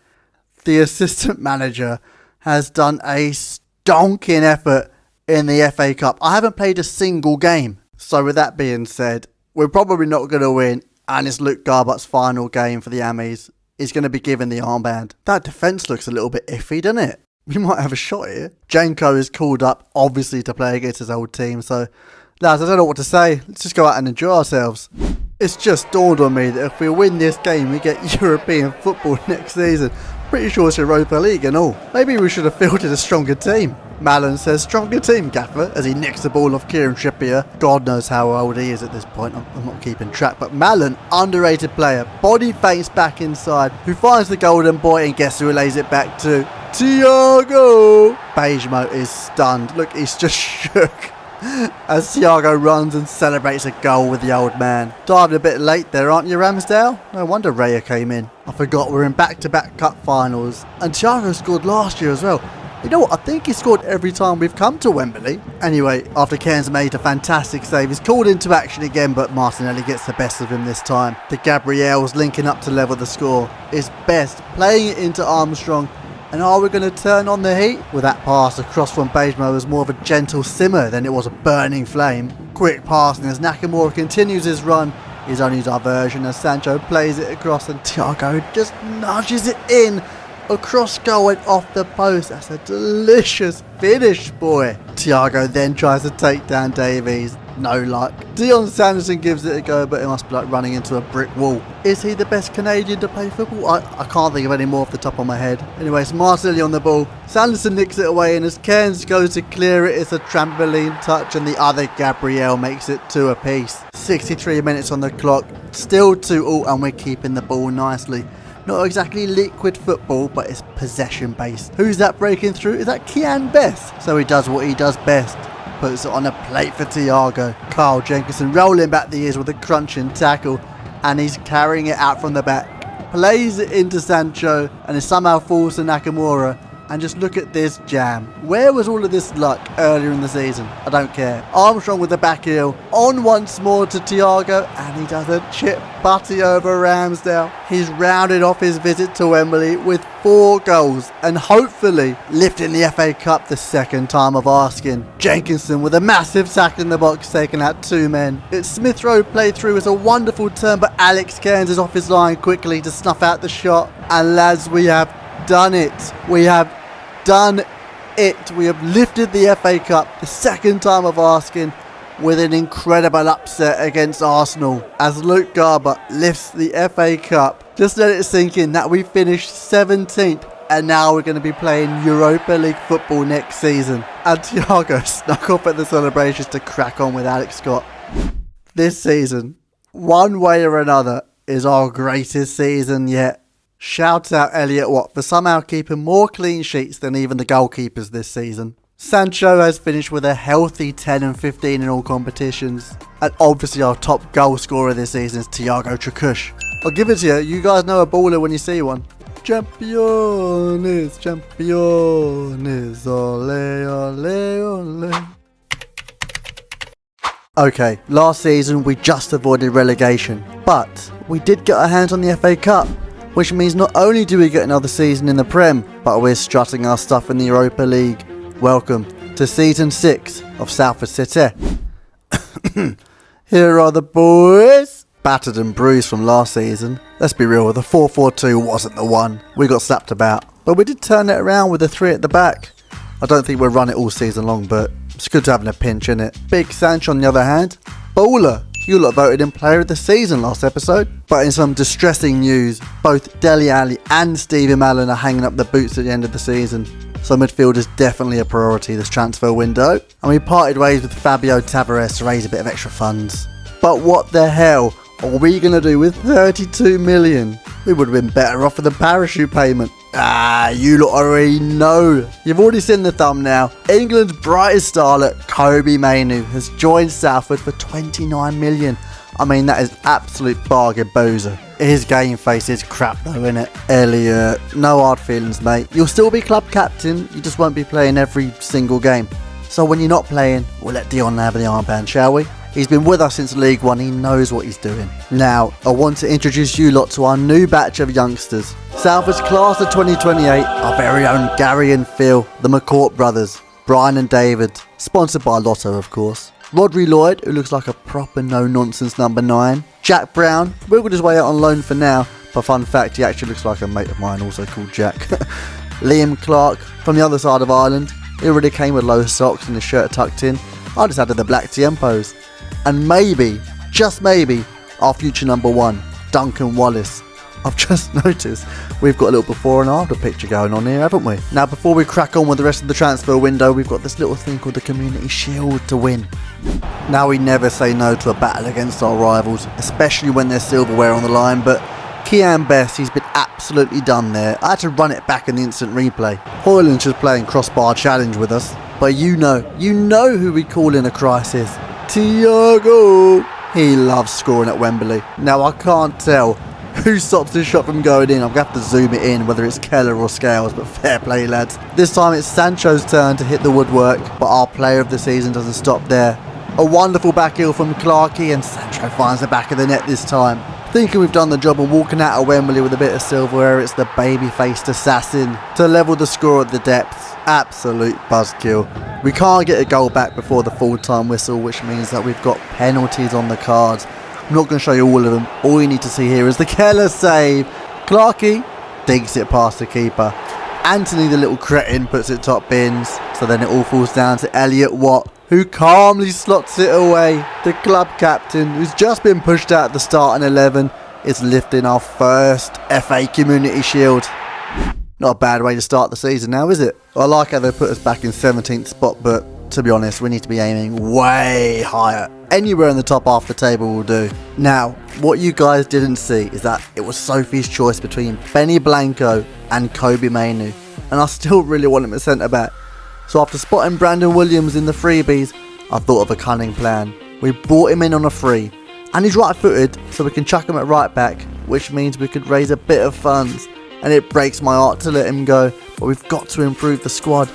the assistant manager has done a stonking effort in the FA Cup. I haven't played a single game. So with that being said, we're probably not going to win, and it's Luke Garbutt's final game for the Ammies. He's going to be given the armband. That defence looks a little bit iffy, doesn't it? We might have a shot here. Janko is called up, obviously, to play against his old team, so lads, I don't know what to say. Let's just go out and enjoy ourselves. It's just dawned on me that if we win this game, we get European football next season. Pretty sure it's Europa League and all. Maybe we should have fielded a stronger team. Malin says, stronger team, Gaffer, as he nicks the ball off Kieran Trippier. God knows how old he is at this point. I'm not keeping track. But Malin, underrated player, body feints back inside, who finds the golden boy, and guess who lays it back to? Thiago! Bejmo is stunned. Look, he's just shook as Thiago runs and celebrates a goal with the old man. Dived a bit late there, aren't you, Ramsdale? No wonder Raya came in. I forgot we're in back-to-back cup finals. And Thiago scored last year as well. You know what, I think he scored every time we've come to Wembley. Anyway, after Cairns made a fantastic save, he's called into action again, but Martinelli gets the best of him this time. The Gabriel's linking up to level the score. It's Best playing it into Armstrong. And are we going to turn on the heat? With that pass across from Bejmo was more of a gentle simmer than it was a burning flame. Quick passing as Nakamura continues his run. His only diversion as Sancho plays it across, and Thiago just nudges it in. Across goal and off the post. That's a delicious finish, boy. Thiago then tries to take down Davies. No luck. Dion Sanderson gives it a go, but it must be like running into a brick wall. Is he the best Canadian to play football? I can't think of any more off the top of my head. Anyway, it's Martinelli on the ball. Sanderson nicks it away, and as Cairns goes to clear it, it's a trampoline touch, and the other Gabriel makes it 2 apiece. 63 minutes on the clock. Still 2-2, and we're keeping the ball nicely. Not exactly liquid football, but it's possession based. Who's that breaking through? Is that Kian Best? So he does what he does best. Puts it on a plate for Thiago. Carl Jenkinson rolling back the ears with a crunching tackle, and he's carrying it out from the back. Plays it into Sancho, and it somehow falls to Nakamura. And just look at this jam. Where was all of this luck earlier in the season? I don't care. Armstrong with the back heel. On once more to Thiago. And he does a chip butty over Ramsdale. He's rounded off his visit to Wembley with 4 goals. And hopefully lifting the FA Cup the second time of asking. Jenkinson with a massive sack in the box, taking out 2 men. It's Smith Rowe played through as a wonderful turn, but Alex Cairns is off his line quickly to snuff out the shot. And lads, we have done it. We have done it. We have lifted the FA Cup the second time of asking with an incredible upset against Arsenal as Luke Garber lifts the FA Cup. Just let it sink in that we finished 17th and now we're going to be playing Europa League football next season. And Thiago snuck off at the celebrations to crack on with Alex Scott. This season, one way or another, is our greatest season yet. Shout out Elliot Watt for somehow keeping more clean sheets than even the goalkeepers this season. Sancho has finished with a healthy 10 and 15 in all competitions. And obviously our top goal scorer this season is Thiago Tracush. I'll give it to you, you guys know a baller when you see one. Champions, champions, ole, ole, ole. Okay, last season we just avoided relegation, but we did get our hands on the FA Cup. Which means not only do we get another season in the Prem, but we're strutting our stuff in the Europa League. Welcome to Season 6 of Salford Citeh. Here are the boys. Battered and bruised from last season. Let's be real, the 4-4-2 wasn't the one. We got slapped about. But we did turn it around with the 3 at the back. I don't think we'll run it all season long, but it's good to having a pinch, innit? Big Sancho on the other hand. Baller. You lot voted in Player of the Season last episode. But in some distressing news, both Dele Alli and Stevie Malin are hanging up the boots at the end of the season. So midfield is definitely a priority this transfer window. And we parted ways with Fabio Tavares to raise a bit of extra funds. But what the hell are we going to do with 32 million? We would have been better off with a parachute payment. You lot already know. You've already seen the thumbnail. England's brightest starlet, Kobe Mainoo, has joined Salford for 29 million. I mean, that is absolute bargain bozo. His game face is crap though, innit? Elliot, no hard feelings, mate. You'll still be club captain, you just won't be playing every single game. So when you're not playing, we'll let Dion have the armband, shall we? He's been with us since League One, he knows what he's doing. Now, I want to introduce you lot to our new batch of youngsters. Salford's class of 2028, our very own Gary and Phil, the McCourt brothers, Brian and David, sponsored by Lotto of course. Rodri Lloyd, who looks like a proper no-nonsense number 9. Jack Brown, wiggled his way out on loan for now, but fun fact, he actually looks like a mate of mine also called Jack. Liam Clark, from the other side of Ireland, he already came with low socks and his shirt tucked in. I just added the black TM pose. And maybe, just maybe, our future number 1, Duncan Wallace. I've just noticed we've got a little before and after picture going on here, haven't we? Now, before we crack on with the rest of the transfer window, we've got this little thing called the Community Shield to win. Now, we never say no to a battle against our rivals, especially when there's silverware on the line, but Kian Best, he's been absolutely done there. I had to run it back in the instant replay. Hoyland's just playing crossbar challenge with us, but you know who we call in a crisis. Thiago! He loves scoring at Wembley. Now, I can't tell who stops this shot from going in. I'm going to have to zoom it in, whether it's Keller or Scales, but fair play, lads. This time it's Sancho's turn to hit the woodwork, but our player of the season doesn't stop there. A wonderful back heel from Clarkey, and Sancho finds the back of the net this time. Thinking we've done the job of walking out of Wembley with a bit of silverware, it's the baby-faced assassin to level the score at the depths. Absolute buzzkill. We can't get a goal back before the full-time whistle, which means that we've got penalties on the cards. I'm not going to show you all of them. All you need to see here is the Keller save. Clarkey digs it past the keeper. Anthony, the little cretin, puts it top bins. So then it all falls down to Elliot Watt, who calmly slots it away. The club captain, who's just been pushed out at the starting 11, is lifting our first FA Community Shield. Not a bad way to start the season now, is it? I like how they put us back in 17th spot, but to be honest, we need to be aiming way higher. anywhere in the top half of the table will do. Now, what you guys didn't see is that it was Sophie's choice between Benny Blanco and Kobe Mainu, and I still really want him at centre back. So after spotting Brandon Williams in the freebies, I thought of a cunning plan. We brought him in on a free, and he's right footed, so we can chuck him at right back, which means we could raise a bit of funds. And it breaks my heart to let him go, but we've got to improve the squad,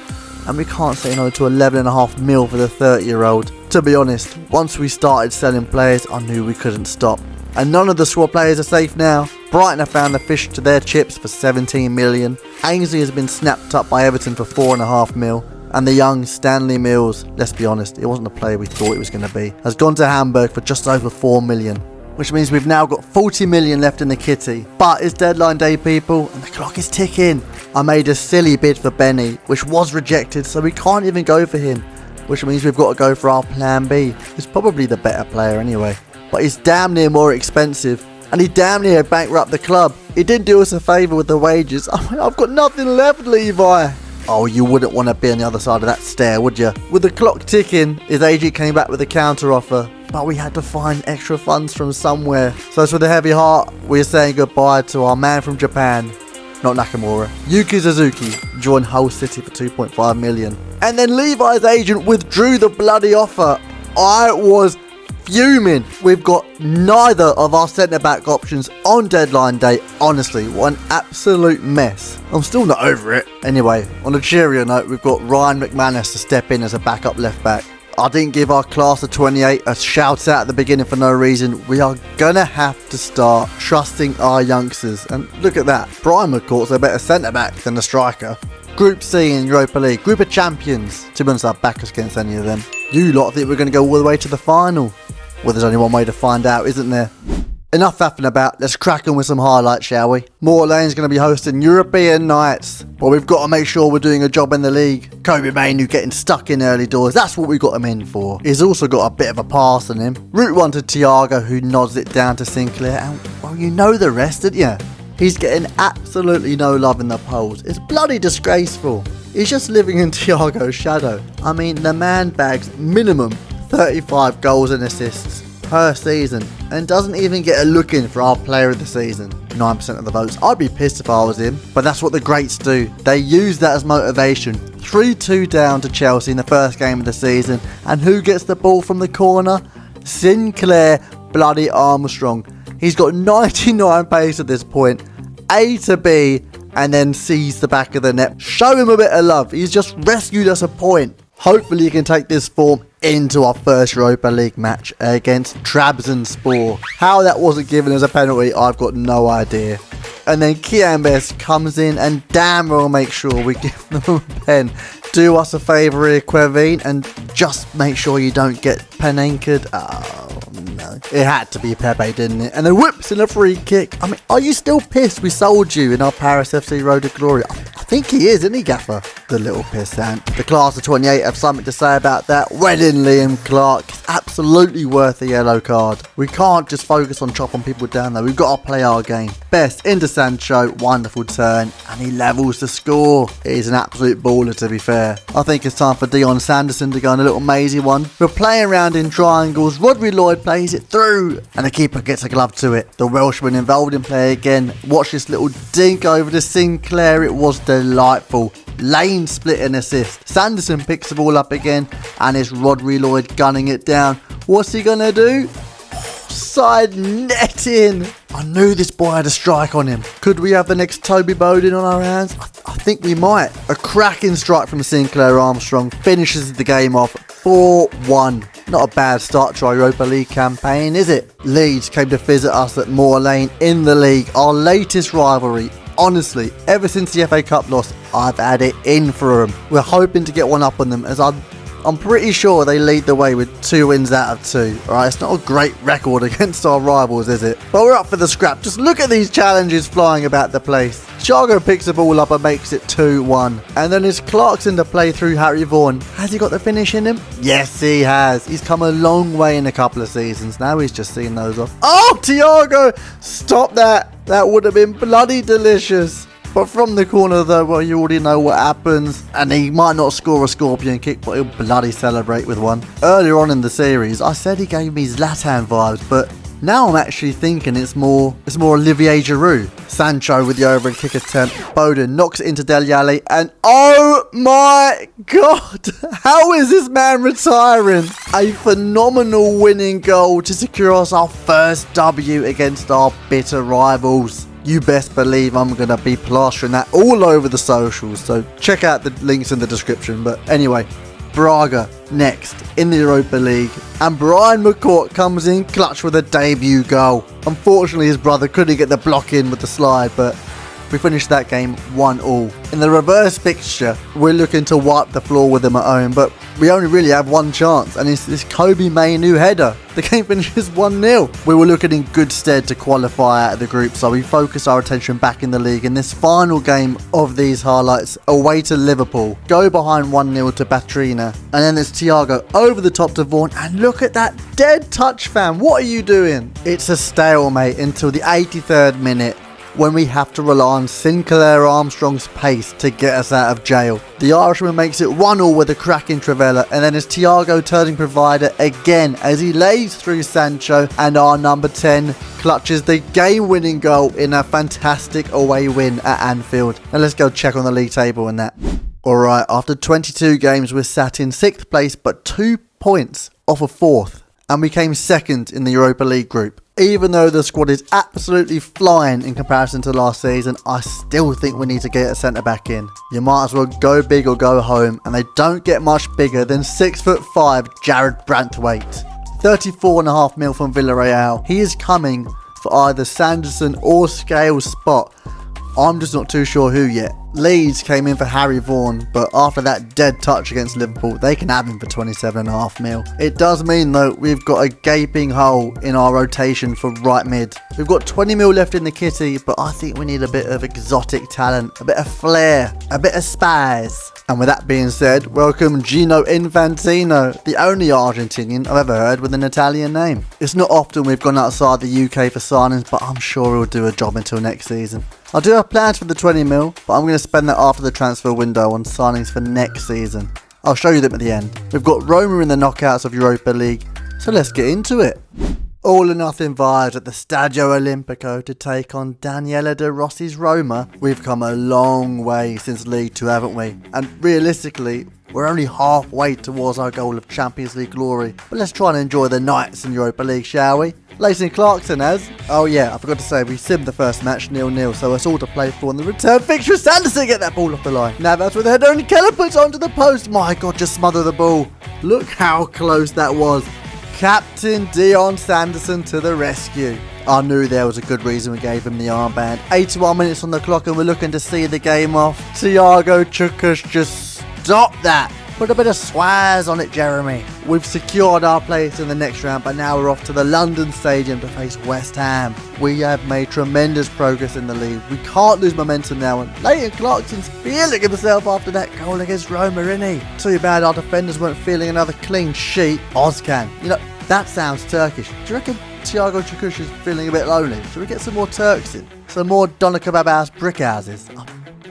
and we can't say no to 11.5 mil for the 30-year-old. To be honest, once we started selling players, I knew we couldn't stop. And none of the squad players are safe now. Brighton have found the fish to their chips for 17 million. Ainsley has been snapped up by Everton for 4.5 mil. And the young Stanley Mills, let's be honest, it wasn't the player we thought it was going to be, has gone to Hamburg for just over 4 million. Which means we've now got 40 million left in the kitty. But it's deadline day, people, and the clock is ticking. I made a silly bid for Benny, which was rejected, so we can't even go for him. Which means we've got to go for our plan B. He's probably the better player anyway. But he's damn near more expensive. And he damn near bankrupt the club. He didn't do us a favour with the wages. I've got nothing left, Levi. Oh, you wouldn't want to be on the other side of that stair, would you? With the clock ticking, his agent came back with a counter offer. But we had to find extra funds from somewhere. So with a heavy heart, we're saying goodbye to our man from Japan. Not Nakamura. Yuki Suzuki joined Hull City for 2.5 million. And then Levi's agent withdrew the bloody offer. I was fuming. We've got neither of our centre-back options on deadline day. Honestly, what an absolute mess. I'm still not over it. Anyway, on a cheerier note, we've got Ryan McManus to step in as a backup left-back. I didn't give our class of 28 a shout out at the beginning for no reason. We are gonna have to start trusting our youngsters. And look at that. Brian McCourt's a better centre-back than a striker. Group C in Europa League. Group of Champions. To be honest, I'll back us against any of them. You lot think we're going to go all the way to the final? Well, there's only one way to find out, isn't there? Enough faffing about, let's crack on with some highlights, shall we? Moor Lane's going to be hosting European nights, but we've got to make sure we're doing a job in the league. Kobe Mainu getting stuck in early doors, that's what we got him in for. He's also got a bit of a pass on him. Route 1 to Thiago, who nods it down to Sinclair, and well, you know the rest, didn't you? He's getting absolutely no love in the polls. It's bloody disgraceful. He's just living in Thiago's shadow. I mean, the man bags minimum 35 goals and assists per season and doesn't even get a look in for our player of the season. 9% of the votes. I'd be pissed if I was him, but that's what the greats do. They use that as motivation. 3-2 down to Chelsea in the first game of the season, and who gets the ball from the corner? Sinclair bloody Armstrong. He's got 99 pace at this point, A to B, and then sees the back of the net. Show him a bit of love. He's just rescued us a point. Hopefully he can take this form into our first Europa League match against Trabzonspor. How that wasn't given as a penalty, I've got no idea. And then Kiambes comes in and damn well make sure we give them a pen. Do us a favour here, Quevin, and just make sure you don't get pen-anchored. Oh, no. It had to be Pepe, didn't it? And then whips in a free kick. I mean, are you still pissed we sold you in our Paris FC Road to Glory? I think he is, isn't he, Gaffer? The little pissant. The class of 28 have something to say about that. Well in, Liam Clark. It's absolutely worth a yellow card. We can't just focus on chopping people down, though. We've got to play our game. Best into Sancho. Wonderful turn. And he levels the score. He's an absolute baller, to be fair. I think it's time for Dion Sanderson to go on a little mazy one. We're playing around in triangles. Rodri Lloyd plays it through. And the keeper gets a glove to it. The Welshman involved in play again. Watch this little dink over to Sinclair. It was delightful. Lane split an assist. Sanderson picks the ball up again, and it's Rodri Lloyd gunning it down. What's he gonna do? Side netting. I knew this boy had a strike on him. Could we have the next Toby Bowden on our hands? I think we might. A cracking strike from Sinclair Armstrong finishes the game off 4-1. Not a bad start to our Europa League campaign, is it? Leeds came to visit us at Moor Lane in the league, our latest rivalry. Honestly, ever since the FA Cup loss, I've had it in for them. We're hoping to get one up on them, as I'm pretty sure they lead the way with 2 wins out of 2. Alright, it's not a great record against our rivals, is it? But we're up for the scrap. Just look at these challenges flying about the place. Thiago picks the ball up and makes it 2-1. And then it's Clarkson to play through Harry Vaughan. Has he got the finish in him? Yes, he has. He's come a long way in a couple of seasons. Now he's just seeing those off. Oh, Thiago! Stop that. That would have been bloody delicious. But from the corner though, well, you already know what happens. And he might not score a scorpion kick, but he'll bloody celebrate with one. Earlier on in the series, I said he gave me Zlatan vibes, but now I'm actually thinking it's more Olivier Giroud. Sancho with the overhead kick attempt. Foden knocks it into Dele Alli, and oh my god, how is this man retiring? A phenomenal winning goal to secure us our first W against our bitter rivals. You best believe I'm going to be plastering that all over the socials, so check out the links in the description. But anyway, Braga next in the Europa League, and Brian McCourt comes in clutch with a debut goal. Unfortunately, his brother couldn't get the block in with the slide, but we finished that game 1-1. In the reverse fixture, we're looking to wipe the floor with them at home, but we only really have one chance, and it's this Kobe Mainu header. The game finishes 1-0. We were looking in good stead to qualify out of the group, so we focus our attention back in the league. In this final game of these highlights, away to Liverpool, go behind 1-0 to Batrina, and then there's Thiago over the top to Vaughan, and look at that dead touch, fam. What are you doing? It's a stalemate until the 83rd minute, when we have to rely on Sinclair Armstrong's pace to get us out of jail. The Irishman makes it 1-1 with a cracking Travella, and then it's Thiago turning provider again as he lays through Sancho, and our number 10 clutches the game-winning goal in a fantastic away win at Anfield. Now let's go check on the league table and that. Alright, after 22 games we're sat in 6th place but 2 points off of 4th, and we came 2nd in the Europa League group. Even though the squad is absolutely flying in comparison to last season, I still think we need to get a centre-back in. You might as well go big or go home, and they don't get much bigger than 6'5" Jared Brantwaite. 34.5 mil from Villarreal. He is coming for either Sanderson or Scales' spot. I'm just not too sure who yet. Leeds came in for Harry Vaughan, but after that dead touch against Liverpool, they can have him for 27.5 mil. It does mean though we've got a gaping hole in our rotation for right mid. We've got 20 mil left in the kitty, but I think we need a bit of exotic talent, a bit of flair, a bit of spice. And with that being said, welcome Gino Infantino, the only Argentinian I've ever heard with an Italian name. It's not often we've gone outside the UK for signings, but I'm sure he'll do a job until next season. I do have plans for the 20 mil, but I'm going to spend that after the transfer window on signings for next season. I'll show you them at the end. We've got Roma in the knockouts of Europa League, so let's get into it. All or nothing vibes at the Stadio Olimpico to take on Daniele De Rossi's Roma. We've come a long way since League 2, haven't we? And realistically, we're only halfway towards our goal of Champions League glory. But let's try and enjoy the nights in Europa League, shall we? Leighton Clarkson has. Oh yeah, I forgot to say, we simmed the first match 0-0, so it's all to play for in the return fixture. Sanderson get that ball off the line. Now that's with the header, and Keller puts onto the post. My God, just smother the ball. Look how close that was. Captain Dion Sanderson to the rescue. I knew there was a good reason we gave him the armband. 81 minutes on the clock and we're looking to see the game off. Thiago Chukas just stop that. Put a bit of swaz on it, Jeremy. We've secured our place in the next round, but now we're off to the London Stadium to face West Ham. We have made tremendous progress in the league. We can't lose momentum now, and Leighton Clarkson's feeling himself after that goal against Roma, isn't he? Too bad our defenders weren't feeling another clean sheet. Ozcan. You know, that sounds Turkish. Do you reckon Thiago Chukush is feeling a bit lonely? Should we get some more Turks in? Some more Doner Kebab House brick houses?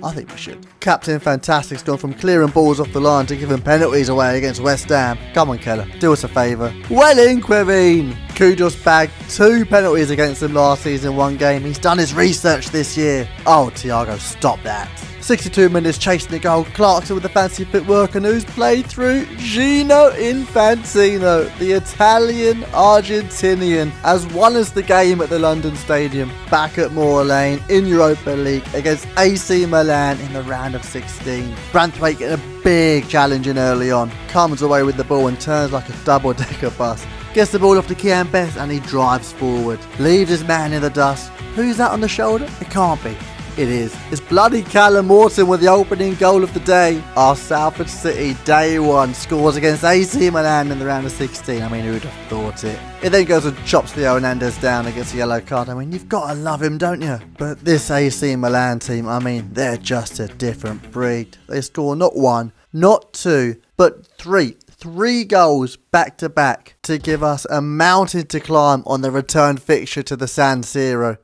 I think we should. Captain Fantastic's gone from clearing balls off the line to giving penalties away against West Ham. Come on, Keller, do us a favour. Well in, Queveen. Kudus bagged 2 penalties against him last season in 1 game. He's done his research this year. Oh, Thiago, stop that. 62 minutes chasing the goal. Clarkson with the fancy footwork, and who's played through? Gino Infantino, the Italian Argentinian, has won us the game at the London Stadium. Back at Moor Lane in Europa League against AC Milan in the round of 16. Brantwaite getting a big challenge in early on. Comes away with the ball and turns like a double-decker bus. Gets the ball off to Kian Best and he drives forward. Leaves his man in the dust. Who's that on the shoulder? It can't be. It is. It's bloody Callum Morton with the opening goal of the day. Our Salford Citeh day 1 scores against AC Milan in the round of 16. I mean, who'd have thought it? It then goes and chops Theo Hernandez down and gets a yellow card. I mean, you've got to love him, don't you? But this AC Milan team, I mean, they're just a different breed. They score not 1, not 2, but 3. 3 goals back to back to give us a mountain to climb on the return fixture to the San Siro.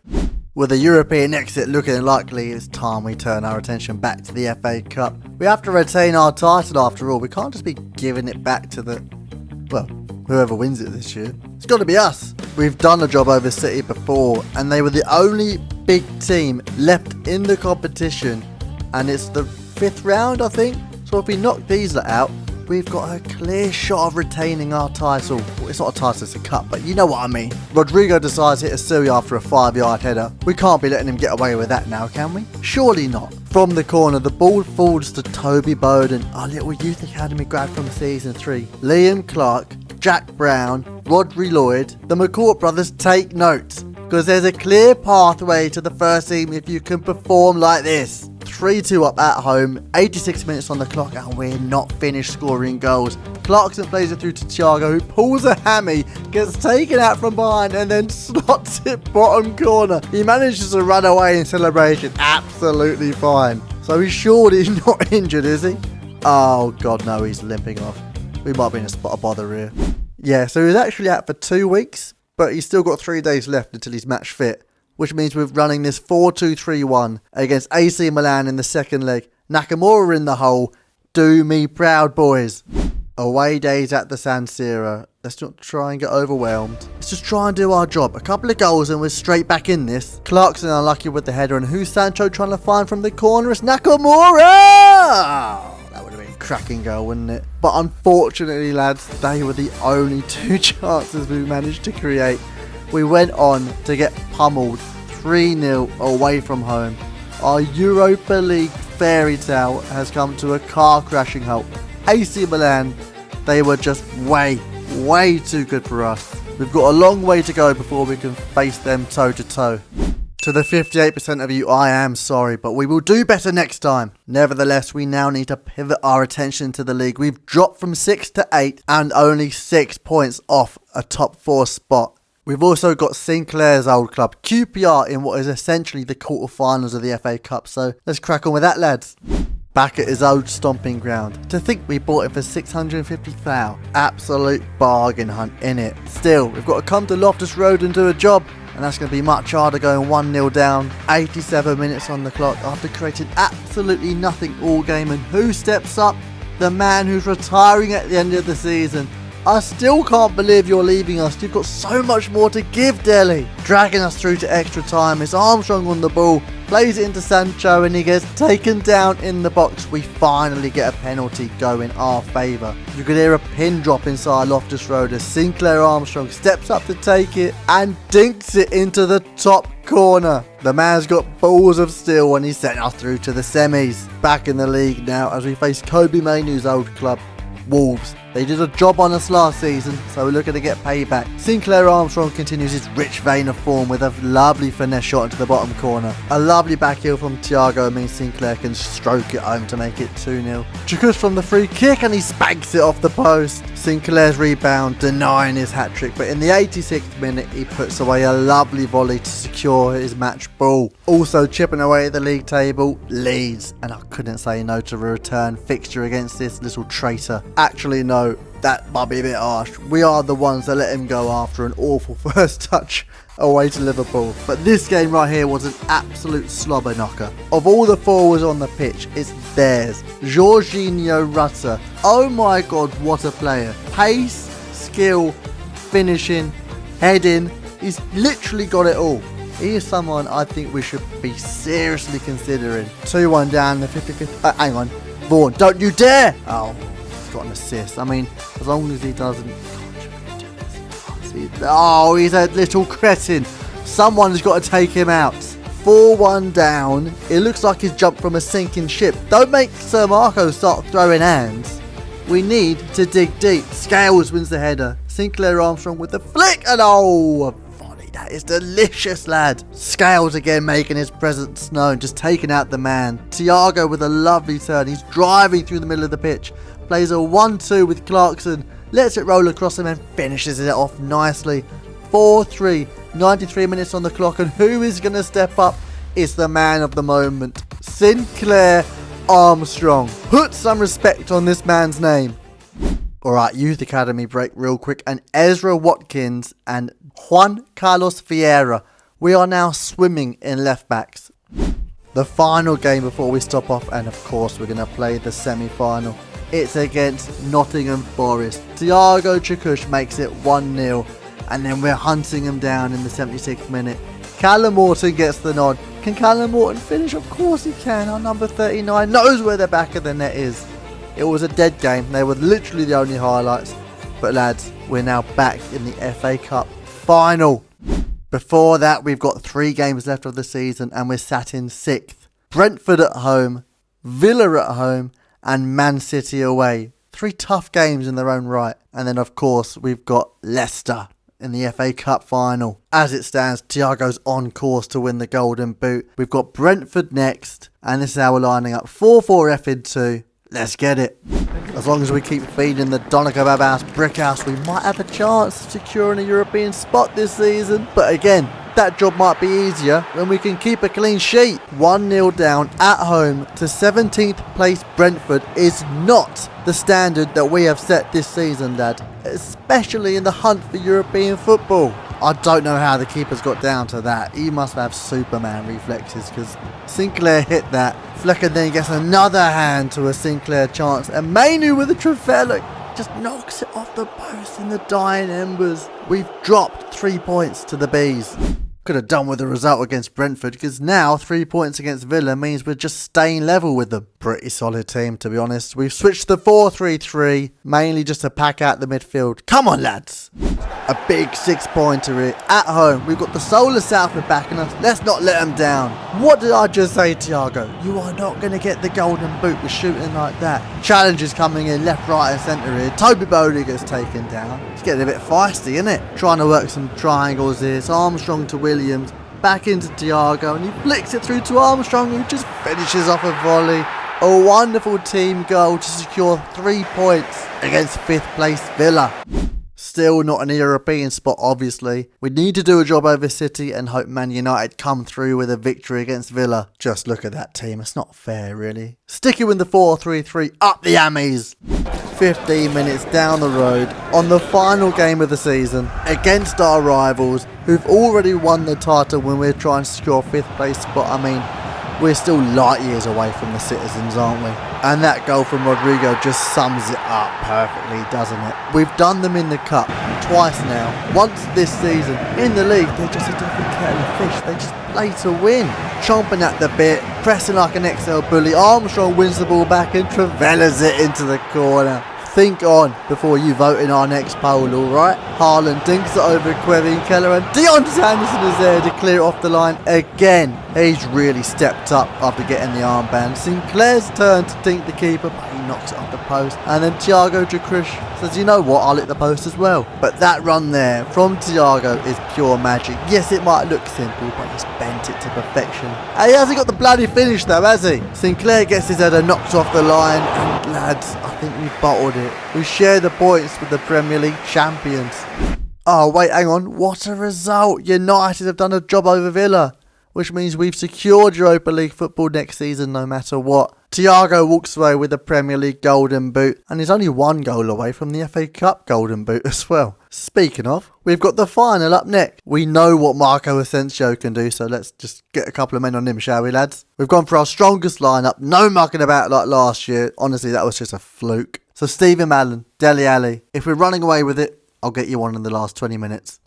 With the European exit looking likely, it's time we turn our attention back to the FA Cup. We have to retain our title after all. We can't just be giving it back to whoever wins it this year. It's got to be us. We've done a job over City before, and they were the only big team left in the competition, and it's the 5th round, I think. So if we knock these out, we've got a clear shot of retaining our title. Well, it's not a title, it's a cup, but you know what I mean. Rodrigo decides to hit a silly after a 5-yard header. We can't be letting him get away with that now, can we? Surely not. From the corner, the ball falls to Toby Bowden, our little youth academy grad from season 3. Liam Clark, Jack Brown, Rodri Lloyd, the McCourt brothers take note, because there's a clear pathway to the first team if you can perform like this. 3-2 up at home, 86 minutes on the clock, and we're not finished scoring goals. Clarkson plays it through to Thiago, who pulls a hammy, gets taken out from behind, and then slots it bottom corner. He manages to run away in celebration, absolutely fine. So he's surely not injured, is he? Oh god, no, he's limping off. We might be in a spot of bother here. Yeah, so he's actually out for 2 weeks, but he's still got 3 days left until he's match fit, which means we're running this 4-2-3-1 against AC Milan in the second leg. Nakamura in the hole. Do me proud, boys. Away days at the San Siro. Let's not try and get overwhelmed. Let's just try and do our job. A couple of goals and we're straight back in this. Clarkson unlucky with the header, and who's Sancho trying to find from the corner? It's Nakamura! That would have been a cracking goal, wouldn't it? But unfortunately, lads, they were the only 2 chances we managed to create. We went on to get pummeled 3-0 away from home. Our Europa League fairy tale has come to a car crashing halt. AC Milan, they were just way too good for us. We've got a long way to go before we can face them toe to toe. To the 58% of you, I am sorry, but we will do better next time. Nevertheless, we now need to pivot our attention to the league. We've dropped from 6 to 8 and only 6 points off a top 4 spot. We've also got Sinclair's old club, QPR, in what is essentially the quarterfinals of the FA Cup. So let's crack on with that, lads. Back at his old stomping ground. To think we bought him for 650,000. Absolute bargain hunt, innit? Still, we've got to come to Loftus Road and do a job. And that's going to be much harder going 1-0 down. 87 minutes on the clock after creating absolutely nothing all game. And who steps up? The man who's retiring at the end of the season. I still can't believe you're leaving us. You've got so much more to give, Dele. Dragging us through to extra time. It's Armstrong on the ball. Plays it into Sancho and he gets taken down in the box. We finally get a penalty go in our favour. You could hear a pin drop inside Loftus Road as Sinclair Armstrong steps up to take it and dinks it into the top corner. The man's got balls of steel and he sent us through to the semis. Back in the league now as we face Kobe Mainoo's old club, Wolves. They did a job on us last season, so we're looking to get payback. Sinclair Armstrong continues his rich vein of form with a lovely finesse shot into the bottom corner. A lovely back heel from Thiago means Sinclair can stroke it home to make it 2-0. Chakuz from the free kick and he spanks it off the post. Sinclair's rebound denying his hat-trick, but in the 86th minute he puts away a lovely volley to secure his match ball. Also chipping away at the league table, Leeds, and I couldn't say no to a return fixture against this little traitor. Actually no, that might be a bit harsh. We are the ones that let him go after an awful first touch away to Liverpool. But this game right here was an absolute slobber knocker. Of all the forwards on the pitch, it's theirs. Jorginho Rutter. Oh my god, what a player. Pace, skill, finishing, heading. He's literally got it all. He is someone I think we should be seriously considering. 2-1 down the 55th. Hang on. Vaughan, don't you dare! Oh, he's got an assist. I mean, as long as he doesn't... Oh, he's a little cretin. Someone's got to take him out. 4-1 down. It looks like he's jumped from a sinking ship. Don't make Sir Marco start throwing hands. We need to dig deep. Scales wins the header. Sinclair Armstrong with the flick. And oh, a volley. That is delicious, lad. Scales again making his presence known. Just taking out the man. Thiago with a lovely turn. He's driving through the middle of the pitch. Plays a 1-2 with Clarkson. Lets it roll across him and finishes it off nicely. 4-3, 93 minutes on the clock, and who is going to step up? It's the man of the moment, Sinclair Armstrong. Put some respect on this man's name. Alright, Youth Academy break real quick, and Ezra Watkins and Juan Carlos Vieira We are now swimming in left backs. The final game before we stop off, and of course we're going to play the semi-final. It's against Nottingham Forest. Thiago Chikush makes it 1-0, and then we're hunting him down in the 76th minute. Callum Morton gets the nod. Can Callum Morton finish? Of course he can. Our number 39 knows where the back of the net is. It was a dead game. They were literally the only highlights. But lads, we're now back in the FA Cup final. Before that, we've got 3 games left of the season and we're sat in 6th. Brentford at home, Villa at home and Man City away. 3 tough games in their own right. And then of course we've got Leicester in the FA Cup final. As it stands, Thiago's on course to win the Golden Boot. We've got Brentford next and this is how we're lining up. 4-4-F in 2. Let's get it. As long as we keep feeding the Donica Babhouse brick house, we might have a chance of securing a European spot this season. But again, that job might be easier when we can keep a clean sheet. 1-0 down at home to 17th place Brentford is not the standard that we have set this season, lad. Especially in the hunt for European football. I don't know how the keeper's got down to that. He must have Superman reflexes because Sinclair hit that. Flecken then gets another hand to a Sinclair chance. And Mainu with a trivela just knocks it off the post in the dying embers. We've dropped 3 points to the Bees. Could have done with the result against Brentford because now 3 points against Villa means we're just staying level with them. Pretty solid team, to be honest. We've switched to 4-3-3 mainly just to pack out the midfield. Come on, lads. A big 6-pointer here at home. We've got the Solar Salford backing us. Let's not let them down. What did I just say, Thiago? You are not going to get the Golden Boot with shooting like that. Challenges coming in left, right and centre here. Toby Bowley gets taken down. It's getting a bit feisty, isn't it? Trying to work some triangles here. It's Armstrong to Williams. Back into Thiago and he flicks it through to Armstrong who just finishes off a volley. A wonderful team goal to secure 3 points against 5th place Villa. Still not in a European spot, obviously. We need to do a job over City and hope Man United come through with a victory against Villa. Just look at that team. It's not fair, really. Sticking with the 4-3-3, up the Ammies. 15 minutes down the road on the final game of the season against our rivals who've already won the title when we're trying to secure a 5th place spot. I mean, we're still light years away from the Citizens, aren't we? And that goal from Rodrigo just sums it up perfectly, doesn't it? We've done them in the cup twice now. Once this season. In the league, they're just a different kettle of fish. They just play to win. Chomping at the bit, pressing like an XL bully. Armstrong wins the ball back and travellas it into the corner. Think on before you vote in our next poll, alright? Haaland dinks it over Kevin Keller and Dion Sanderson is there to clear it off the line again. He's really stepped up after getting the armband. Sinclair's turn to dink the keeper, but he knocks it off the post. And then Thiago Chikush says, you know what, I'll hit the post as well. But that run there from Thiago is pure magic. Yes, it might look simple, but he's bent it to perfection. And he hasn't got the bloody finish though, has he? Sinclair gets his header knocked off the line, and lads, I think we've bottled it. We share the points with the Premier League champions. Oh wait, hang on, what a result. United have done a job over Villa, which means we've secured Europa League football next season no matter what. Thiago walks away with the Premier League Golden Boot and is only 1 goal away from the FA Cup Golden Boot as well. Speaking of, we've got the final up next. We know what Marco Asensio can do, so let's just get a couple of men on him, shall we, lads? We've gone for our strongest lineup, no mucking about like last year. Honestly, that was just a fluke. So Stephen Allen, Dele Alli, if we're running away with it, I'll get you one in the last 20 minutes.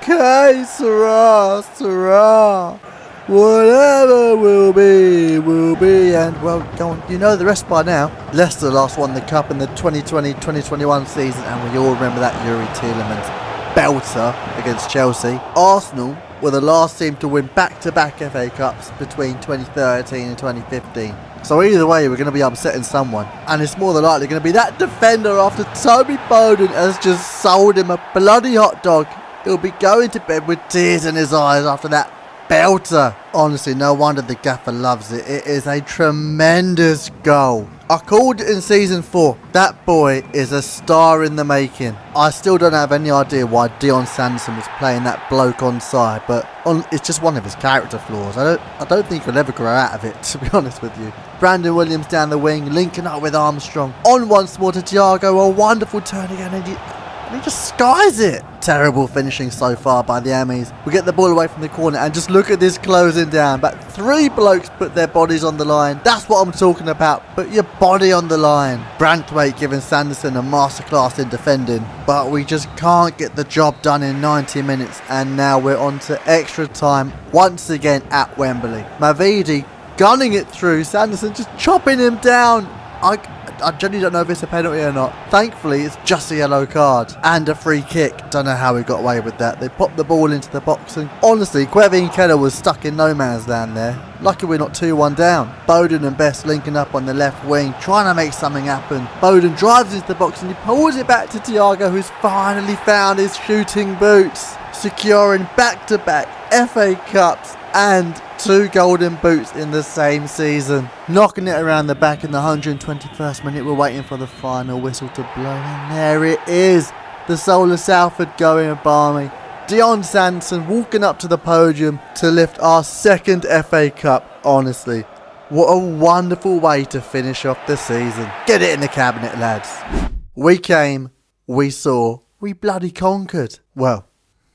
Que sera, sera. Whatever will be, and well, go on, you know the rest by now. Leicester last won the Cup in the 2020-2021 season, and we all remember that Yuri Tielemans belter against Chelsea. Arsenal were the last team to win back-to-back FA Cups between 2013 and 2015. So either way, we're going to be upsetting someone, and it's more than likely going to be that defender after Toby Bowden has just sold him a bloody hot dog. He'll be going to bed with tears in his eyes after that belter. Honestly, no wonder the gaffer loves it. It is a tremendous goal. I called it in season 4. That boy is a star in the making. I still don't have any idea why Dion Sanderson was playing that bloke on side, but it's just one of his character flaws. I don't think he'll ever grow out of it, to be honest with you. Brandon Williams down the wing, linking up with Armstrong. On once more to Thiago, a wonderful turn again, and and he just skies it. Terrible finishing so far by the Ammies. We get the ball away from the corner and just look at this closing down. But 3 blokes put their bodies on the line. That's what I'm talking about. Put your body on the line. Branthwaite giving Sanderson a masterclass in defending. But we just can't get the job done in 90 minutes. And now we're on to extra time once again at Wembley. Mavidi gunning it through. Sanderson just chopping him down. I genuinely don't know if it's a penalty or not. Thankfully, it's just a yellow card and a free kick. Don't know how he got away with that. They popped the ball into the box and honestly, Quevin Keller was stuck in no man's land there. Lucky we're not 2-1 down. Bowden and Best linking up on the left wing, trying to make something happen. Bowden drives into the box and he pulls it back to Thiago, who's finally found his shooting boots, securing back-to-back FA Cups and 2 golden boots in the same season. Knocking it around the back in the 121st minute. We're waiting for the final whistle to blow. And there it is. The soul of Salford going balmy. Dion Sanderson walking up to the podium to lift our 2nd FA Cup. Honestly, what a wonderful way to finish off the season. Get it in the cabinet, lads. We came, we saw, we bloody conquered. Well,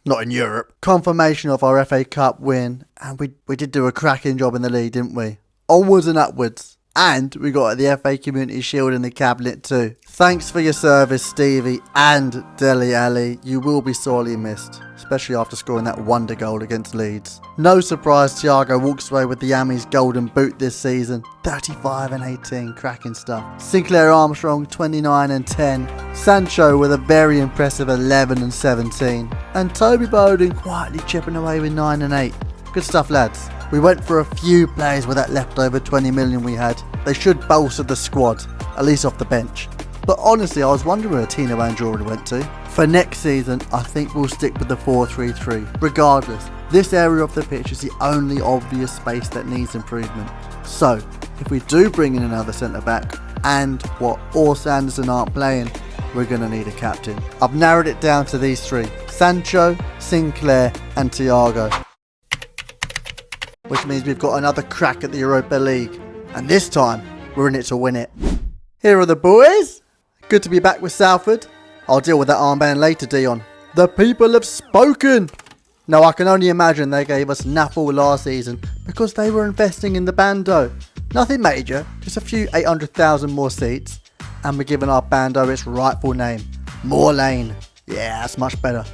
not in Europe. Confirmation of our FA Cup win. And we did do a cracking job in the league, didn't we? Onwards and upwards. And we got the FA Community Shield in the cabinet too. Thanks for your service, Stevie and Dele Alli. You will be sorely missed, especially after scoring that wonder goal against Leeds. No surprise Thiago walks away with the Ammies golden boot this season. 35 and 18, cracking stuff. Sinclair Armstrong 29 and 10. Sancho with a very impressive 11 and 17. And Toby Bowden quietly chipping away with 9 and 8. Good stuff, lads. We went for a few players with that leftover 20 million we had. They should bolster the squad, at least off the bench. But honestly, I was wondering where Tino Androri went to. For next season, I think we'll stick with the 4-3-3. Regardless, this area of the pitch is the only obvious space that needs improvement. So, if we do bring in another centre-back, and or Sanderson aren't playing, we're going to need a captain. I've narrowed it down to these 3. Sancho, Sinclair and Thiago. Which means we've got another crack at the Europa League. And this time, we're in it to win it. Here are the boys. Good to be back with Salford. I'll deal with that armband later, Dion. The people have spoken. Now, I can only imagine they gave us naffle last season because they were investing in the bando. Nothing major, just a few 800,000 more seats. And we're giving our bando its rightful name. Moor Lane. Yeah, that's much better.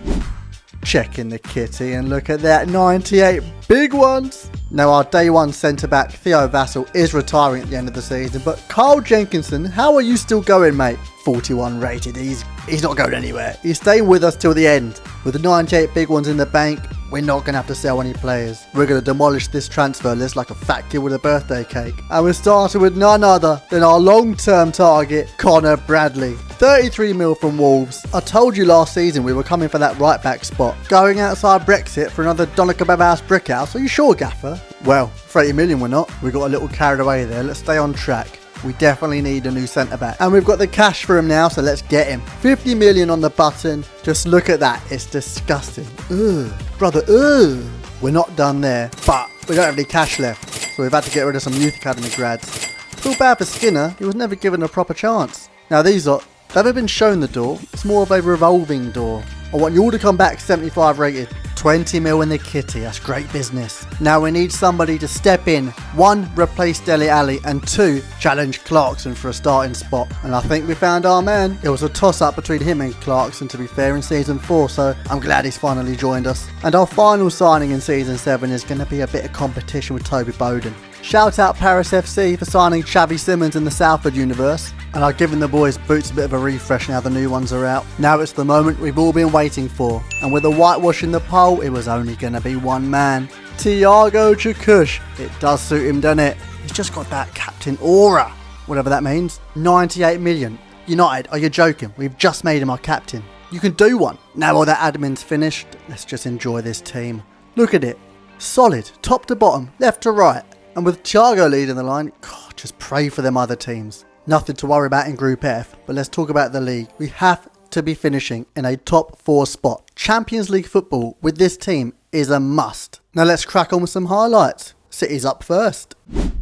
Check in the kitty and look at that 98 big ones. Now our day 1 centre-back Theo Vassell is retiring at the end of the season, but Carl Jenkinson, how are you still going, mate? 41 rated, he's not going anywhere. He's staying with us till the end. With the 98 big ones in the bank, we're not going to have to sell any players. We're going to demolish this transfer list like a fat kid with a birthday cake. And we're starting with none other than our long-term target, Connor Bradley. 33 mil from Wolves. I told you last season we were coming for that right back spot. Going outside Brexit for another Donna Kebab House brick house. Are you sure, Gaffer? Well, for 80 million we're not. We got a little carried away there. Let's stay on track. We definitely need a new centre-back. And we've got the cash for him now, so let's get him. 50 million on the button. Just look at that. It's disgusting. Ugh. Brother, ugh. We're not done there, but we don't have any cash left. So we've had to get rid of some youth academy grads. Feel bad for Skinner. He was never given a proper chance. Now these lot, they've never been shown the door. It's more of a revolving door. I want you all to come back 75 rated. 20 mil in the kitty, that's great business. Now we need somebody to step in. 1, replace Dele Alli, and 2, challenge Clarkson for a starting spot. And I think we found our man. It was a toss-up between him and Clarkson, to be fair, in Season 4, so I'm glad he's finally joined us. And our final signing in Season 7 is going to be a bit of competition with Toby Bowden. Shout out Paris FC for signing Xavi Simons in the Salford universe. And I've given the boys' boots a bit of a refresh now the new ones are out. Now it's the moment we've all been waiting for. And with the whitewash in the poll, it was only going to be one man. Thiago Chakush. It does suit him, doesn't it? He's just got that captain aura. Whatever that means. 98 million. United, are you joking? We've just made him our captain. You can do one. Now all that admin's finished, let's just enjoy this team. Look at it. Solid. Top to bottom. Left to right. And with Thiago leading the line, God, just pray for them other teams. Nothing to worry about in Group F, but let's talk about the league. We have to be finishing in a top 4 spot. Champions League football with this team is a must. Now let's crack on with some highlights. City's up first.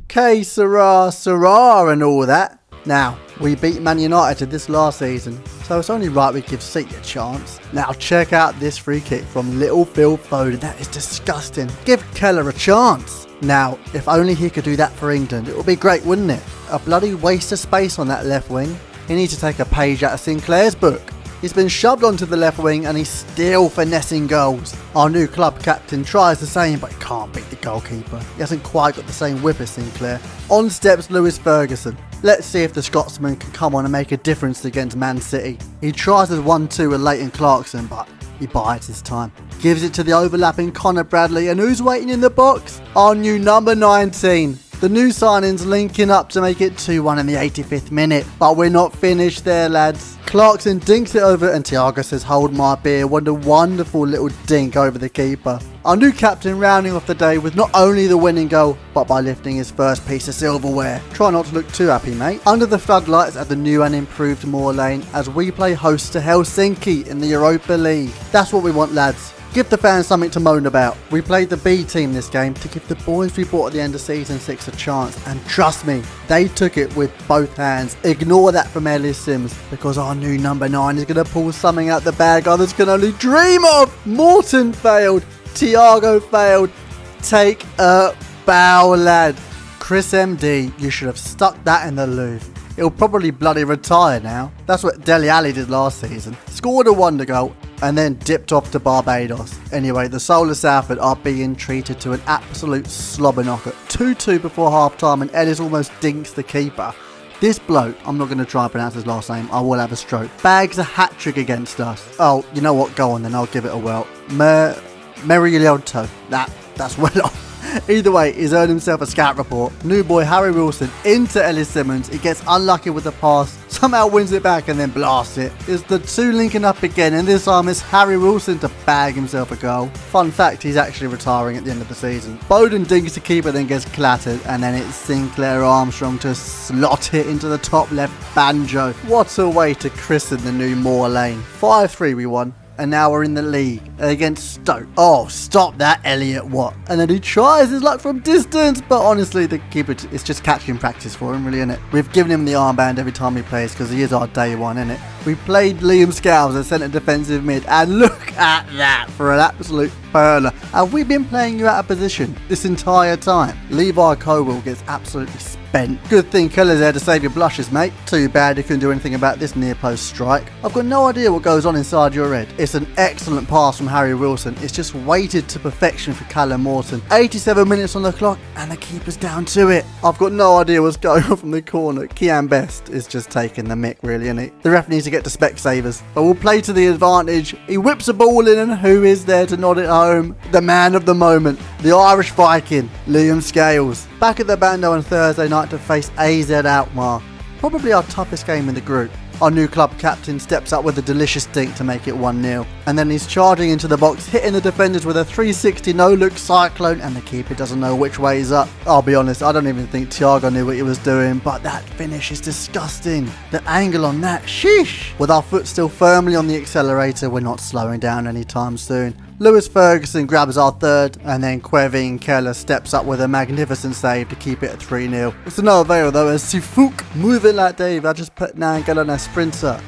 Que sera, sera and all that. Now, we beat Man United this last season, so it's only right we give City a chance. Now check out this free kick from little Phil Foden. That is disgusting. Give Keller a chance. Now, if only he could do that for England, it would be great, wouldn't it? A bloody waste of space on that left wing. He needs to take a page out of Sinclair's book. He's been shoved onto the left wing and he's still finessing goals. Our new club captain tries the same, but he can't beat the goalkeeper. He hasn't quite got the same whip as Sinclair. On steps Lewis Ferguson. Let's see if the Scotsman can come on and make a difference against Man City. He tries his 1-2 with Leighton Clarkson, but he bides his time. Gives it to the overlapping Connor Bradley, and who's waiting in the box? Our new number 19. The new signings linking up to make it 2-1 in the 85th minute. But we're not finished there, lads. Clarkson dinks it over and Thiago says, hold my beer. What a wonderful little dink over the keeper. Our new captain rounding off the day with not only the winning goal, but by lifting his first piece of silverware. Try not to look too happy, mate. Under the floodlights at the new and improved Moor Lane as we play host to Helsinki in the Europa League. That's what we want, lads. Give the fans something to moan about. We played the B team this game to give the boys we bought at the end of season 6 a chance, and trust me, they took it with both hands. Ignore that from Ellis Sims, because our new number 9 is going to pull something out the bag others can only dream of. Morton failed, Thiago failed. Take a bow, lad. Chris MD, you should have stuck that in the Louvre. He'll probably bloody retire now. That's what Dele Alli did last season. Scored a wonder goal and then dipped off to Barbados. Anyway, the Soul of Salford are being treated to an absolute slobber knocker. 2-2 before half time and Ellis almost dinks the keeper. This bloke, I'm not going to try and pronounce his last name, I will have a stroke, bags a hat-trick against us. Oh, you know what, go on then, I'll give it a whirl. Meriliotto. That's well off. Either way, he's earned himself a scout report. New boy Harry Wilson into Ellis Simmons. He gets unlucky with the pass, somehow wins it back and then blasts it. It's the two linking up again, and this time it's Harry Wilson to bag himself a goal. Fun fact, he's actually retiring at the end of the season. Bowden dinks the keeper, then gets clattered, and then it's Sinclair Armstrong to slot it into the top left banjo. What a way to christen the new Moor Lane. 5-3 we won. And now we're in the league against Stoke. Oh, stop that, Elliot Watt. And then he tries his luck from distance, but honestly, the keeper, it's just catching practice for him, really, isn't it? We've given him the armband every time he plays because he is our day one, isn't it? We played Liam Scales as centre defensive mid, and look at that for an absolute perler. Have we been playing you out of position this entire time? Levi Colwell gets absolutely spent. Good thing Keller's there to save your blushes, mate. Too bad you couldn't do anything about this near post strike. I've got no idea what goes on inside your head. It's an excellent pass from Harry Wilson. It's just weighted to perfection for Callum Morton. 87 minutes on the clock and the keeper's down to it. I've got no idea what's going on from the corner. Kian Best is just taking the mick, really, isn't he? The ref needs to get to Specsavers. But we'll play to the advantage. He whips a ball in, and who is there to nod it home? The man of the moment, the Irish Viking, Liam Scales. Back at the Bando on Thursday night to face AZ Alkmaar. Probably our toughest game in the group. Our new club captain steps up with a delicious dink to make it 1-0. And then he's charging into the box, hitting the defenders with a 360 no-look cyclone, and the keeper doesn't know which way he's up. I'll be honest, I don't even think Thiago knew what he was doing, but that finish is disgusting. The angle on that, sheesh! With our foot still firmly on the accelerator, we're not slowing down anytime soon. Lewis Ferguson grabs our third, and then Quevin Keller steps up with a magnificent save to keep it at 3-0. It's no avail though, as Sifuk moving like Dave. I just put Nangal on a sprinter.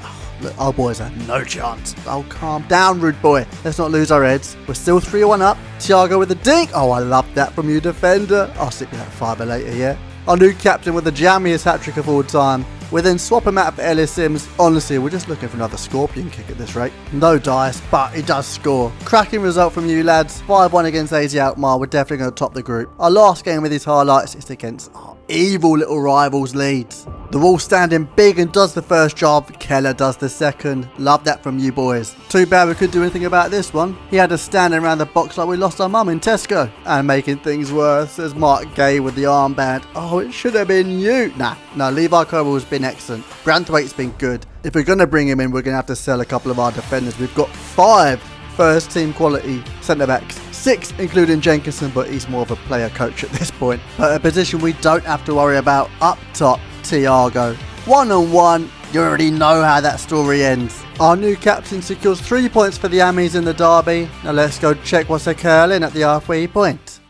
Look, our boys have no chance. Oh, calm down, rude boy. Let's not lose our heads. We're still 3-1 up. Thiago with a dink. Oh, I love that from you, defender. I'll stick with that fibre later, yeah? Our new captain with the jammiest hat-trick of all time. We then swap him out for Ellis Sims. Honestly, we're just looking for another scorpion kick at this rate. No dice, but he does score. Cracking result from you lads. 5-1 against AZ Alkmaar. We're definitely going to top the group. Our last game with these highlights is against our evil little rivals Leeds. The Wolves standing big and does the first job. Keller does the second. Love that from you boys. Too bad we couldn't do anything about this one. He had us standing around the box like we lost our mum in Tesco. And making things worse, as Mark Gay with the armband. Oh, it should have been you. No, Levi Colwell's been excellent. Branthwaite's been good. If we're going to bring him in, we're going to have to sell a couple of our defenders. We've got 5 first team quality centre-backs. 6 including Jenkinson, but he's more of a player coach at this point. But a position we don't have to worry about up top, Thiago. 1-on-1, you already know how that story ends. Our new captain secures 3 points for the Ammies in the derby. Now let's go check what's occurring at the halfway point.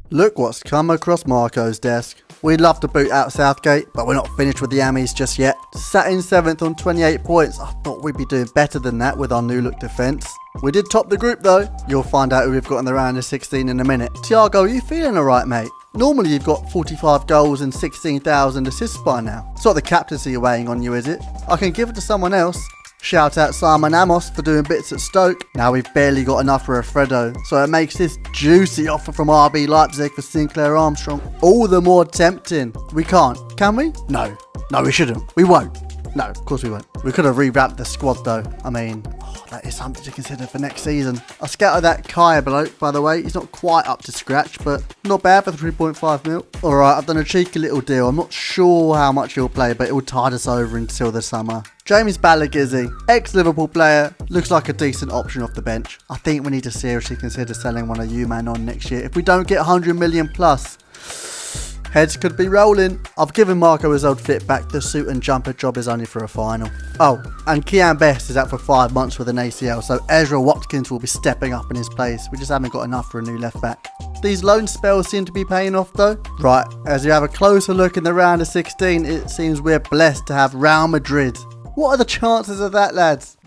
Look what's come across Marco's desk. We'd love to boot out Southgate, but we're not finished with the Ammies just yet. Sat in 7th on 28 points. I thought we'd be doing better than that with our new look defence. We did top the group though. You'll find out who we've got in the round of 16 in a minute. Thiago, are you feeling alright, mate? Normally you've got 45 goals and 16,000 assists by now. It's not the captaincy weighing on you, is it? I can give it to someone else. Shout out Simon Ammies for doing bits at Stoke. Now we've barely got enough for Alfredo, so it makes this juicy offer from RB Leipzig for Sinclair Armstrong all the more tempting. We can't, can we? No, we shouldn't. We won't. No, of course we won't. We could have revamped the squad though. I mean, that is something to consider for next season. I scouted that Kaya bloke, by the way. He's not quite up to scratch, but not bad for 3.5 mil. Alright, I've done a cheeky little deal. I'm not sure how much he'll play, but it will tide us over until the summer. James Ballagizzi, ex-Liverpool player, looks like a decent option off the bench. I think we need to seriously consider selling one of you man on next year. If we don't get 100 million plus, heads could be rolling. I've given Marco his old fit back. The suit and jumper job is only for a final. Oh, and Kian Best is out for 5 months with an ACL, so Ezra Watkins will be stepping up in his place. We just haven't got enough for a new left back. These loan spells seem to be paying off though. Right, as you have a closer look in the round of 16, it seems we're blessed to have Real Madrid. What are the chances of that, lads?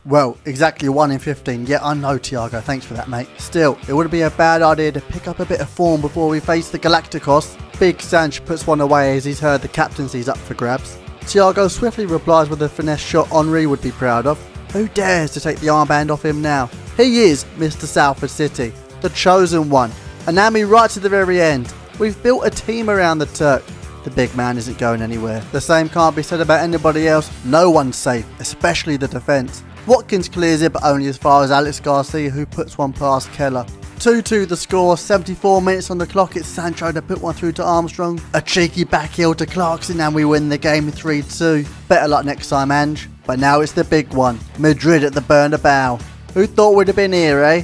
Well, exactly 1 in 15. Yeah, I know, Thiago. Thanks for that, mate. Still, it wouldn't be a bad idea to pick up a bit of form before we face the Galacticos. Big Sanch puts one away as he's heard the captaincy's up for grabs. Thiago swiftly replies with a finesse shot Henri would be proud of. Who dares to take the armband off him now? He is Mr. Salford Citeh, the chosen one. An Ammie right to the very end. We've built a team around the Turk. The big man isn't going anywhere. The same can't be said about anybody else. No one's safe, especially the defence. Watkins clears it, but only as far as Alex Garcia, who puts one past Keller. 2-2 the score, 74 minutes on the clock. It's Sancho to put one through to Armstrong. A cheeky back heel to Clarkson, and we win the game 3-2. Better luck next time, Ange. But now it's the big one. Madrid at the Bernabeu. Who thought we'd have been here, eh?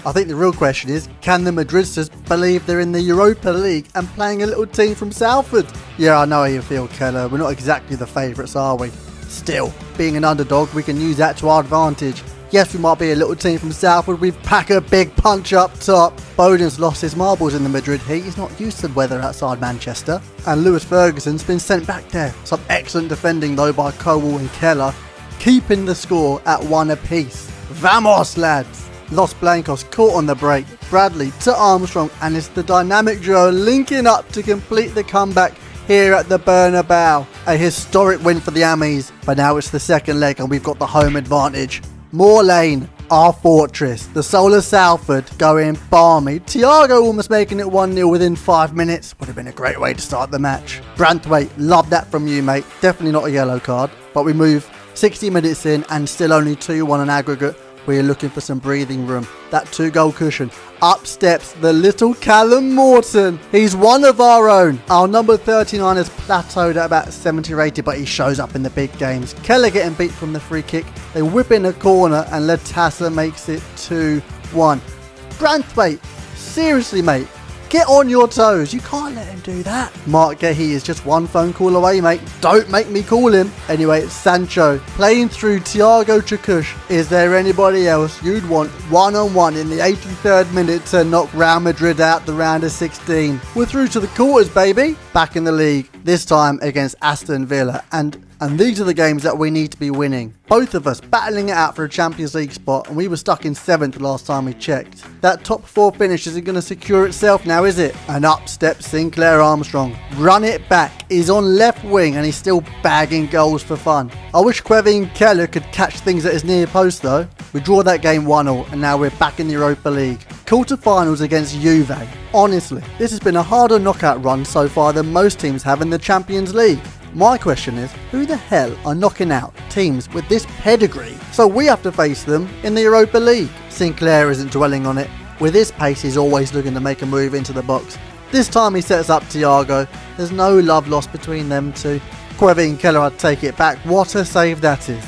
I think the real question is, can the Madridsters believe they're in the Europa League and playing a little team from Salford? Yeah, I know how you feel, Keller. We're not exactly the favourites, are we? Still, being an underdog, we can use that to our advantage. Yes, we might be a little team from Salford. We pack a big punch up top. Bowden's lost his marbles in the Madrid heat. He's not used to the weather outside Manchester. And Lewis Ferguson's been sent back there. Some excellent defending though by Cowell and Keller, keeping the score at 1 apiece. Vamos, lads! Los Blancos caught on the break. Bradley to Armstrong, and it's the dynamic duo linking up to complete the comeback here at the Bernabeu. A historic win for the Ammies, but now it's the second leg and we've got the home advantage. Moor Lane, our fortress. The soul of Salford going balmy. Thiago almost making it 1-0 within 5 minutes. Would have been a great way to start the match. Branthwaite, love that from you, mate. Definitely not a yellow card, but we move 60 minutes in and still only 2-1 on aggregate. We're looking for some breathing room. That 2-goal cushion. Up steps the little Callum Morton. He's one of our own. Our number 39 has plateaued at about 70 or 80, but he shows up in the big games. Keller getting beat from the free kick. They whip in a corner and Latassa makes it 2-1. Branthwaite, seriously, mate. Get on your toes. You can't let him do that. Mark Gehi is just one phone call away, mate. Don't make me call him. Anyway, it's Sancho playing through Thiago Chakush. Is there anybody else you'd want one-on-one in the 83rd minute to knock Real Madrid out the round of 16? We're through to the quarters, baby. Back in the league, this time against Aston Villa. And these are the games that we need to be winning. Both of us battling it out for a Champions League spot, and we were stuck in 7th last time we checked. That top 4 finish isn't going to secure itself now, is it? And up steps Sinclair Armstrong. Run it back. He's on left wing and he's still bagging goals for fun. I wish Quevin Keller could catch things at his near post though. We draw that game 1-0 and now we're back in the Europa League. Quarter-finals against Juve. Honestly, this has been a harder knockout run so far than most teams have in the Champions League. My question is, who the hell are knocking out teams with this pedigree so we have to face them in the Europa League? Sinclair isn't dwelling on it. With his pace, he's always looking to make a move into the box. This time he sets up Thiago. There's no love lost between them two. Quevin Keller, I'd take it back. What a save that is.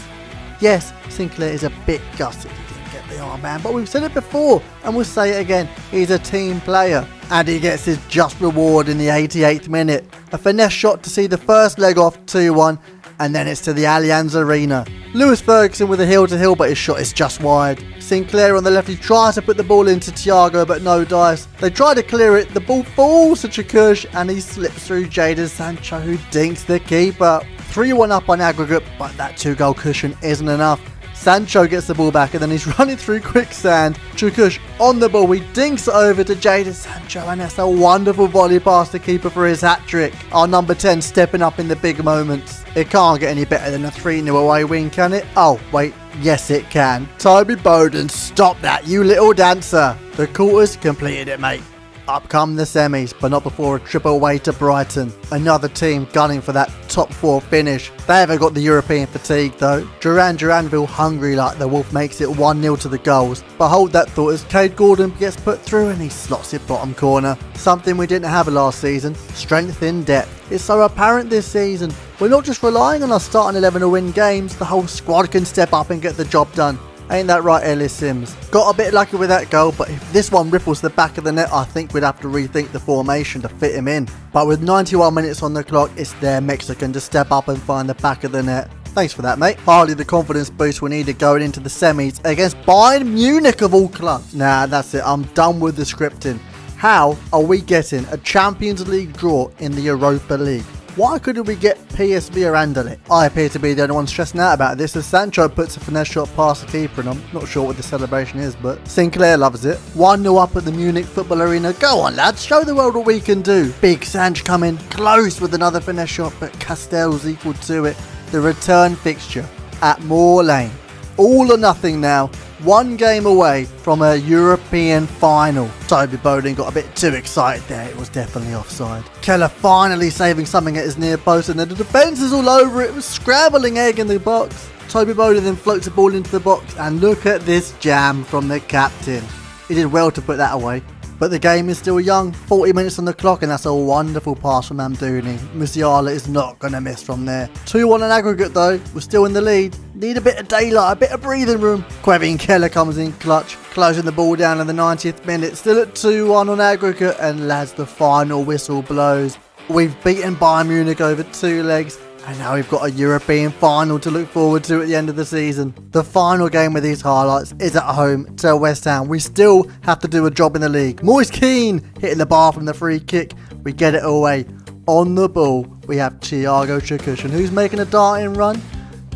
Yes, Sinclair is a bit gutted he didn't get the armband, but we've said it before and we'll say it again. He's a team player. And he gets his just reward in the 88th minute. A finesse shot to see the first leg off 2-1, and then it's to the Allianz Arena. Lewis Ferguson with a heel-to-heel, but his shot is just wide. Sinclair on the left, he tries to put the ball into Thiago, but no dice. They try to clear it, the ball falls to Chikush, and he slips through Jadon Sancho, who dinks the keeper. 3-1 up on aggregate, but that 2-goal cushion isn't enough. Sancho gets the ball back, and then he's running through quicksand. Chikush on the ball, he dinks it over to Jadon Sancho, and that's a wonderful volley past the keeper for his hat-trick. Our number 10 stepping up in the big moments. It can't get any better than a 3-0 away win, can it? Oh, wait, yes it can. Toby Bowden, stop that, you little dancer. The quarters completed it, mate. Up come the semis, but not before a trip away to Brighton. Another team gunning for that top 4 finish. They haven't got the European fatigue though. Duranville hungry like the Wolf makes it 1-0 to the goals. But hold that thought as Cade Gordon gets put through and he slots it bottom corner. Something we didn't have last season. Strength in depth. It's so apparent this season. We're not just relying on our starting 11 to win games. The whole squad can step up and get the job done. Ain't that right, Ellis Sims? Got a bit lucky with that goal, but if this one ripples the back of the net, I think we'd have to rethink the formation to fit him in. But with 91 minutes on the clock, it's their Mexican to step up and find the back of the net. Thanks for that, mate. Hardly the confidence boost we needed going into the semis against Bayern Munich of all clubs. Nah, that's it. I'm done with the scripting. How are we getting a Champions League draw in the Europa League? Why couldn't we get PSV or Anderlecht? I appear to be the only one stressing out about this as Sancho puts a finesse shot past the keeper, and I'm not sure what the celebration is, but Sinclair loves it. 1-0 up at the Munich Football Arena. Go on lads, show the world what we can do. Big Sanch coming close with another finesse shot, but Castell's equal to it. The return fixture at Moor Lane. All or nothing now. One game away from a European final. Toby Bowden got a bit too excited there. It was definitely offside. Keller finally saving something at his near post, and then the defence is all over it. It was scrabbling egg in the box. Toby Bowden then floats the ball into the box, and look at this jam from the captain. He did well to put that away. But the game is still young, 40 minutes on the clock, and that's a wonderful pass from Amdouni. Musiala is not going to miss from there. 2-1 on aggregate though, we're still in the lead. Need a bit of daylight, a bit of breathing room. Kevin Keller comes in clutch, closing the ball down in the 90th minute. Still at 2-1 on aggregate, and lads, the final whistle blows. We've beaten Bayern Munich over 2 legs. And now we've got a European final to look forward to at the end of the season. The final game with these highlights is at home to West Ham. We still have to do a job in the league. Moise Keane hitting the bar from the free kick. We get it away. On the ball, we have Thiago Chikush. And who's making a darting run?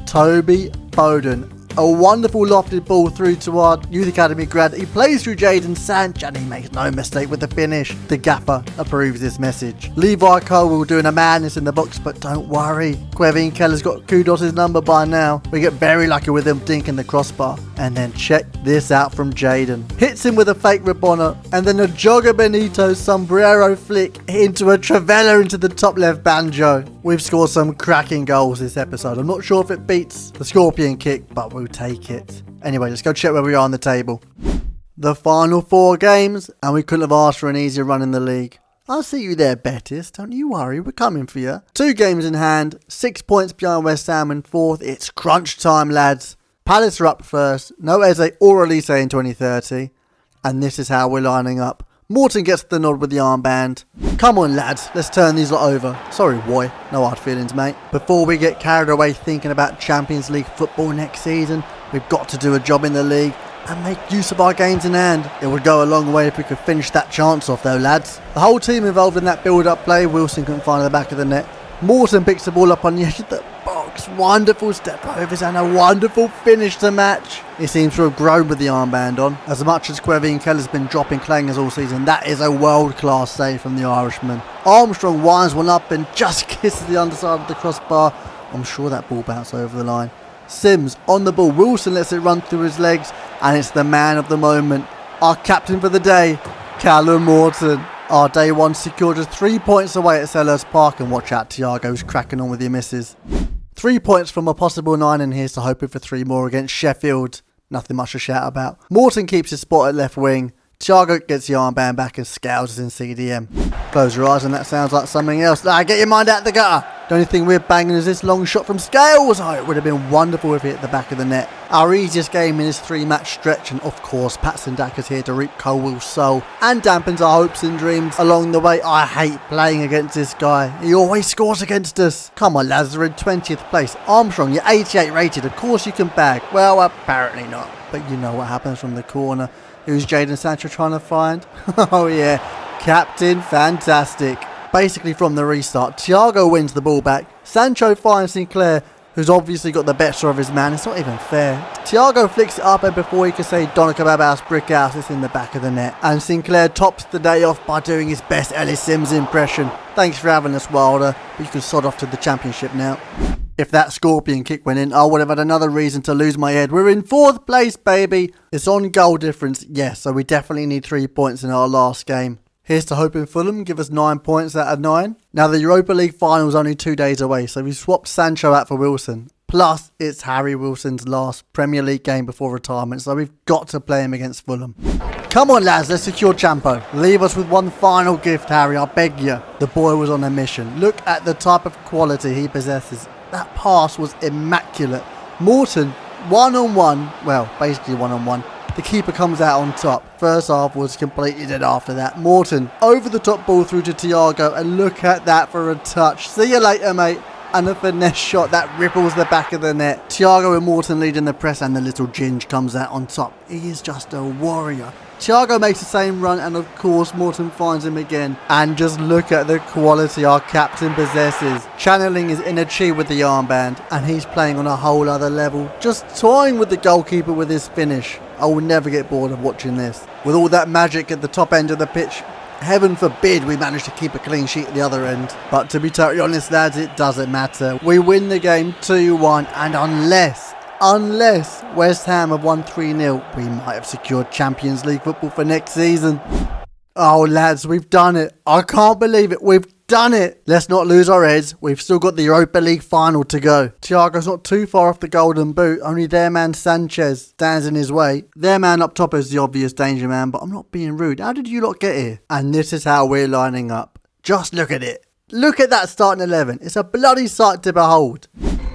Toby Bowden. A wonderful lofted ball through to our youth academy grad. He plays through Jadon Sancho and he makes no mistake with the finish. The gaffer approves this message. Levi Cole doing a madness in the box, but don't worry. Kevin Keller's got Kudos' number by now. We get very lucky with him dinking the crossbar. And then check this out from Jadon. Hits him with a fake Rabona, and then a Jogger Benito sombrero flick into a Travella into the top left banjo. We've scored some cracking goals this episode. I'm not sure if it beats the Scorpion kick, but we'll take it. Anyway, let's go check where we are on the table. The final 4 games, and we couldn't have asked for an easier run in the league. I'll see you there, Betis. Don't you worry, we're coming for you. 2 games in hand, 6 points behind West Ham in 4th. It's crunch time, lads. Palace are up first, no Eze or Elise in 2030, and this is how we're lining up. Morton gets the nod with the armband. Come on lads, let's turn these lot over. Sorry boy, no hard feelings mate. Before we get carried away thinking about Champions League football next season, we've got to do a job in the league and make use of our games in hand. It would go a long way if we could finish that chance off though lads. The whole team involved in that build-up play. Wilson couldn't find the back of the net. Morton picks the ball up on the edge of the box. Wonderful step overs and a wonderful finish to match. He seems to have grown with the armband on. As much as Kevin Keller's been dropping clangers all season, that is a world-class save from the Irishman. Armstrong winds one up and just kisses the underside of the crossbar. I'm sure that ball bounced over the line. Sims on the ball. Wilson lets it run through his legs, and it's the man of the moment. Our captain for the day, Callum Morton. Our day 1 secured us 3 points away at Selhurst Park, and watch out, Thiago's cracking on with your misses. 3 points from a possible 9, and here's to hoping for 3 more against Sheffield. Nothing much to shout about. Morton keeps his spot at left wing. Thiago gets the armband back and scouts in CDM. Close your eyes and that sounds like something else. Get your mind out the gutter. The only thing we're banging is this long shot from Scales. Oh, it would have been wonderful if it hit the back of the net. Our easiest game in this 3-match stretch, and of course Patson Daka's here to reap Colwell's soul and dampens our hopes and dreams along the way. I hate playing against this guy. He always scores against us. Come on lads, we're in 20th place. Armstrong, you're 88 rated. Of course you can bag. Well, apparently not. But you know what happens from the corner. Who's Jadon Sancho trying to find? Oh yeah, Captain Fantastic. Basically from the restart, Thiago wins the ball back. Sancho finds Sinclair, who's obviously got the better of his man. It's not even fair. Thiago flicks it up, and before he can say Donna Kebab House, Brick House, it's in the back of the net. And Sinclair tops the day off by doing his best Ellis Sims impression. Thanks for having us, Wilder, but you can sod off to the championship now. If that scorpion kick went in, I would have had another reason to lose my head. We're in 4th place, baby. It's on goal difference, yes, so we definitely need 3 points in our last game. Here's to hoping Fulham give us 9 points out of 9. Now the Europa League final is only 2 days away, so we swapped Sancho out for Wilson. Plus, it's Harry Wilson's last Premier League game before retirement, so we've got to play him against Fulham. Come on lads, let's secure Champo. Leave us with one final gift, Harry, I beg you. The boy was on a mission. Look at the type of quality he possesses. That pass was immaculate. Morton, one-on-one, well, basically one-on-one. The keeper comes out on top. First half was completely dead after that. Morton, over the top ball through to Thiago, and look at that for a touch. See you later, mate. And a finesse shot that ripples the back of the net. Thiago and Morton leading the press, and the little Ginge comes out on top. He is just a warrior. Thiago makes the same run, and of course Morton finds him again. And just look at the quality our captain possesses. Channeling his inner chi with the armband, and he's playing on a whole other level. Just toying with the goalkeeper with his finish. I will never get bored of watching this. With all that magic at the top end of the pitch, heaven forbid we managed to keep a clean sheet at the other end. But to be totally honest lads, it doesn't matter. We win the game 2-1, and unless West Ham have won 3-0, we might have secured Champions League football for next season. Oh lads, we've done it. I can't believe it. We've done it. Let's not lose our heads. We've still got the Europa League final to go. Thiago's not too far off the golden boot. Only their man Sanchez stands in his way. Their man up top is the obvious danger man, but I'm not being rude. How did you lot get here? And this is how we're lining up. Just look at it. Look at that starting 11. It's a bloody sight to behold.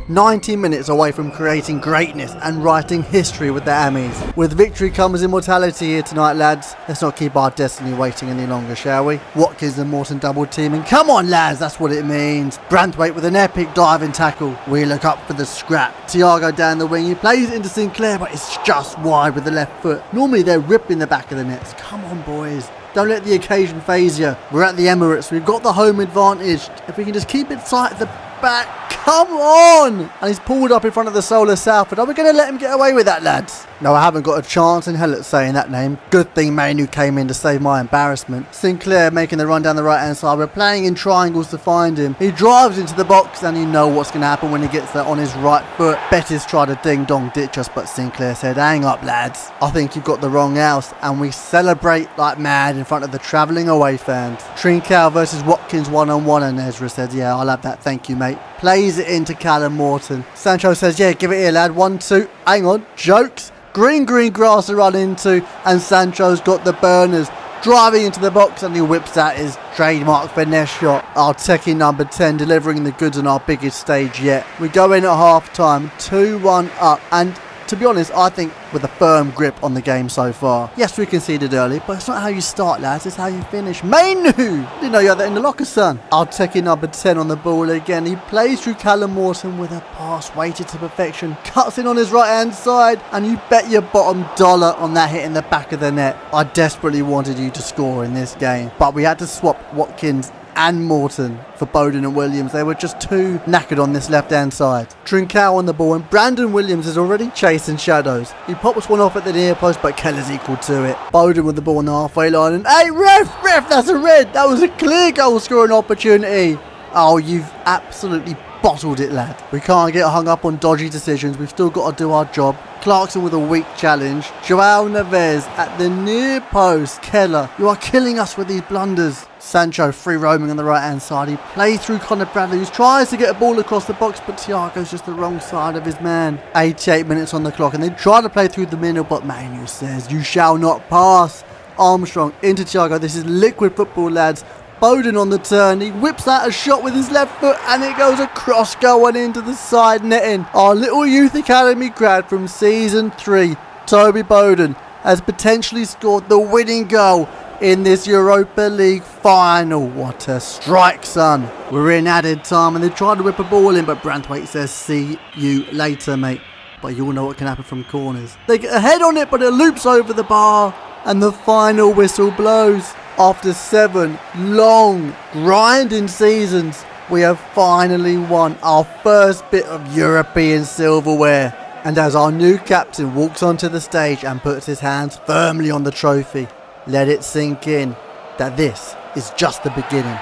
90 minutes away from creating greatness and writing history with the Ammies. With victory comes immortality here tonight, lads. Let's not keep our destiny waiting any longer, shall we? Watkins and Morton double teaming. Come on, lads, that's what it means. Branthwaite with an epic diving tackle. We look up for the scrap. Thiago down the wing. He plays it into Sinclair, but it's just wide with the left foot. Normally they're ripping the back of the nets. Come on, boys. Don't let the occasion phase you. We're at the Emirates. We've got the home advantage. If we can just keep it tight at the back. Come on! And he's pulled up in front of the Solar Salford. Are we going to let him get away with that, lads? No, I haven't got a chance in hell at saying that name. Good thing Manu came in to save my embarrassment. Sinclair making the run down the right-hand side. We're playing in triangles to find him. He drives into the box, and you know what's going to happen when he gets there on his right foot. Betis tried to ding-dong ditch us, but Sinclair said, hang up, lads. I think you've got the wrong house. And we celebrate like mad in front of the travelling away fans. Trincao versus Watkins one-on-one, and Ezra said, yeah, I'll have that, thank you, mate. Plays it into Callum Morton. Sancho says, yeah, give it here, lad. 1-2. Hang on. Jokes. Green grass to run into, and Sancho's got the burners. Driving into the box, and he whips out his trademark finesse shot. Our techie number 10 delivering the goods on our biggest stage yet. We go in at half time, 2-1 up, and to be honest, I think with a firm grip on the game so far. Yes, we conceded early, but it's not how you start, lads, it's how you finish. Manu! Didn't know you had that in the locker, son. I'll take in number 10 on the ball again. He plays through Callum Morton with a pass weighted to perfection. Cuts in on his right-hand side, and you bet your bottom dollar on that hit in the back of the net. I desperately wanted you to score in this game, but we had to swap Watkins and Morton for Bowden and Williams. They were just too knackered on this left-hand side. Trincao on the ball, and Brandon Williams is already chasing shadows. He pops one off at the near post, but Keller's equal to it. Bowden with the ball on the halfway line, and hey, ref, that's a red. That was a clear goal-scoring opportunity. Oh, you've absolutely bottled it, lad. We can't get hung up on dodgy decisions. We've still got to do our job. Clarkson with a weak challenge. Joao Neves at the near post. Keller, you are killing us with these blunders. Sancho free roaming on the right hand side. He plays through Connor Bradley, who tries to get a ball across the box, but Thiago's just the wrong side of his man. 88 minutes on the clock, and they try to play through the middle, but Manu says, you shall not pass. Armstrong into Thiago. This is liquid football, lads. Bowden on the turn, he whips out a shot with his left foot and it goes across going into the side netting. Our little youth academy grad from season 3, Toby Bowden, has potentially scored the winning goal in this Europa League final. What a strike, son. We're in added time and they try to whip a ball in, but Branthwaite says, see you later, mate. But you all know what can happen from corners. They get a head on it, but it loops over the bar and the final whistle blows. After 7 long, grinding seasons, we have finally won our first bit of European silverware. And as our new captain walks onto the stage and puts his hands firmly on the trophy, let it sink in that this is just the beginning.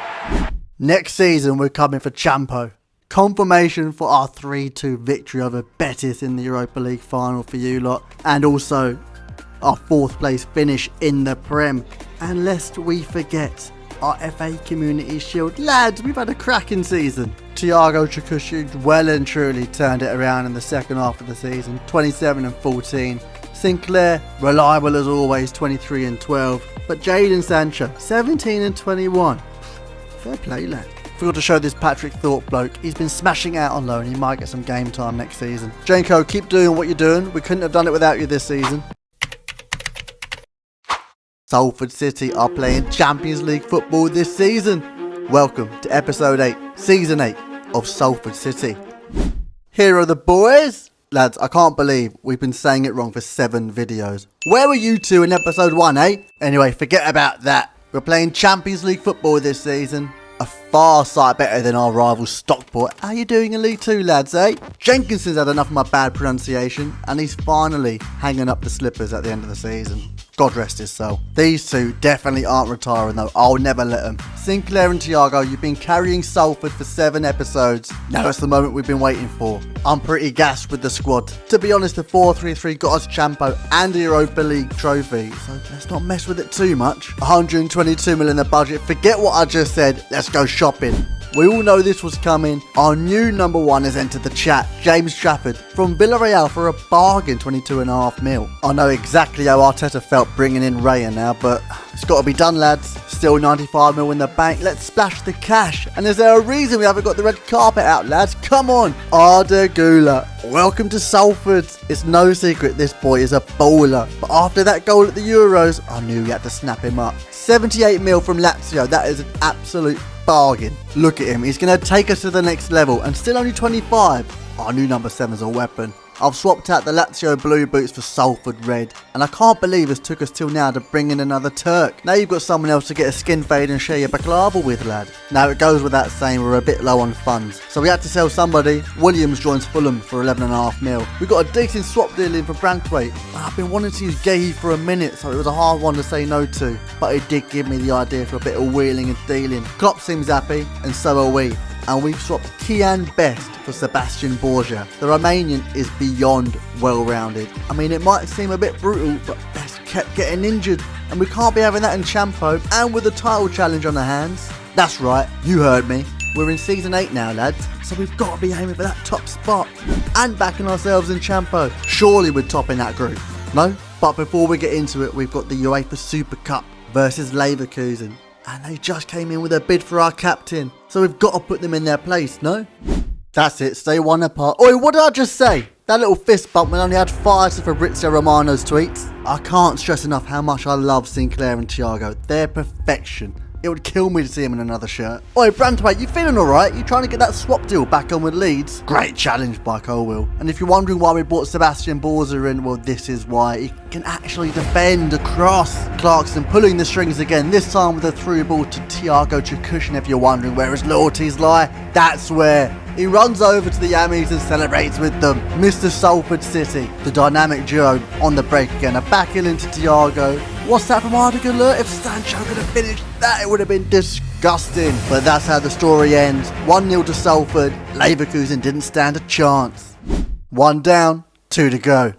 Next season, we're coming for Champo. Confirmation for our 3-2 victory over Betis in the Europa League final for you lot. And also our 4th place finish in the Prem. And lest we forget, our FA Community Shield. Lads, we've had a cracking season. Thiago Chikushi well and truly turned it around in the second half of the season. 27 and 14. Sinclair, reliable as always, 23 and 12. But Jadon Sancho, 17 and 21. Fair play, lad. Forgot to show this Patrick Thorpe bloke. He's been smashing out on loan. He might get some game time next season. Janko, keep doing what you're doing. We couldn't have done it without you this season. Salford Citeh are playing Champions League football this season. Welcome to episode 8, season 8 of Salford Citeh. Here are the boys. Lads, I can't believe we've been saying it wrong for 7 videos. Where were you two in episode 1, eh? Anyway, forget about that. We're playing Champions League football this season. A far sight better than our rival Stockport. How you doing in League 2, lads, eh? Jenkinson's had enough of my bad pronunciation and he's finally hanging up the slippers at the end of the season. God rest his soul. These two definitely aren't retiring though. I'll never let them. Sinclair and Thiago, you've been carrying Salford for 7 episodes. Now it's the moment we've been waiting for. I'm pretty gassed with the squad. To be honest, the 4-3-3 got us Champo and a Europa League trophy. So let's not mess with it too much. 122 million in the budget. Forget what I just said. Let's go shopping. We all know this was coming. Our new number 1 has entered the chat, James Trafford, from Villarreal for a bargain 22.5 mil. I know exactly how Arteta felt bringing in Raya now, but it's got to be done, lads. Still 95 mil in the bank. Let's splash the cash. And is there a reason we haven't got the red carpet out, lads? Come on. Arda Güler, welcome to Salford. It's no secret this boy is a baller. But after that goal at the Euros, I knew we had to snap him up. 78 mil from Lazio. That is an absolute bargain. Look at him, he's going to take us to the next level and still only 25. Our new number 7's a weapon. I've swapped out the Lazio blue boots for Salford red, and I can't believe it's took us till now to bring in another Turk. Now you've got someone else to get a skin fade and share your baklava with, lad. Now it goes without saying we're a bit low on funds, so we had to sell somebody. Williams joins Fulham for 11.5 mil. We got a decent swap deal in for Branthwaite. I've been wanting to use Gahey for a minute, so it was a hard one to say no to, but it did give me the idea for a bit of wheeling and dealing. Klopp seems happy, and so are we. And we've swapped Kian Best for Sebastian Borja. The Romanian is beyond well-rounded. I mean, it might seem a bit brutal, but Best kept getting injured. And we can't be having that in Champo, and with a title challenge on our hands. That's right, you heard me. We're in season 8 now, lads, so we've got to be aiming for that top spot. And backing ourselves in Champo. Surely we're topping that group. No? But before we get into it, we've got the UEFA Super Cup versus Leverkusen. And they just came in with a bid for our captain. So we've got to put them in their place, no? That's it, stay 1 apart. Oi, what did I just say? That little fist bump when I only had 5 to Fabrizio Romano's tweets. I can't stress enough how much I love Sinclair and Thiago. They're perfection. It would kill me to see him in another shirt. Oi, Branthwaite, you feeling alright? You trying to get that swap deal back on with Leeds? Great challenge by Colwill. And if you're wondering why we brought Sebastian Borza in, well, this is why. He can actually defend across. Clarkson pulling the strings again, this time with a through ball to Thiago Chikushi. If you're wondering where his loyalties lie, that's where. He runs over to the Ammies and celebrates with them. Mr. Salford Citeh, the dynamic duo on the break again. A back heel into Thiago. What's that from Arda Güler? If Sancho could have finished that, it would have been disgusting. But that's how the story ends. 1-0 to Salford. Leverkusen didn't stand a chance. 1 down, 2 to go.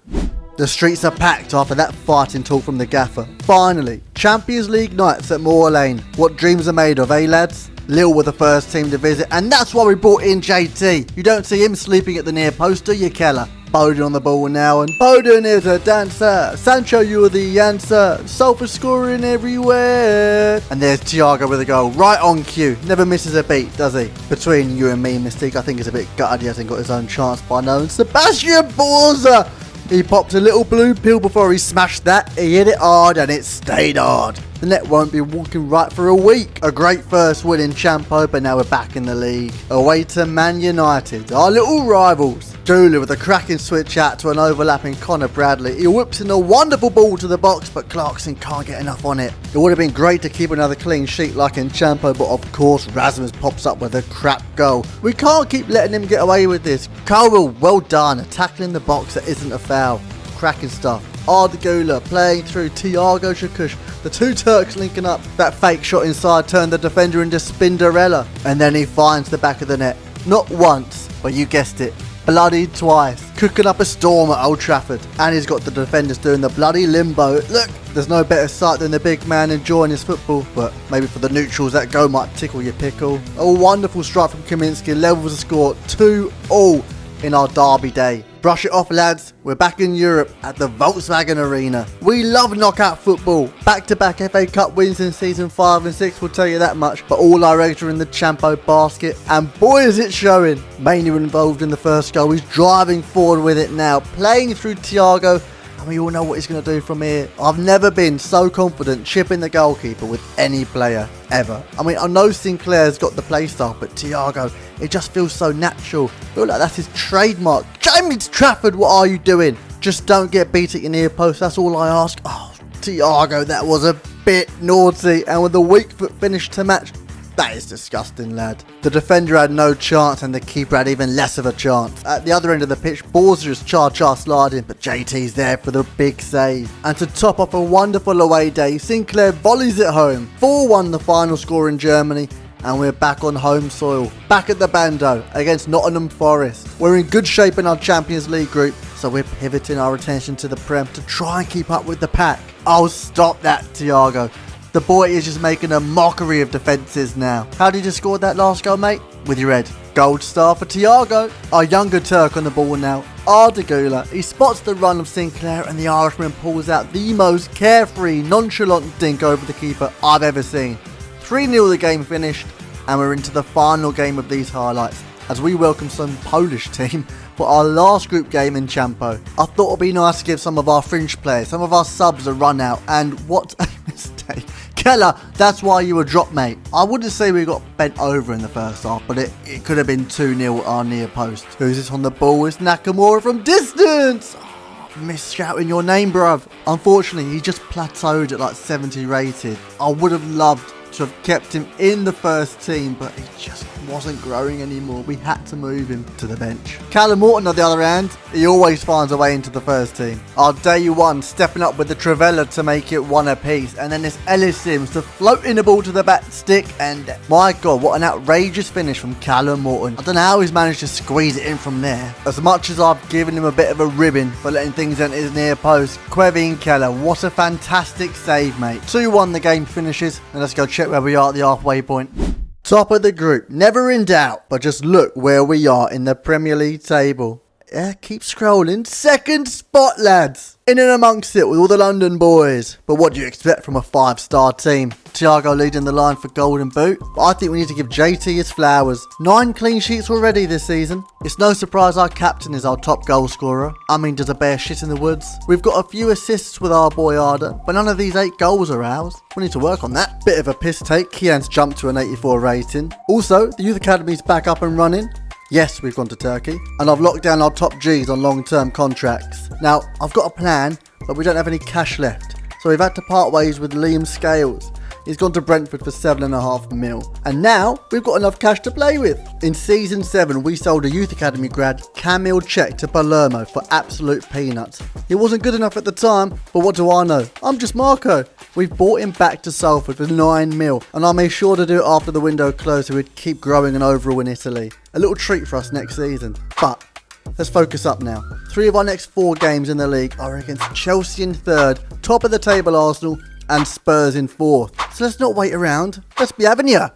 The streets are packed after that fighting talk from the gaffer. Finally, Champions League nights at Moor Lane. What dreams are made of, eh lads? Lille were the first team to visit, and that's why we brought in JT. You don't see him sleeping at the near post, do you, Keller? Bowden on the ball now, and Bowden is a dancer. Sancho, you're the answer. Salford scoring everywhere. And there's Thiago with a goal, right on cue. Never misses a beat, does he? Between you and me, Mystique, I think it's a bit gutted he hasn't got his own chance by now. And Sebastian Borza, he popped a little blue pill before he smashed that. He hit it hard and it stayed hard. The net won't be walking right for a week. A great first win in Champo, but now we're back in the league. Away to Man United, our little rivals. Dooley with a cracking switch out to an overlapping Connor Bradley. He whips in a wonderful ball to the box, but Clarkson can't get enough on it. It would have been great to keep another clean sheet like in Champo, but of course Rasmus pops up with a crap goal. We can't keep letting him get away with this. Cowell, well done, tackling the box that isn't a foul. Cracking stuff. Ardagula playing through Thiago Shakush. The two Turks linking up. That fake shot inside turned the defender into Spinderella. And then he finds the back of the net. Not once, but you guessed it. Bloody twice. Cooking up a storm at Old Trafford. And he's got the defenders doing the bloody limbo. Look, there's no better sight than the big man enjoying his football. But maybe for the neutrals, that goal might tickle your pickle. A wonderful strike from Kaminsky. Levels the score 2-2 in our derby day. Brush it off, lads. We're back in Europe at the Volkswagen Arena. We love knockout football. Back-to-back FA Cup wins in season 5 and 6 will tell you that much. But all our eggs are in the Champo basket. And boy is it showing. Mainly involved in the first goal. He's driving forward with it now. Playing through Thiago. And we all know what he's going to do from here. I've never been so confident chipping the goalkeeper with any player ever. I mean, I know Sinclair's got the play style, but Thiago, it just feels so natural. I feel like that's his trademark. James Trafford, what are you doing? Just don't get beat at your near post. That's all I ask. Oh, Thiago, that was a bit naughty. And with a weak foot finish to match, that is disgusting, lad. The defender had no chance and the keeper had even less of a chance. At the other end of the pitch, Borza is cha-cha sliding, but JT's there for the big save. And to top off a wonderful away day, Sinclair volleys it home. 4-1 the final score in Germany, and we're back on home soil. Back at the Bando against Nottingham Forest. We're in good shape in our Champions League group, so we're pivoting our attention to the Prem to try and keep up with the pack. Oh, stop that, Thiago. The boy is just making a mockery of defences now. How did you score that last goal, mate? With your head. Gold star for Thiago. Our younger Turk on the ball now. Ardagula. He spots the run of Sinclair and the Irishman pulls out the most carefree, nonchalant dink over the keeper I've ever seen. 3-0 the game finished, and we're into the final game of these highlights as we welcome some Polish team for our last group game in Champo. I thought it'd be nice to give some of our fringe players, some of our subs a run out, and what a mistake. Keller, that's why you were dropped, mate. I wouldn't say we got bent over in the first half, but it could have been 2-0 at our near post. Who's this on the ball? It's Nakamura from distance. Oh, missed shouting your name, bruv. Unfortunately, he just plateaued at like 70 rated. I would have loved to have kept him in the first team, but he just wasn't growing anymore. We had to move him to the bench. Callum Morton, on the other hand, he always finds a way into the first team. Our day one, stepping up with the Trivella to make it 1 apiece, and then this Ellis Sims to float in the ball to the back stick, and my God, what an outrageous finish from Callum Morton. I don't know how he's managed to squeeze it in from there. As much as I've given him a bit of a ribbon for letting things enter his near post, Quevin Keller, what a fantastic save, mate. 2-1 the game finishes, and let's go check where we are at the halfway point. Top of the group, never in doubt, but just look where we are in the Premier League table. Yeah, keep scrolling. Second spot, lads. In and amongst it with all the London boys. But what do you expect from a 5-star team? Thiago leading the line for Golden Boot. But I think we need to give JT his flowers. 9 clean sheets already this season. It's no surprise our captain is our top goal scorer. I mean, does a bear shit in the woods? We've got a few assists with our boy Arda, but none of these 8 goals are ours. We need to work on that. Bit of a piss take. Kian's jumped to an 84 rating. Also, the youth academy's back up and running. Yes, we've gone to Turkey, and I've locked down our top Gs on long-term contracts. Now, I've got a plan, but we don't have any cash left, so we've had to part ways with Liam Scales. He's gone to Brentford for 7.5 mil. And now, we've got enough cash to play with. In Season 7, we sold a Youth Academy grad, Kamil Cech, to Palermo for absolute peanuts. He wasn't good enough at the time, but what do I know? I'm just Marco. We've bought him back to Salford for 9 mil, and I made sure to do it after the window closed so we'd keep growing and overall in Italy. A little treat for us next season. But let's focus up now. 3 of our next 4 games in the league are against Chelsea in 3rd, top of the table Arsenal, and Spurs in 4th. So let's not wait around. Let's be having ya.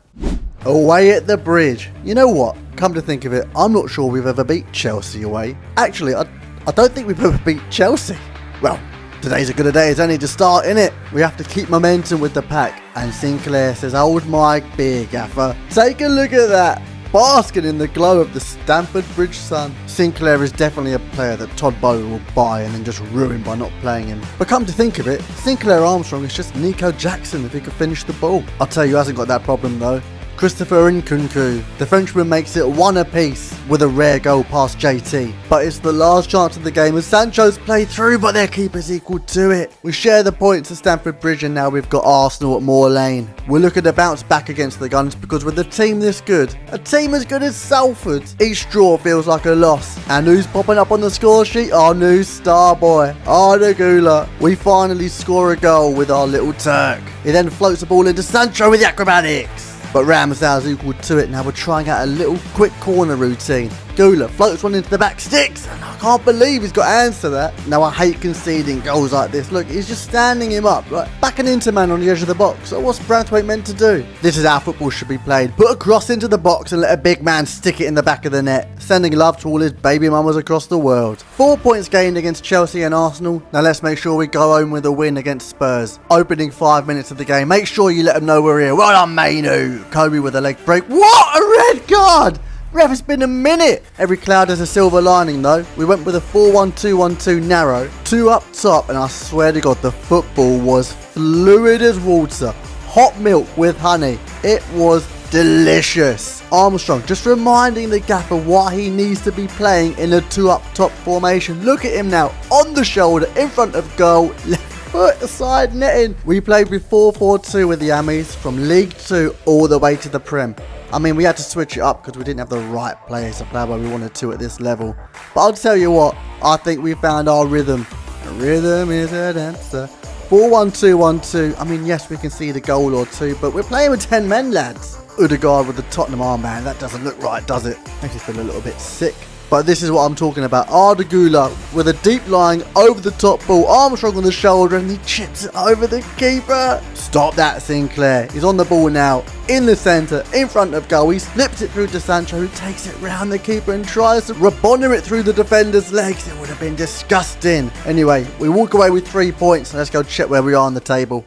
Away at the Bridge. You know what? Come to think of it, I'm not sure we've ever beat Chelsea away. Actually, I I don't think we've ever beat Chelsea. Well, today's a good a day, it's only to start, innit? We have to keep momentum with the pack. And Sinclair says, hold my beer, gaffer. Take a look at that. Basking in the glow of the Stamford Bridge sun. Sinclair is definitely a player that Todd Bowley will buy and then just ruin by not playing him. But come to think of it, Sinclair Armstrong is just Nico Jackson if he could finish the ball. I'll tell you who hasn't got that problem though. Christopher Nkunku. The Frenchman makes it 1 apiece with a rare goal past JT. But it's the last chance of the game as Sancho's played through, but their keeper's equal to it. We share the points at Stamford Bridge and now we've got Arsenal at Moor Lane. We're looking to bounce back against the Guns because with a team this good, a team as good as Salford, each draw feels like a loss. And who's popping up on the score sheet? Our new star boy, Arda Güler. We finally score a goal with our little Turk. He then floats the ball into Sancho with the acrobatics. But Ramsdale's equal to it. Now we're trying out a little quick corner routine. Güler floats one into the back sticks, and I can't believe he's got hands to that. Now I hate conceding goals like this. Look, he's just standing him up, right? Backing into man on the edge of the box. So what's Branthwaite meant to do? This is how football should be played. Put a cross into the box and let a big man stick it in the back of the net. Sending love to all his baby mamas across the world. 4 points gained against Chelsea and Arsenal. Now let's make sure we go home with a win against Spurs. Opening 5 minutes of the game. Make sure you let them know we're here. Well done, Mainu. Kobe with a leg break. What a red card! Ref, it's been a minute. Every cloud has a silver lining though. We went with a 4-1-2-1-2 narrow, 2 up top, and I swear to God the football was fluid as water. Hot milk with honey. It was delicious. Armstrong just reminding the gaffer why he needs to be playing in a 2 up top formation. Look at him now, on the shoulder, in front of goal, left foot side netting. We played with 4-4-2 with the Ammies from League 2 all the way to the Prem. I mean, we had to switch it up because we didn't have the right players to play where we wanted to at this level. But I'll tell you what, I think we found our rhythm. A rhythm is a dancer. 4-1-2-1-2. I mean, yes, we can see the goal or two, but we're playing with 10 men, lads. Odegaard with the Tottenham armband. That doesn't look right, does it? Makes me feel a little bit sick. But this is what I'm talking about. Arda Güler with a deep lying over the top ball. Armstrong on the shoulder and he chips it over the keeper. Stop that, Sinclair. He's on the ball now. In the centre, in front of goal. He slips it through to Sancho, who takes it round the keeper and tries to rabona it through the defender's legs. It would have been disgusting. Anyway, we walk away with 3 points. Let's go check where we are on the table.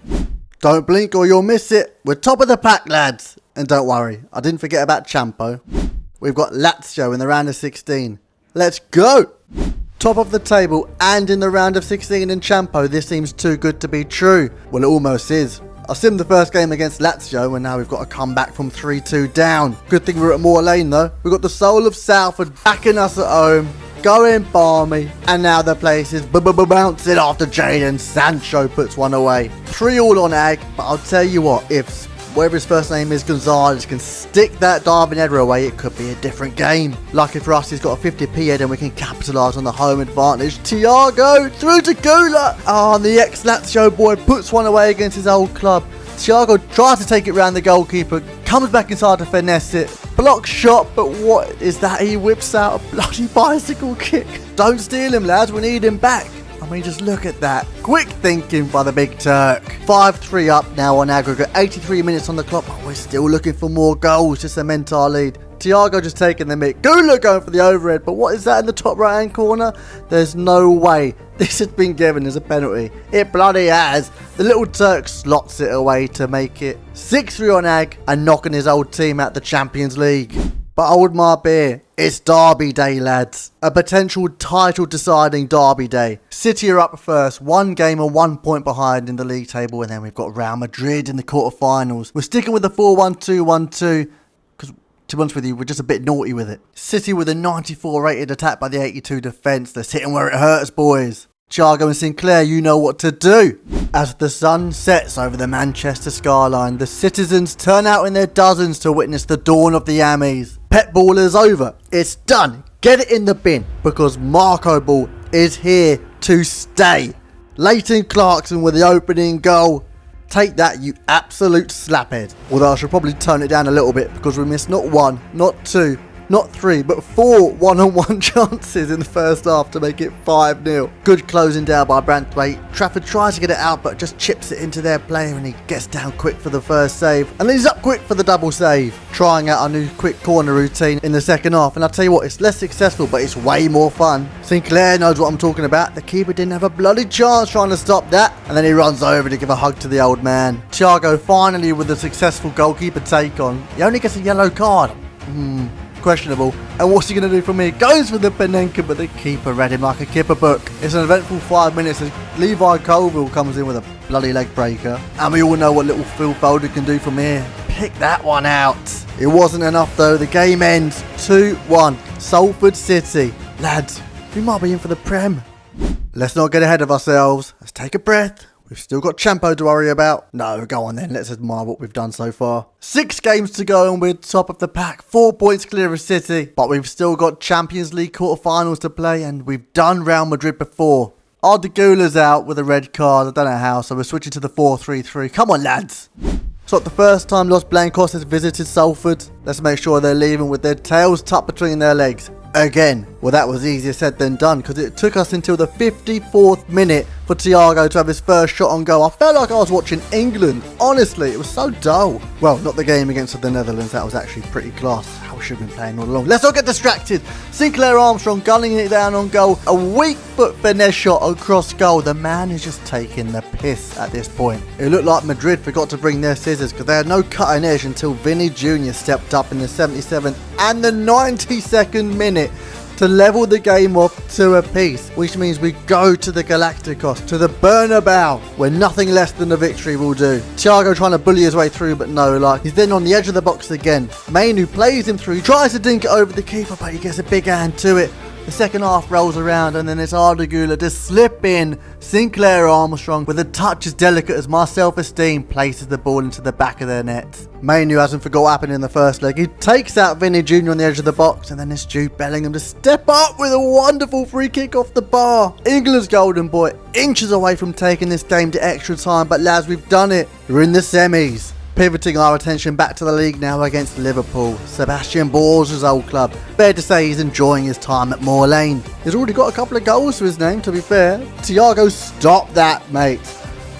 Don't blink or you'll miss it. We're top of the pack, lads. And don't worry, I didn't forget about Champo. We've got Lazio in the round of 16. Let's go! Top of the table and in the round of 16 in Champo. This seems too good to be true. Well, it almost is. I simmed the first game against Lazio and now we've got to come back from 3-2 down. Good thing we're at Moor Lane though. We've got the soul of Salford backing us at home. Going balmy. And now the place is bouncing after Jadon Sancho puts one away. 3-3 on Ag. But I'll tell you what, if whatever his first name is, Gonzalez, can stick that Darwin header away, it could be a different game. Lucky for us, he's got a 50p head and we can capitalise on the home advantage. Thiago through to Güler. Oh, and the ex-Lazio boy puts one away against his old club. Thiago tries to take it round the goalkeeper, comes back inside to finesse it. Block shot, but what is that? He whips out a bloody bicycle kick. Don't steal him, lads, we need him back. I mean, just look at that. Quick thinking by the big Turk. 5-3 up now on aggregate. 83 minutes on the clock, but we're still looking for more goals to cement our lead. Thiago just taking the mick. Güler going for the overhead, but what is that in the top right hand corner? There's no way this has been given as a penalty. It bloody has. The little Turk slots it away to make it 6-3 on Ag and knocking his old team out the Champions League. But hold my beer, it's derby day, lads. A potential title deciding derby day. City are up first, 1 game and 1 point behind in the league table, and then we've got Real Madrid in the quarterfinals. We're sticking with the 4-1-2-1-2 because, to be honest with you, we're just a bit naughty with it. City with a 94 rated attack by the 82 defence. They're sitting where it hurts, boys. Thiago and Sinclair, you know what to do. As the sun sets over the Manchester skyline, the citizens turn out in their dozens to witness the dawn of the Ammies. Pet ball is over. It's done. Get it in the bin because Marco Ball is here to stay. Leighton Clarkson with the opening goal. Take that, you absolute slaphead. Although I should probably tone it down a little bit because we missed not 1, not 2, not 3, but 4 one-on-one chances in the first half to make it 5-0. Good closing down by Branthwaite. Trafford tries to get it out, but just chips it into their player, and he gets down quick for the first save. And then he's up quick for the double save. Trying out our new quick corner routine in the second half, and I'll tell you what, it's less successful, but it's way more fun. Sinclair knows what I'm talking about. The keeper didn't have a bloody chance trying to stop that, and then he runs over to give a hug to the old man. Thiago finally with a successful goalkeeper take on. He only gets a yellow card. Questionable. And what's he going to do from here? Goes for the Panenka, but the keeper read him like a kipper book. It's an eventful 5 minutes as Levi Colville comes in with a bloody leg breaker. And we all know what little Phil Foden can do from here. Pick that one out. It wasn't enough though. The game ends 2-1. Salford City. Lads, we might be in for the Prem. Let's not get ahead of ourselves. Let's take a breath. We've still got Champo to worry about. No, go on then. Let's admire what we've done so far. 6 games to go and we're top of the pack. 4 points clear of City. But we've still got Champions League quarterfinals to play and we've done Real Madrid before. Ardagula's out with a red card. I don't know how, so we're switching to the 4-3-3. Come on, lads. It's not the first time Los Blancos has visited Salford. Let's make sure they're leaving with their tails tucked between their legs. Again. Well, that was easier said than done because it took us until the 54th minute for Thiago to have his first shot on goal. I felt like I was watching England. Honestly, it was so dull. Well, not the game against the Netherlands. That was actually pretty class. How we should have been playing all along. Let's not get distracted. Sinclair Armstrong gunning it down on goal. A weak foot finesse shot across goal. The man is just taking the piss at this point. It looked like Madrid forgot to bring their scissors because they had no cutting edge until Vinny Jr. stepped up in the 77th and the 92nd minute to level the game off to a piece, which means we go to the Galacticos, to the Bernabeu, where nothing less than a victory will do. Thiago trying to bully his way through, but no luck. He's then on the edge of the box again. Mainu plays him through, tries to dink it over the keeper, but he gets a big hand to it. The second half rolls around and then it's Ardagula to slip in. Sinclair Armstrong with a touch as delicate as my self-esteem places the ball into the back of their net. Mainu hasn't forgot what happened in the first leg. He takes out Vinny Jr. on the edge of the box and then it's Jude Bellingham to step up with a wonderful free kick off the bar. England's golden boy inches away from taking this game to extra time, but lads, we've done it. We're in the semis. Pivoting our attention back to the league now against Liverpool. Sebastian Borges' old club. Fair to say he's enjoying his time at Moor Lane. He's already got a couple of goals to his name, to be fair. Thiago, stop that, mate.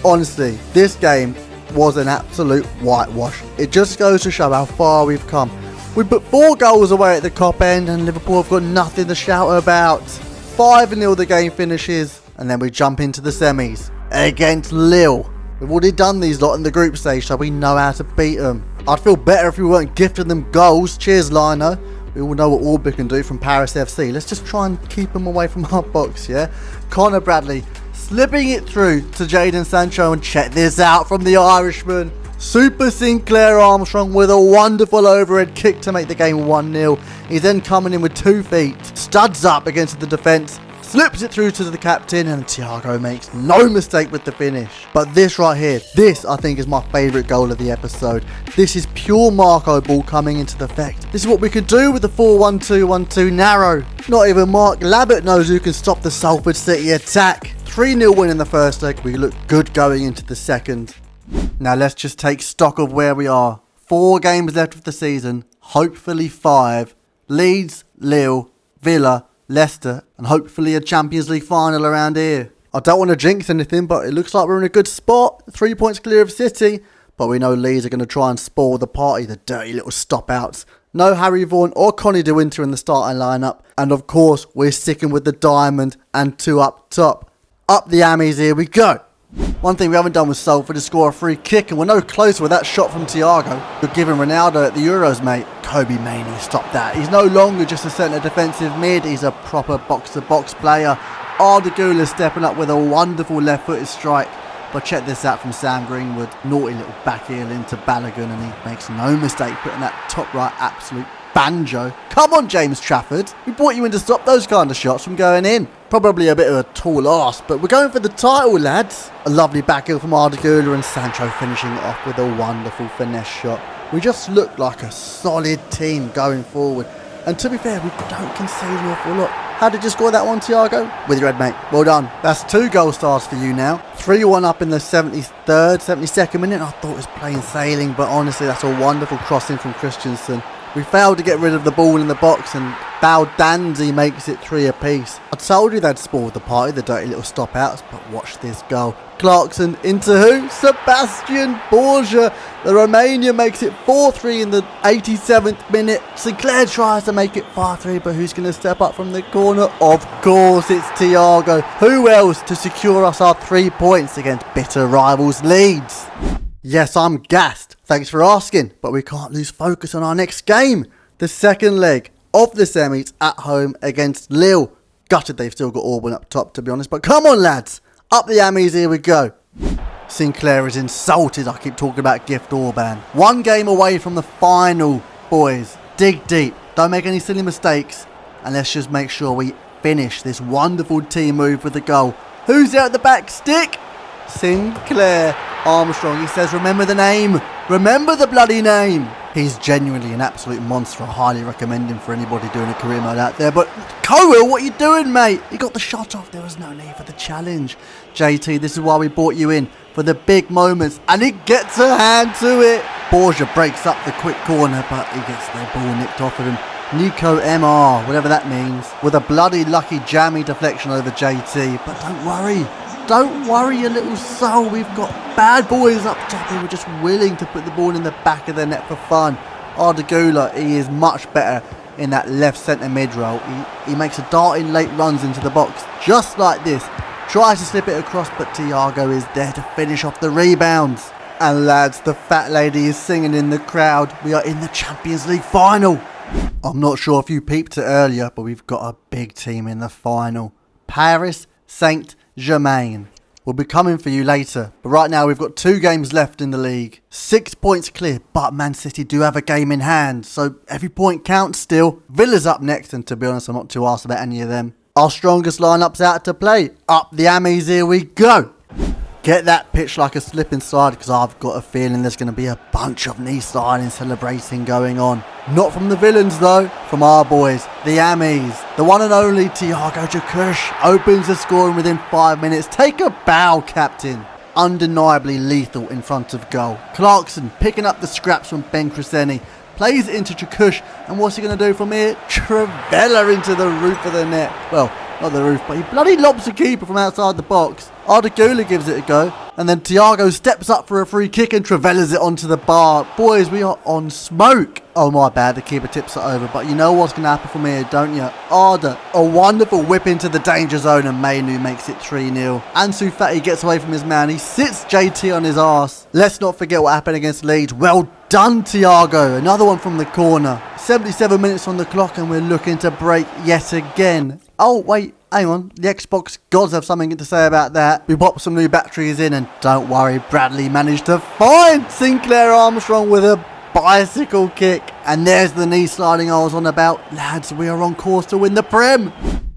Honestly, this game was an absolute whitewash. It just goes to show how far we've come. We put 4 goals away at the Cop end and Liverpool have got nothing to shout about. 5-0 the game finishes and then we jump into the semis against Lille. We've already done these lot in the group stage, so we know how to beat them. I'd feel better if we weren't gifting them goals. Cheers, Lino. We all know what Orbi can do from Paris FC. Let's just try and keep them away from our box, yeah? Connor Bradley slipping it through to Jadon Sancho, and check this out from the Irishman. Super Sinclair Armstrong with a wonderful overhead kick to make the game 1-0. He's then coming in with 2 feet, studs up against the defence, slips it through to the captain, and Thiago makes no mistake with the finish. But this right here, this I think is my favourite goal of the episode. This is pure Marco ball coming into effect. This is what we could do with the 4-1-2-1-2 narrow. Not even Mark Labbett knows who can stop the Salford City attack. 3-0 win in the first leg. We look good going into the second. Now let's just take stock of where we are. 4 games left of the season, hopefully 5. Leeds, Lille, Villa, Leicester, and hopefully a Champions League final around here. I don't want to jinx anything, but it looks like we're in a good spot. 3 points clear of City, but we know Leeds are going to try and spoil the party, the dirty little stop-outs. No Harry Vaughan or Connie De Winter in the starting lineup, and of course we're sticking with the diamond and 2 up top. Up the Ammies, here we go. One thing we haven't done with Salford is score a free kick, and we're no closer with that shot from Thiago. You're giving Ronaldo at the Euros, mate. Kobe Mainoo, stop that. He's no longer just a centre defensive mid, he's a proper box-to-box player. Ardagula stepping up with a wonderful left-footed strike. But check this out from Sam Greenwood. Naughty little back heel into Balogun, and he makes no mistake putting that top right absolute banjo. Come on, James Trafford. We brought you in to stop those kind of shots from going in. Probably a bit of a tall arse, but we're going for the title, lads. A lovely back heel from Ardagula, and Sancho finishing it off with a wonderful finesse shot. We just look like a solid team going forward. And to be fair, we don't concede an awful lot. How did you score that one, Thiago? With your head, mate. Well done. That's 2 goal stars for you now. 3-1 up in the 73rd, 72nd minute. I thought it was plain sailing, but honestly, that's a wonderful crossing from Christensen. We failed to get rid of the ball in the box and Baldanzi makes it 3 apiece. I told you they'd spoiled the party, the dirty little stop-outs, but watch this goal. Clarkson into who? Sebastian Borgia. The Romanian makes it 4-3 in the 87th minute. Sinclair tries to make it 5-3, but who's going to step up from the corner? Of course, it's Thiago. Who else to secure us our 3 points against bitter rivals Leeds? Yes, I'm gassed. Thanks for asking, but we can't lose focus on our next game. The second leg of the semis at home against Lille. Gutted they've still got Auburn up top, to be honest, but come on, lads. Up the Ammies, here we go. Sinclair is insulted. I keep talking about Gift Orban. 1 game away from the final, boys. Dig deep. Don't make any silly mistakes. And let's just make sure we finish this wonderful team move with a goal. Who's there at the back? Stick? Sinclair Armstrong. He says, remember the name. Remember the bloody name. He's genuinely an absolute monster. I highly recommend him for anybody doing a career mode out there. But Coel, what are you doing, mate? He got the shot off. There was no need for the challenge. JT, this is why we brought you in. For the big moments. And he gets a hand to it. Borgia breaks up the quick corner, but he gets the ball nicked off of him. Nico MR, whatever that means, with a bloody lucky jammy deflection over JT. But don't worry. Don't worry, you little soul. We've got bad boys up top who are just willing to put the ball in the back of the net for fun. Ardagula, he is much better in that left centre mid role. He makes a darting late runs into the box just like this. Tries to slip it across, but Thiago is there to finish off the rebounds. And lads, the fat lady is singing in the crowd. We are in the Champions League final. I'm not sure if you peeped it earlier, but we've got a big team in the final. Paris Saint-Germain. We'll be coming for you later, but right now we've got 2 games left in the league. 6 points clear, but Man City do have a game in hand, so every point counts still. Villa's up next, and to be honest, I'm not too arsed about any of them. Our strongest lineup's out to play. Up the Ammies, here we go. Get that pitch like a slip inside, because I've got a feeling there's going to be a bunch of knee sliding celebrating going on. Not from the villains though, from our boys, the Ammies. The one and only Thiago Jakush opens the scoring within 5 minutes. Take a bow, captain. Undeniably lethal in front of goal. Clarkson picking up the scraps from Ben Cresceni. Plays it into Jakush, and what's he going to do from here? Trivella into the roof of the net. Well, not the roof, but he bloody lobs the keeper from outside the box. Ardagula gives it a go, and then Thiago steps up for a free kick and Trivella's it onto the bar. Boys, we are on smoke. Oh my bad, the keeper tips it over, but you know what's going to happen from here, don't you? Arda, a wonderful whip into the danger zone, and Mainu makes it 3-0. Ansu Fati gets away from his man, he sits JT on his arse. Let's not forget what happened against Leeds. Well done, Thiago. Another one from the corner. 77 minutes on the clock, and we're looking to break yet again. Oh wait, hang on, the Xbox gods have something to say about that. We popped some new batteries in, and don't worry, Bradley managed to find Sinclair Armstrong with a bicycle kick. And there's the knee sliding I was on about. Lads, we are on course to win the Prem.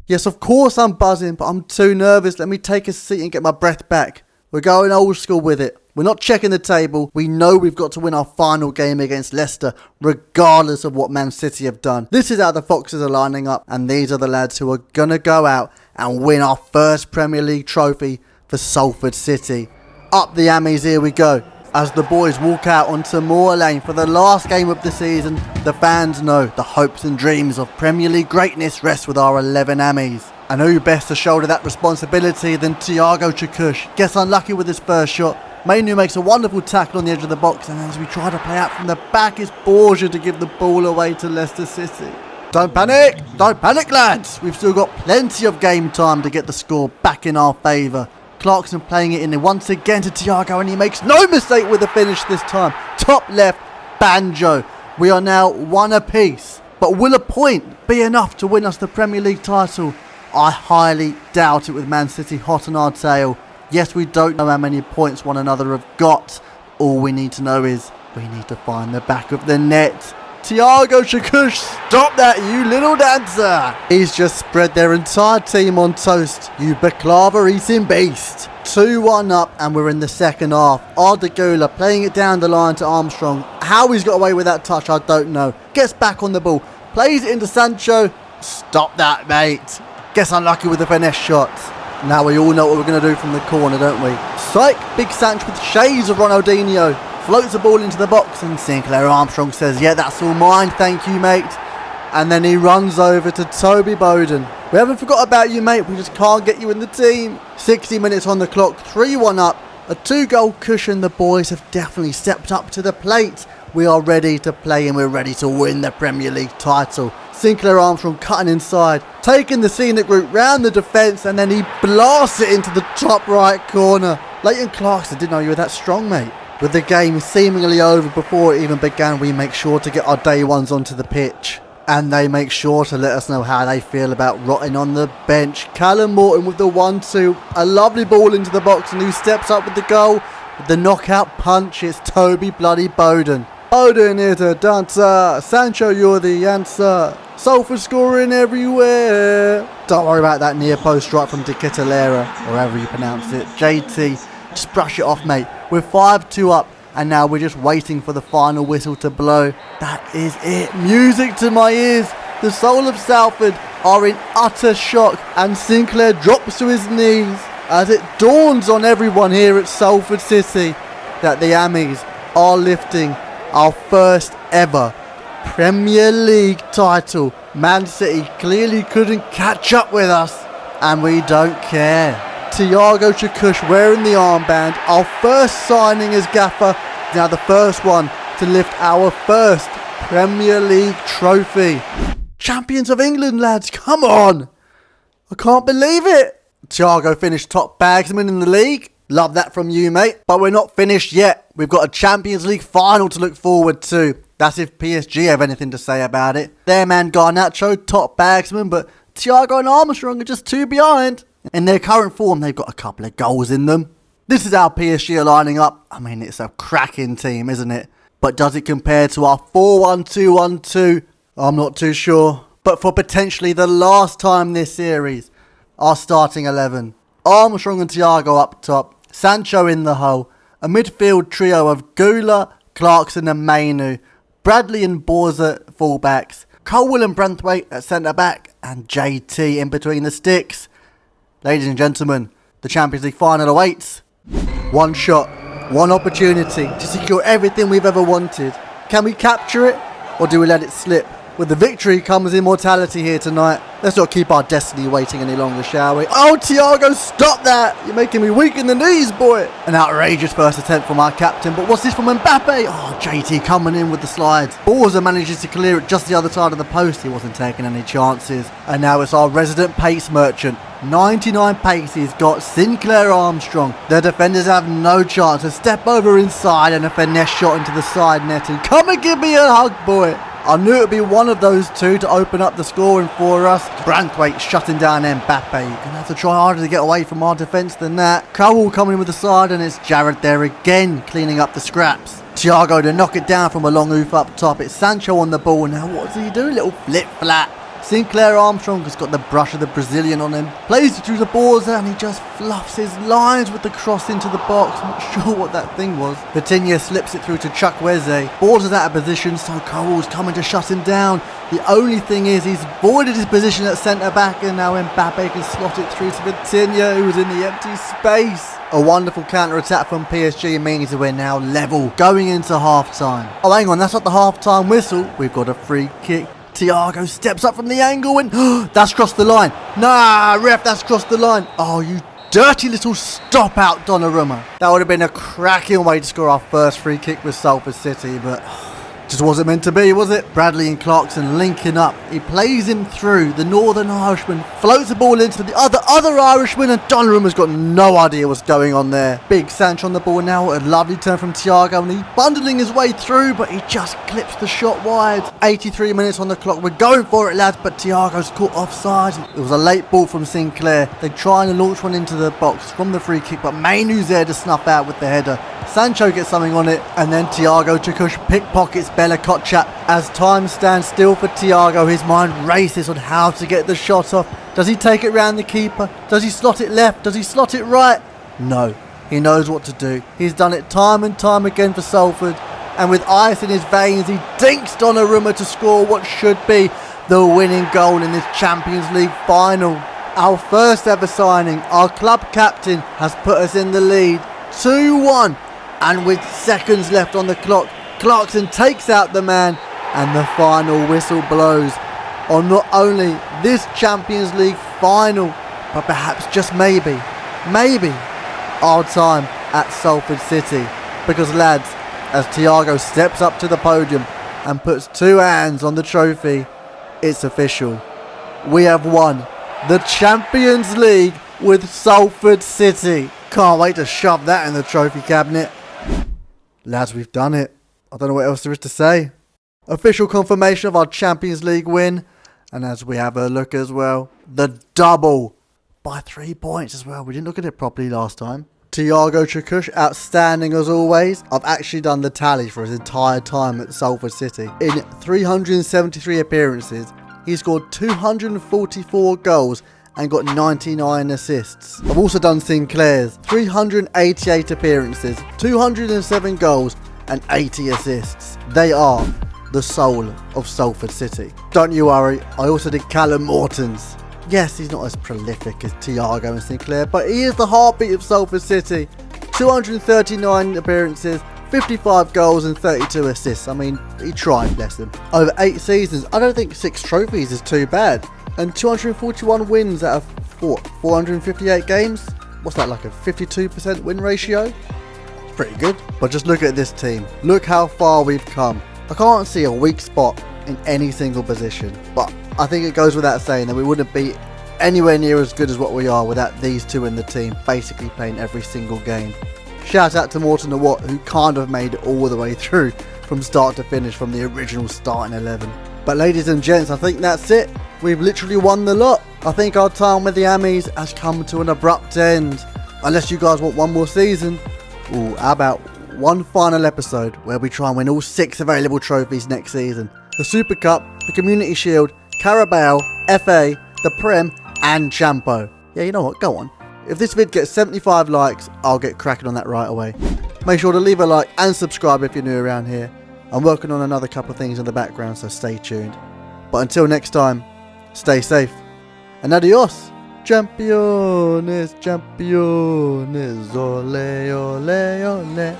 Yes, of course I'm buzzing, but I'm too nervous. Let me take a seat and get my breath back. We're going old school with it. We're not checking the table. We know we've got to win our final game against Leicester, regardless of what Man City have done. This is how the Foxes are lining up, and these are the lads who are going to go out and win our first Premier League trophy for Salford Citeh. Up the Ammies, here we go. As the boys walk out onto Moor Lane for the last game of the season, the fans know the hopes and dreams of Premier League greatness rest with our 11 Ammies. And who best to shoulder that responsibility than Thiago Jakush? Gets unlucky with his first shot. Mainu makes a wonderful tackle on the edge of the box, and as we try to play out from the back, it's Borgia to give the ball away to Leicester City. Don't panic! Don't panic, lads! We've still got plenty of game time to get the score back in our favour. Clarkson playing it in once again to Thiago, and he makes no mistake with the finish this time. Top left, Banjo. We are now 1 apiece. But will a point be enough to win us the Premier League title? I highly doubt it with Man City hot on our tail. Yes, we don't know how many points one another have got. All we need to know is we need to find the back of the net. Thiago Jakush, stop that, you little dancer. He's just spread their entire team on toast, you baklava eating beast. 2-1 up, and we're in the second half. Ardagula playing it down the line to Armstrong. How he's got away with that touch, I don't know. Gets back on the ball, plays it into Sancho. Stop that, mate. Gets unlucky with the finesse shot. Now we all know what we're going to do from the corner, don't we? Psych, big Sancho with shades of Ronaldinho. floats the ball into the box, and Sinclair Armstrong says, yeah, that's all mine, thank you, mate. And then he runs over to Toby Bowden. We haven't forgot about you, mate, we just can't get you in the team. 60 minutes on the clock, 3-1 up, a 2-goal cushion. The boys have definitely stepped up to the plate. We are ready to play and we're ready to win the Premier League title. Sinclair Armstrong cutting inside, taking the scenic route round the defence, and then he blasts it into the top right corner. Leighton Clarkson, didn't know you were that strong, mate. With the game seemingly over before it even began, we make sure to get our day ones onto the pitch. And they make sure to let us know how they feel about rotting on the bench. Callum Morton with the 1-2. A lovely ball into the box, and who steps up with the goal? With the knockout punch, it's Toby bloody Bowden. Bowden is a dancer. Sancho, you're the answer. Salford scoring everywhere. Don't worry about that near post strike from De Ketelera, or however you pronounce it. JT, just brush it off, mate. We're 5-2 up, and now we're just waiting for the final whistle to blow. That is it. Music to my ears. The soul of Salford are in utter shock, and Sinclair drops to his knees as it dawns on everyone here at Salford City that the Ammies are lifting our first ever Premier League title. Man City clearly couldn't catch up with us, and we don't care. Thiago Chakush wearing the armband, our first signing as gaffer, now the first one to lift our first Premier League trophy. Champions of England, lads, come on! I can't believe it! Thiago finished top bagsman in the league. Love that from you, mate. But we're not finished yet. We've got a Champions League final to look forward to. That's if PSG have anything to say about it. Their man Garnacho, top bagsman, but Thiago and Armstrong are just 2 behind. In their current form, they've got a couple of goals in them. This is how PSG are lining up. I mean, it's a cracking team, isn't it? But does it compare to our 4-1-2-1-2? I'm not too sure. But for potentially the last time this series, our starting 11. Armstrong and Thiago up top. Sancho in the hole. A midfield trio of Gula, Clarkson and Mainu. Bradley and Borza at fullbacks. Colwell and Branthwaite at centre-back. And JT in between the sticks. Ladies and gentlemen, the Champions League final awaits. One shot, one opportunity to secure everything we've ever wanted. Can we capture it, or do we let it slip? With the victory comes immortality here tonight. Let's not keep our destiny waiting any longer, shall we? Oh, Thiago, stop that! You're making me weak in the knees, boy! An outrageous first attempt from our captain, but what's this from Mbappe? Oh, JT coming in with the slides. Borza manages to clear it just the other side of the post. He wasn't taking any chances. And now it's our resident pace merchant. 99 pace, he's got Sinclair Armstrong. The defenders have no chance. A step over inside and a finesse shot into the side netting. Come and give me a hug, boy! I knew it would be one of those two to open up the scoring for us. Branthwaite shutting down Mbappe. You're going to have to try harder to get away from our defence than that. Cowell coming in with the side, and it's Jared there again cleaning up the scraps. Thiago to knock it down from a long oof up top. It's Sancho on the ball. Now what does he do? A little flip flat. Sinclair Armstrong has got the brush of the Brazilian on him. Plays it through the Borza, and he just fluffs his lines with the cross into the box. I'm not sure what that thing was. Vitinha slips it through to Chukwueze. Borza's out of position, so Cole's coming to shut him down. The only thing is he's voided his position at centre-back, and now Mbappe can slot it through to Vitinha, who was in the empty space. A wonderful counter-attack from PSG means that we're now level going into half-time. Oh, hang on, that's not the half-time whistle. We've got a free kick. Thiago steps up from the angle and that's crossed the line. Nah, ref, that's crossed the line. Oh, you dirty little stop out, Donnarumma. That would have been a cracking way to score our first free kick with Salford City, but just wasn't meant to be, was it? Bradley and Clarkson linking up. He plays him through. The Northern Irishman floats the ball into the other Irishman, and Donnarumma's got no idea what's going on there. Big Sancho on the ball now. A lovely turn from Thiago, and he's bundling his way through, but he just clips the shot wide. 83 minutes on the clock. We're going for it, lads, but Thiago's caught offside. It was a late ball from Sinclair. They're trying to launch one into the box from the free kick, but Mainu's there to snuff out with the header. Sancho gets something on it, and then Thiago Chakush pickpockets Bella Kotchap. As time stands still for Thiago, his mind races on how to get the shot off. Does he take it round the keeper? Does he slot it left? Does he slot it right? No, he knows what to do. He's done it time and time again for Salford, and with ice in his veins, he dinks Donnarumma to score what should be the winning goal in this Champions League final. Our first ever signing, our club captain, has put us in the lead. 2-1. And with seconds left on the clock, Clarkson takes out the man, and the final whistle blows on not only this Champions League final, but perhaps just maybe our time at Salford City. Because lads, as Thiago steps up to the podium and puts two hands on the trophy, it's official. We have won the Champions League with Salford City. Can't wait to shove that in the trophy cabinet. Lads, we've done it. I don't know what else there is to say. Official confirmation of our Champions League win. And as we have a look as well, the double by 3 points as well. We didn't look at it properly last time. Thiago Chakush, outstanding as always. I've actually done the tally for his entire time at Salford City. In 373 appearances, he scored 244 goals and got 99 assists. I've also done Sinclair's 388 appearances, 207 goals and 80 assists. They are the soul of Salford City. Don't you worry, I also did Callum Morton's. Yes, he's not as prolific as Thiago and Sinclair, but he is the heartbeat of Salford City. 239 appearances, 55 goals and 32 assists. I mean, he tried, bless him. Over 8 seasons, I don't think 6 trophies is too bad. And 241 wins out of 458 games. What's that, like a 52% win ratio? It's pretty good. But just look at this team. Look how far we've come. I can't see a weak spot in any single position. But I think it goes without saying that we wouldn't be anywhere near as good as what we are without these two in the team basically playing every single game. Shout out to Morton and Watt, who kind of made it all the way through from start to finish from the original starting 11. But ladies and gents, I think that's it. We've literally won the lot. I think our time with the Ammies has come to an abrupt end. Unless you guys want one more season. Ooh, how about one final episode where we try and win all 6 available trophies next season. The Super Cup, the Community Shield, Carabao, FA, the Prem and Champo. Yeah, you know what, go on. If this vid gets 75 likes, I'll get cracking on that right away. Make sure to leave a like and subscribe if you're new around here. I'm working on another couple of things in the background, so stay tuned. But until next time, stay safe. And adios. Champions, champions, ole, ole, ole.